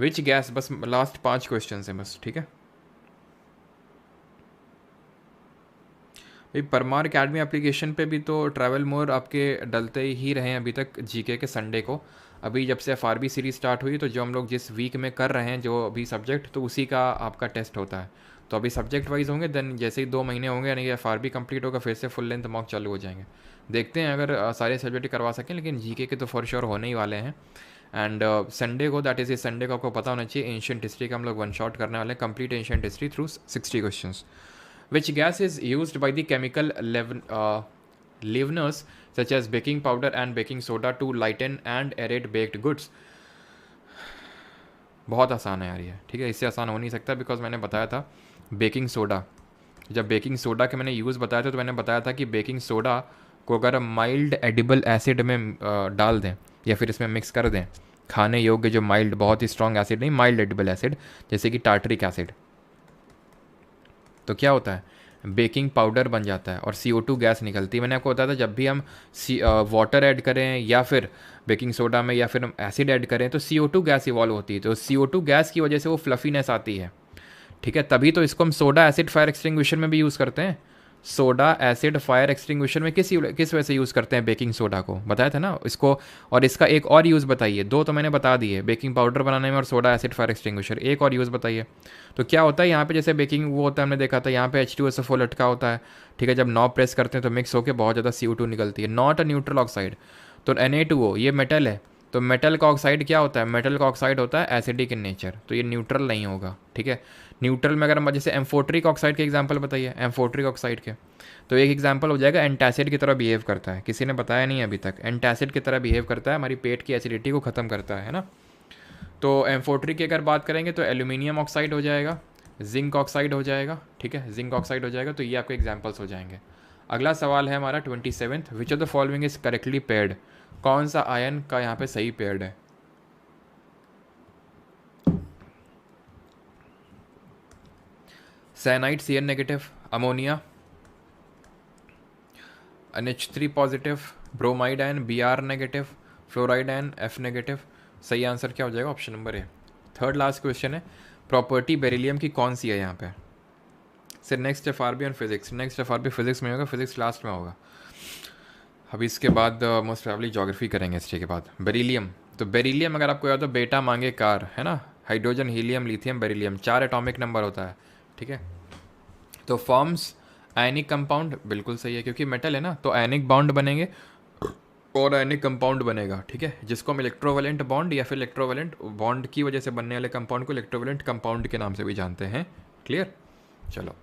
Which gas, बस लास्ट 5 क्वेश्चन हैं बस, ठीक है भाई। परमार अकेडमी एप्लीकेशन पे भी तो ट्रैवल मोर आपके डलते ही रहे हैं अभी तक, जीके के संडे को। अभी जब से एफआरबी सीरीज स्टार्ट हुई तो जो हम लोग जिस वीक में कर रहे हैं जो अभी सब्जेक्ट, तो उसी का आपका टेस्ट होता है। तो अभी सब्जेक्ट वाइज होंगे, देन जैसे ही 2 महीने होंगे यानी कि एफआरबी कंप्लीट होगा, फिर से फुल लेंथ मॉक चालू हो जाएंगे। देखते हैं अगर सारे सब्जेक्ट करवा सकें, लेकिन जीके के तो फॉर श्योर होने ही वाले हैं। एंड संडे को, दैट इज़ इस संडे को आपको पता होना चाहिए, एंशियंट हिस्ट्री का हम लोग 1 शॉट करने वाले हैं, complete ancient history through 60 question. Which gas is used by the chemical leaveners such as baking powder and baking soda to lighten and aerate baked goods? बहुत आसान है यार ये, ठीक है, इससे आसान हो नहीं सकता, बिकॉज मैंने बताया था बेकिंग सोडा। जब बेकिंग सोडा के मैंने यूज़ बताया था तो मैंने बताया था कि बेकिंग सोडा को अगर हम माइल्ड एडिबल एसिड में डाल दें या फिर इसमें मिक्स कर दें, खाने योग्य जो माइल्ड, बहुत ही स्ट्रॉन्ग एसिड नहीं, माइल्ड एडिबल एसिड, जैसे कि टार्टरिक एसिड, तो क्या होता है, बेकिंग पाउडर बन जाता है और CO2 गैस निकलती है। मैंने आपको बताया था जब भी हम वाटर ऐड करें या फिर बेकिंग सोडा में या फिर हम एसिड ऐड करें तो CO2 गैस इवॉल्व होती है, तो CO2 गैस की वजह से वो फ्लफीनेस आती है, ठीक है। तभी तो इसको हम सोडा एसिड फायर एक्सटिंग्विशर में भी यूज़ करते हैं। सोडा एसिड फायर एक्सटिंग्विशर में किस वजह से यूज़ करते हैं बेकिंग सोडा को, बताया था ना इसको। और इसका एक और यूज़ बताइए, 2 तो मैंने बता दिए, बेकिंग पाउडर बनाने में और सोडा एसिड फायर एक्सटिंग्विशर, एक और यूज़ बताइए। तो क्या होता है यहाँ पे, जैसे बेकिंग वो होता है, हमने देखा था यहाँ पे H2SO4 लटका होता है, ठीक है। जब नॉब प्रेस करते हैं तो मिक्स होकर बहुत ज़्यादा CO2 निकलती है, नॉट अ न्यूट्रल ऑक्साइड। तो Na2O ये मेटल है, तो मेटल का ऑक्साइड क्या होता है, मेटल का ऑक्साइड होता है एसिडिक इन नेचर, तो ये न्यूट्रल नहीं होगा, ठीक है। न्यूट्रल में अगर हम जैसे एम्फोट्रिक ऑक्साइड के एग्जांपल बताइए, एम्फोट्रिक ऑक्साइड के, तो एक एग्जांपल हो जाएगा एंटासिड की तरह बिहेव करता है, किसी ने बताया नहीं अभी तक, एंटासिड की तरह बिहेव करता है, हमारी पेट की एसिडिटी को ख़त्म करता है ना। तो एम्फोट्रिक की अगर बात करेंगे तो एल्यूमिनियम ऑक्साइड हो जाएगा, जिंक ऑक्साइड हो जाएगा, ठीक है, जिंक ऑक्साइड हो जाएगा। तो ये आपके एग्जाम्पल्स हो जाएंगे। अगला सवाल है हमारा 27th, which of the following is correctly paired, कौन सा आयन का यहाँ पे सही पेयर्ड है। Cyanide Cn negative, ammonia NH3 positive, bromide ion Br negative, fluoride ion F negative. सही आंसर क्या हो जाएगा, option number A. Third last question है, प्रॉपर्टी बेरिलियम की कौन सी है यहाँ पे। Sir next FRB on physics, next FRB physics में होगा, फिजिक्स लास्ट में होगा। अभी इसके बाद मोस्ट प्रोबेबली ज्योग्राफी करेंगे इसके बाद। बेरिलियम, तो बेरिलियम अगर आपको याद हो, बेटा मांगे कार, है ना, hydrogen helium lithium beryllium, 4 atomic number होता है, ठीक है। तो फॉर्म्स आयनिक कंपाउंड, बिल्कुल सही है, क्योंकि मेटल है ना, तो आयनिक बॉन्ड बनेंगे और आयनिक कंपाउंड बनेगा, ठीक है, जिसको हम इलेक्ट्रोवेलेंट बॉन्ड या फिर इलेक्ट्रोवेलेंट बॉन्ड की वजह से बनने वाले कंपाउंड को इलेक्ट्रोवेलेंट कंपाउंड के नाम से भी जानते हैं। क्लियर, चलो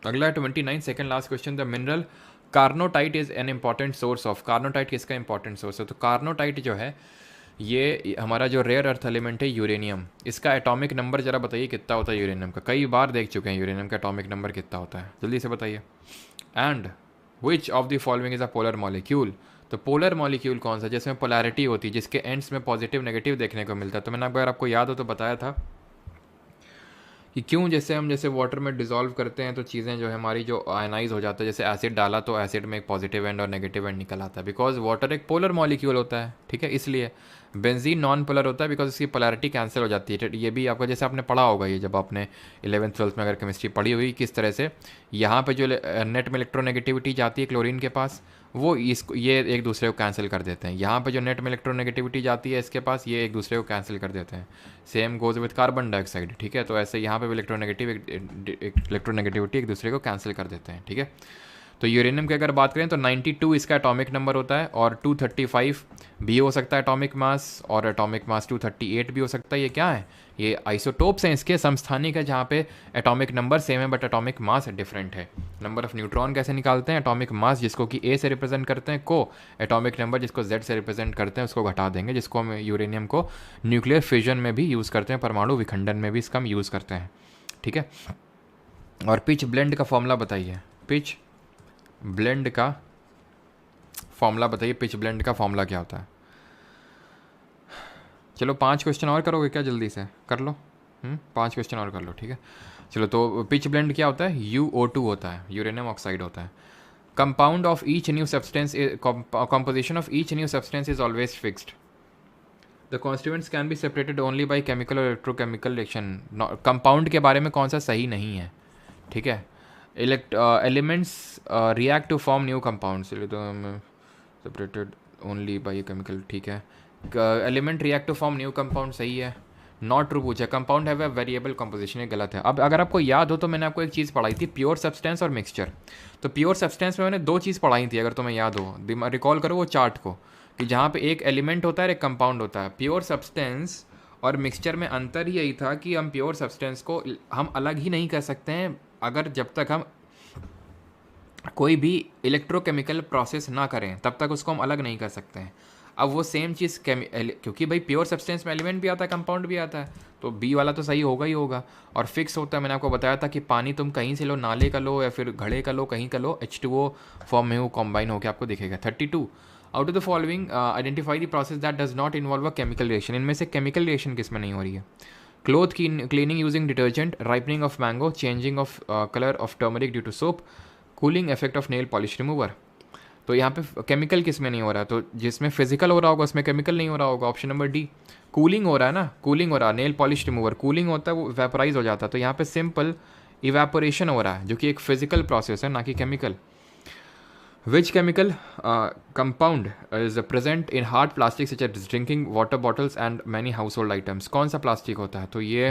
अगला 29 second last question, the mineral carnotite is an important source of, carnotite किसका इंपॉर्टेंट सोर्स है, तो कार्नोटाइट जो है ये हमारा जो रेयर अर्थ एलिमेंट है यूरेनियम, इसका एटॉमिक नंबर जरा बताइए कितना होता है यूरेनियम का, कई बार देख चुके हैं यूरेनियम का एटॉमिक नंबर कितना होता है, जल्दी से बताइए। And which of the following is a polar molecule, तो पोलर मॉलिक्यूल कौन सा जिसमें पोलैरिटी होती है, जिसके एंड्स में पॉजिटिव नेगेटिव देखने को मिलता है। तो मैंने अगर आपको याद हो तो बताया था कि क्यों, जैसे हम जैसे वाटर में डिज़ोल्व करते हैं तो चीज़ें जो है हमारी जो आयनाइज हो जाता है, जैसे एसिड डाला तो एसिड में एक पॉजिटिव एंड और नेगेटिव एंड निकल आता है, बिकॉज वाटर एक पोलर मॉलिक्यूल होता है, ठीक है। इसलिए बेंजीन नॉन पोलर होता है बिकॉज इसकी पोलैरिटी कैंसिल हो जाती है। ये भी आपको जैसे आपने पढ़ा होगा, ये जब आपने 11th 12th में अगर केमिस्ट्री पढ़ी हुई, किस तरह से यहाँ पे जो नेट में इलेक्ट्रोनेगेटिविटी जाती है क्लोरीन के पास, वो इसको ये एक दूसरे को कैंसिल कर देते हैं। यहाँ पे जो नेट में इलेक्ट्रोनेगेटिविटी जाती है इसके पास, ये एक दूसरे को कैंसिल कर देते हैं। Same goes with carbon dioxide, ठीक है। तो ऐसे यहाँ पे भी इलेक्ट्रोनेगेटिविटी एक दूसरे को कैंसिल कर देते हैं, ठीक है। तो यूरेनियम की अगर बात करें तो 92 इसका एटॉमिक नंबर होता है, और 235 भी हो सकता है एटॉमिक मास, और एटॉमिक मास 238 भी हो सकता है। ये क्या है, ये आइसोटोप्स हैं इसके, समस्थानिक है जहाँ पे एटॉमिक नंबर सेम है बट एटॉमिक मास डिफरेंट है। नंबर ऑफ न्यूट्रॉन कैसे निकालते हैं, एटॉमिक मास जिसको कि ए से रिप्रेजेंट करते हैं को, एटॉमिक नंबर जिसको जेड से रिप्रेजेंट करते हैं उसको घटा देंगे, जिसको हम यूरेनियम को न्यूक्लियर फिजन में भी यूज़ करते हैं, परमाणु विखंडन में भी इसका हम यूज़ करते हैं, ठीक है। और पिच ब्लेंड का फॉर्मूला बताइए, पिच ब्लेंड का फॉर्मूला बताइए, पिच ब्लेंड का फॉर्मूला क्या होता है। चलो 5 क्वेश्चन और करोगे क्या, जल्दी से कर लो, 5 क्वेश्चन और कर लो, ठीक है। चलो तो पिच ब्लेंड क्या होता है, UO2 होता है, यूरेनियम ऑक्साइड होता है। Compound of each new substance, composition of each new substance is always fixed. The constituents can be separated only by chemical or electrochemical reaction. Compound के बारे में कौन सा सही नहीं है, ठीक है। Elements react to form new compounds, separated only by chemical, ठीक है। Element react to form new compound सही है। नॉट ट्रू पूछा, compound have a variable composition, ये गलत है। अब अगर आपको याद हो तो मैंने आपको एक चीज़ पढ़ाई थी, प्योर सब्सटेंस और मिक्सचर। तो प्योर सब्सटेंस में मैंने 2 चीज़ पढ़ाई थी, अगर तुम्हें याद हो, रिकॉल करो वो चार्ट को, कि जहाँ पे एक एलिमेंट होता है एक कंपाउंड होता है। प्योर सब्सटेंस और मिक्सचर में अंतर ही यही था कि हम प्योर सब्सटेंस को हम अलग ही नहीं कर सकते हैं अगर जब तक हम कोई भी इलेक्ट्रोकेमिकल प्रोसेस ना करें, तब तक उसको हम अलग नहीं कर सकते हैं। अब वो सेम चीज़ क्योंकि भाई प्योर सब्सटेंस में एलिमेंट भी आता है कंपाउंड भी आता है, तो बी वाला तो सही होगा ही होगा। और फिक्स होता है, मैंने आपको बताया था कि पानी तुम कहीं से लो, नाले का लो या फिर घड़े का लो, कहीं का लो, H2O फॉर्म में वो कॉम्बाइन होकर आपको दिखेगा। 32 out of the following identify the process that does not involve a chemical reaction. इनमें से केमिकल रिएक्शन किस में नहीं हो रही है। Cloth cleaning using detergent, ripening of mango, changing of colour of turmeric due to soap, cooling effect of nail polish remover. तो यहाँ पे केमिकल किस में नहीं हो रहा है, तो जिसमें फिजिकल हो रहा होगा उसमें केमिकल नहीं हो रहा होगा। Option number D. कूलिंग हो रहा है ना, कूलिंग हो रहा है, नेल पॉलिश रिमूवर कूलिंग होता है, वो वेपराइज हो जाता है। तो यहाँ पे सिंपल इवेपोरेशन हो रहा है, जो कि एक फिजिकल प्रोसेस है, ना कि chemical. Which chemical compound is present in hard plastic such as drinking water bottles and many household items. कौन सा प्लास्टिक होता है, तो ये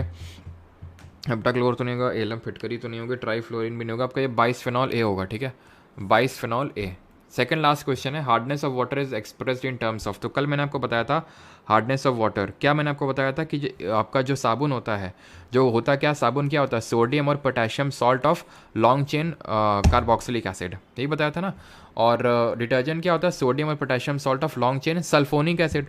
हेप्टाक्लोर तो नहीं होगा, एलम फिटकरी तो नहीं होगी, ट्राईफ्लोरिन भी नहीं होगा, आपका ये बाइसफेनॉल ए होगा, ठीक है, बाइसफेनॉल ए। सेकंड लास्ट क्वेश्चन है, hardness of water is expressed in terms of. तो कल मैंने आपको बताया था हार्डनेस ऑफ वाटर, क्या मैंने आपको बताया था कि आपका जो साबुन होता है, जो होता क्या, साबुन क्या होता है, सोडियम और potassium salt of long chain carboxylic acid, यही बताया था ना। और डिटर्जेंट क्या होता है, सोडियम और potassium salt of long chain sulphonic acid.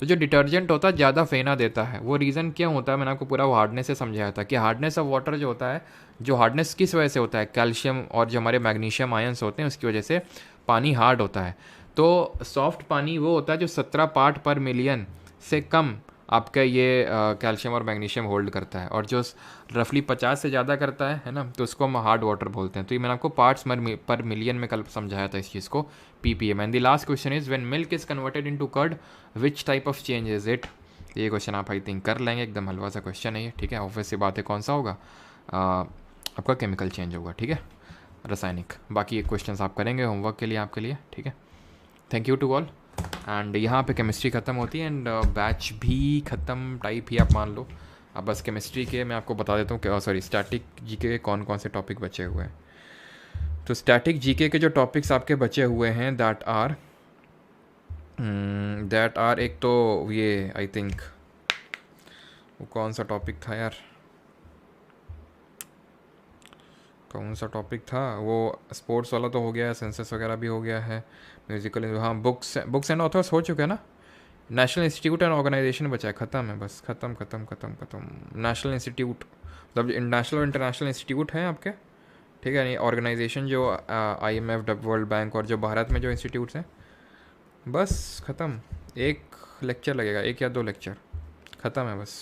तो जो डिटर्जेंट होता है ज़्यादा फेना देता है, वो रीज़न क्यों होता है, मैंने आपको पूरा वो हार्डनेस से समझाया था कि हार्डनेस ऑफ वाटर जो होता है, जो हार्डनेस किस वजह से होता है, कैल्शियम और जो हमारे मैग्नीशियम आयंस होते हैं उसकी वजह से पानी हार्ड होता है। तो सॉफ्ट पानी वो होता है जो 17 पार्ट पर मिलियन से कम आपका ये कैल्शियम और मैग्नीशियम होल्ड करता है, और जो रफली 50 से ज़्यादा करता है ना, तो उसको हम हार्ड वाटर बोलते हैं। तो ये मैंने आपको पार्ट्स पर मिलियन में कल समझाया था इस चीज़ को, ppm। And the last question is when milk is converted into curd which type of change is it. ये क्वेश्चन आप आई थिंक कर लेंगे, एकदम हलवा सा क्वेश्चन है ये, ठीक है। ऑब्वियस सी बात है, कौन सा होगा, आपका केमिकल चेंज होगा, ठीक है, रासायनिक। बाकी ये क्वेश्चंस आप करेंगे होमवर्क के लिए आपके लिए, ठीक है। Thank you to all. एंड यहाँ पे केमिस्ट्री ख़त्म होती है एंड बैच भी ख़त्म टाइप ही आप मान लो। अब बस केमिस्ट्री के मैं आपको बता देता हूँ, सॉरी स्टैटिक जीके के कौन कौन से टॉपिक बचे हुए हैं। तो स्टैटिक जीके के जो टॉपिक्स आपके बचे हुए हैं दैट आर एक तो ये आई थिंक वो कौन सा टॉपिक था यार, कौन सा टॉपिक था वो, स्पोर्ट्स वाला तो हो गया है, सेंसस वगैरह भी हो गया है, म्यूजिकल, हाँ बुक्स एंड ऑथर्स हो चुके हैं ना। नेशनल इंस्टीट्यूट एंड ऑर्गेनाइजेशन बचा है, ख़त्म है बस, ख़त्म। नेशनल इंस्टीट्यूट मतलब नेशनल और इंटरनेशनल इंस्टीट्यूट हैं आपके, ठीक है। नहीं ऑर्गेनाइजेशन जो IMF, वर्ल्ड बैंक और जो भारत में जो इंस्टीट्यूट्स हैं, बस ख़त्म। एक लेक्चर लगेगा, 1 या 2 लेक्चर, ख़त्म है बस।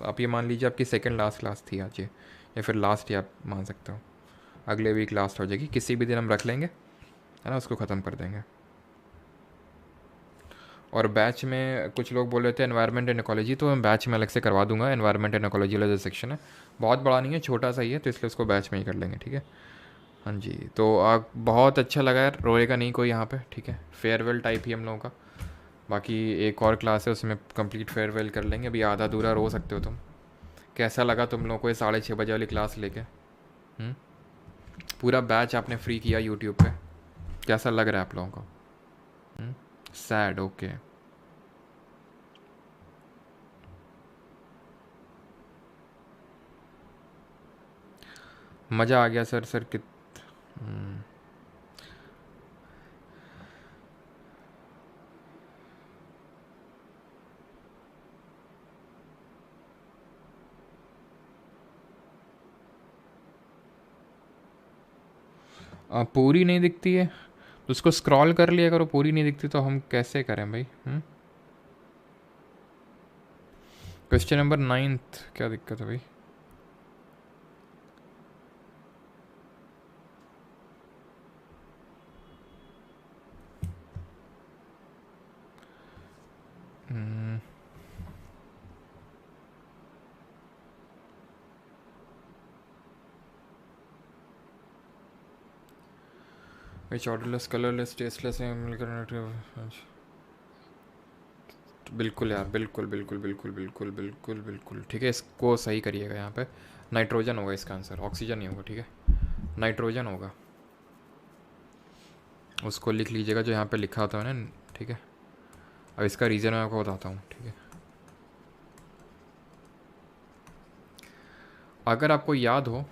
आप ये मान लीजिए आपकी सेकंड लास्ट क्लास थी आज ये, या फिर लास्ट ही आप मान सकते हो, अगले वीक लास्ट हो जाएगी, किसी भी दिन हम रख लेंगे, है ना, उसको ख़त्म कर देंगे। और बैच में कुछ लोग बोल रहे थे एनवायरनमेंट एंड इकोलॉजी, तो मैं बैच में अलग से करवा दूंगा। एनवायरनमेंट एंड इकोलॉजी वाला जो सेक्शन है बहुत बड़ा नहीं है, छोटा सा ही है, तो इसलिए उसको बैच में ही कर लेंगे, ठीक है। हाँ जी, तो बहुत अच्छा लगा यार, रोएगा नहीं कोई यहाँ पे, ठीक है। फेयरवेल टाइप ही हम लोगों का, बाकी एक और क्लास है उसमें कंप्लीट फेयरवेल कर लेंगे। अभी आधा अधूरा रो सकते हो तुम। कैसा लगा तुम लोगों को ये 6:30 बजे वाली क्लास लेके? पूरा बैच आपने फ्री किया यूट्यूब पे। कैसा लग रहा है आप लोगों को? Sad, okay. मज़ा आ गया सर। सर कित पूरी नहीं दिखती है तो उसको स्क्रॉल कर लिया करो। पूरी नहीं दिखती तो हम कैसे करें भाई? क्वेश्चन नंबर 9th, क्या दिक्कत है भाई? विच ऑर्डरलेस, कलरलेस, टेस्टलेस है मिलकर। बिल्कुल यार, बिल्कुल बिल्कुल बिल्कुल बिल्कुल बिल्कुल बिल्कुल ठीक है। इसको सही करिएगा। यहाँ पे नाइट्रोजन होगा इसका आंसर, ऑक्सीजन नहीं होगा, ठीक है? नाइट्रोजन होगा। उसको लिख लीजिएगा जो यहाँ पे लिखा होता है ना, ठीक है? अब इसका रीज़न मैं आपको बताता हूँ, ठीक है? अगर आपको याद हो,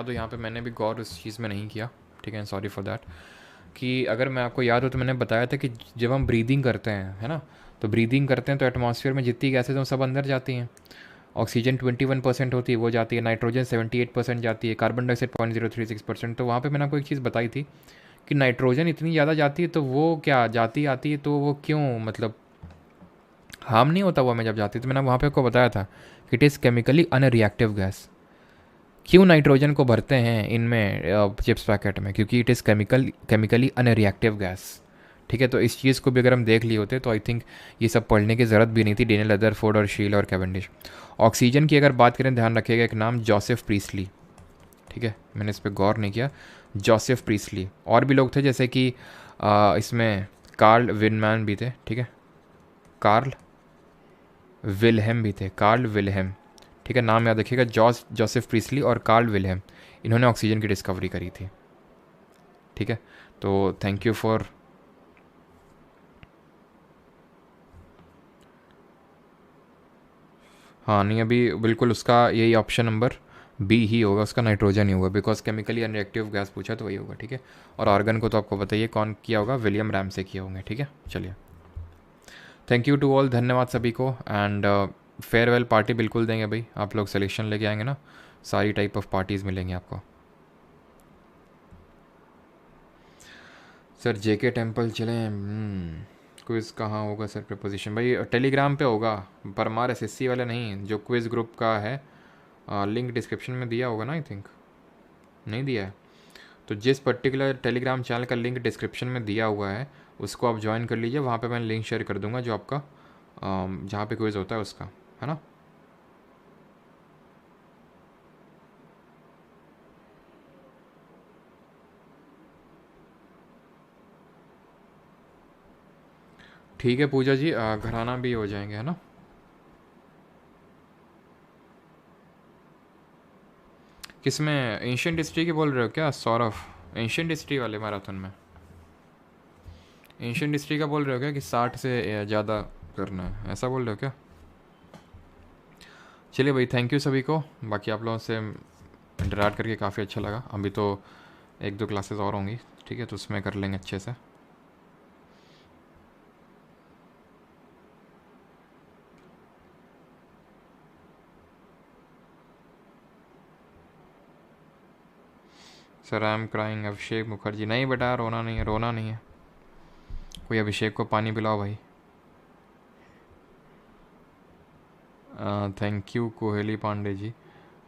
यहाँ पे मैंने भी गौर उस चीज़ में नहीं किया, ठीक है? Sorry for that. कि अगर मैं आपको याद हो तो मैंने बताया था कि जब हम ब्रीदिंग करते हैं, है ना, तो ब्रीदिंग करते हैं तो एटमॉस्फेयर में जितनी गैसेज हैं वो सब अंदर जाती हैं। ऑक्सीजन 21% होती है, वो जाती है। नाइट्रोजन 78% जाती है। Carbon dioxide 0.036%। तो वहाँ पे मैंने आपको एक चीज़ बताई थी कि नाइट्रोजन इतनी ज़्यादा जाती है तो वो क्या जाती आती है, तो वो क्यों, मतलब हार्म नहीं होता वो हमें जब जाती है? तो मैंने वहाँ पे आपको बताया था कि it is chemically unreactive gas. क्यों नाइट्रोजन को भरते हैं इनमें चिप्स पैकेट में? क्योंकि it is chemically unreactive gas, ठीक है? तो इस चीज़ को भी अगर हम देख लिए होते तो आई थिंक ये सब पढ़ने की ज़रूरत भी नहीं थी, डेनियल रदरफोर्ड और शील और कैवेंडिश। ऑक्सीजन की अगर बात करें, ध्यान रखिएगा एक नाम जोसेफ प्रीस्टली, ठीक है? मैंने इस पर गौर नहीं किया। Joseph Priestley. और भी लोग थे जैसे कि इसमें कार्ल विनमैन भी थे, ठीक है? कार्ल विलहेम भी थे, कार्ल विलहेम, ठीक है? नाम याद रखिएगा, जोसेफ प्रीस्टली और कार्ल विलहेम। इन्होंने ऑक्सीजन की डिस्कवरी करी थी, ठीक है? तो थैंक यू फॉर। हाँ नहीं, अभी बिल्कुल उसका यही ऑप्शन नंबर बी ही होगा, उसका नाइट्रोजन ही होगा, बिकॉज केमिकली अनरिएक्टिव गैस पूछा तो वही होगा, ठीक है? और ऑर्गन को तो आपको बताइए कौन किया होगा, विलियम रैमसे किए होंगे, ठीक है? चलिए, थैंक यू टू ऑल, धन्यवाद सभी को। एंड फेयरवेल पार्टी बिल्कुल देंगे भाई। आप लोग सिलेक्शन लेके आएंगे ना, सारी टाइप ऑफ पार्टीज़ मिलेंगी आपको। सर जेके टेम्पल चलें? क्विज़ कहाँ होगा सर? प्रपोजिशन भाई टेलीग्राम पे होगा, परमार एसएससी वाले नहीं, जो क्विज़ ग्रुप का है। लिंक डिस्क्रिप्शन में दिया होगा ना, आई थिंक नहीं दिया है। तो जिस पर्टिकुलर टेलीग्राम चैनल का लिंक डिस्क्रिप्शन में दिया हुआ है उसको आप ज्वाइन कर लीजिए। वहाँ पे मैं लिंक शेयर कर दूंगा जो आपका जहाँ पे क्विज़ होता है उसका, है ना? ठीक है पूजा जी, घराना भी हो जाएंगे, है ना? किसमें? एंशियंट हिस्ट्री की बोल रहे हो क्या सौरभ? एंशियंट हिस्ट्री वाले मैराथन में? एंशियंट हिस्ट्री का बोल रहे हो क्या कि 60 से ज़्यादा करना है, ऐसा बोल रहे हो क्या? चलिए भाई, थैंक यू सभी को। बाकी आप लोगों से इंटरेक्ट करके काफ़ी अच्छा लगा। अभी तो 1-2 क्लासेस और होंगी, ठीक है? तो उसमें कर लेंगे अच्छे से। सर आई एम क्राइंग, अभिषेक मुखर्जी। नहीं बेटा, रोना नहीं है, रोना नहीं है। कोई अभिषेक को पानी पिलाओ भाई। Thank you Kohli Pandey ji.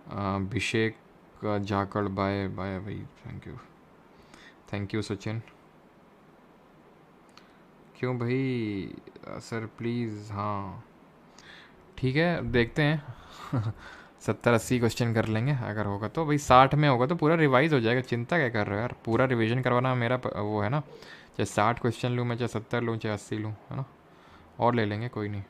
Abhishek Jakhar, bye bye भाई, thank you. Thank you Sachin. क्यों भाई? सर प्लीज़, हाँ ठीक है, देखते हैं। 70-80 क्वेश्चन कर लेंगे अगर होगा तो भाई। 60 में होगा तो पूरा रिवाइज हो जाएगा, चिंता क्या कर रहे हो यार? पूरा रिवीजन करवाना मेरा वो है ना। चाहे 60 क्वेश्चन लूँ मैं, चाहे 70 लूँ, चाहे 80 लूँ, है ना? और ले लेंगे, कोई नहीं।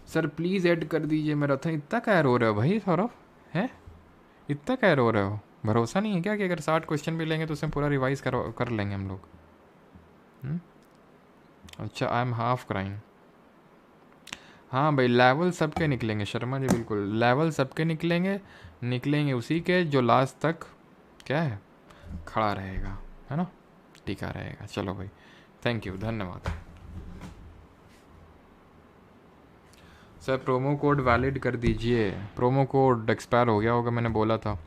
सर प्लीज़ ऐड कर दीजिए मेरा था। इतना क्या रो रहे हो भाई सौरभ? हैं? इतना क्या रो रहे हो? भरोसा नहीं है क्या कि अगर 60 क्वेश्चन भी लेंगे तो उसमें पूरा रिवाइज कर लेंगे हम लोग? अच्छा, आई एम हाफ क्राइंग। हाँ भाई, लेवल सबके निकलेंगे शर्मा जी, बिल्कुल लेवल सबके निकलेंगे। निकलेंगे उसी के जो लास्ट तक क्या है, खड़ा रहेगा, है ना, टिका रहेगा। चलो भाई, थैंक यू, धन्यवाद। सर प्रोमो कोड वैलिड कर दीजिए। प्रोमो कोड एक्सपायर हो गया होगा, मैंने बोला था।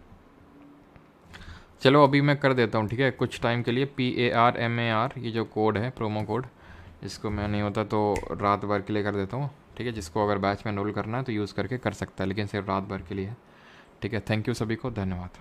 चलो अभी मैं कर देता हूँ, ठीक है, कुछ टाइम के लिए। PARMAR ये जो कोड है, प्रोमो कोड, इसको मैं नहीं होता तो रात भर के लिए कर देता हूँ, ठीक है। जिसको अगर बैच में एनरोल करना है तो यूज़ करके कर सकता है, लेकिन सिर्फ रात भर के लिए है, ठीक है। थैंक यू सभी को, धन्यवाद।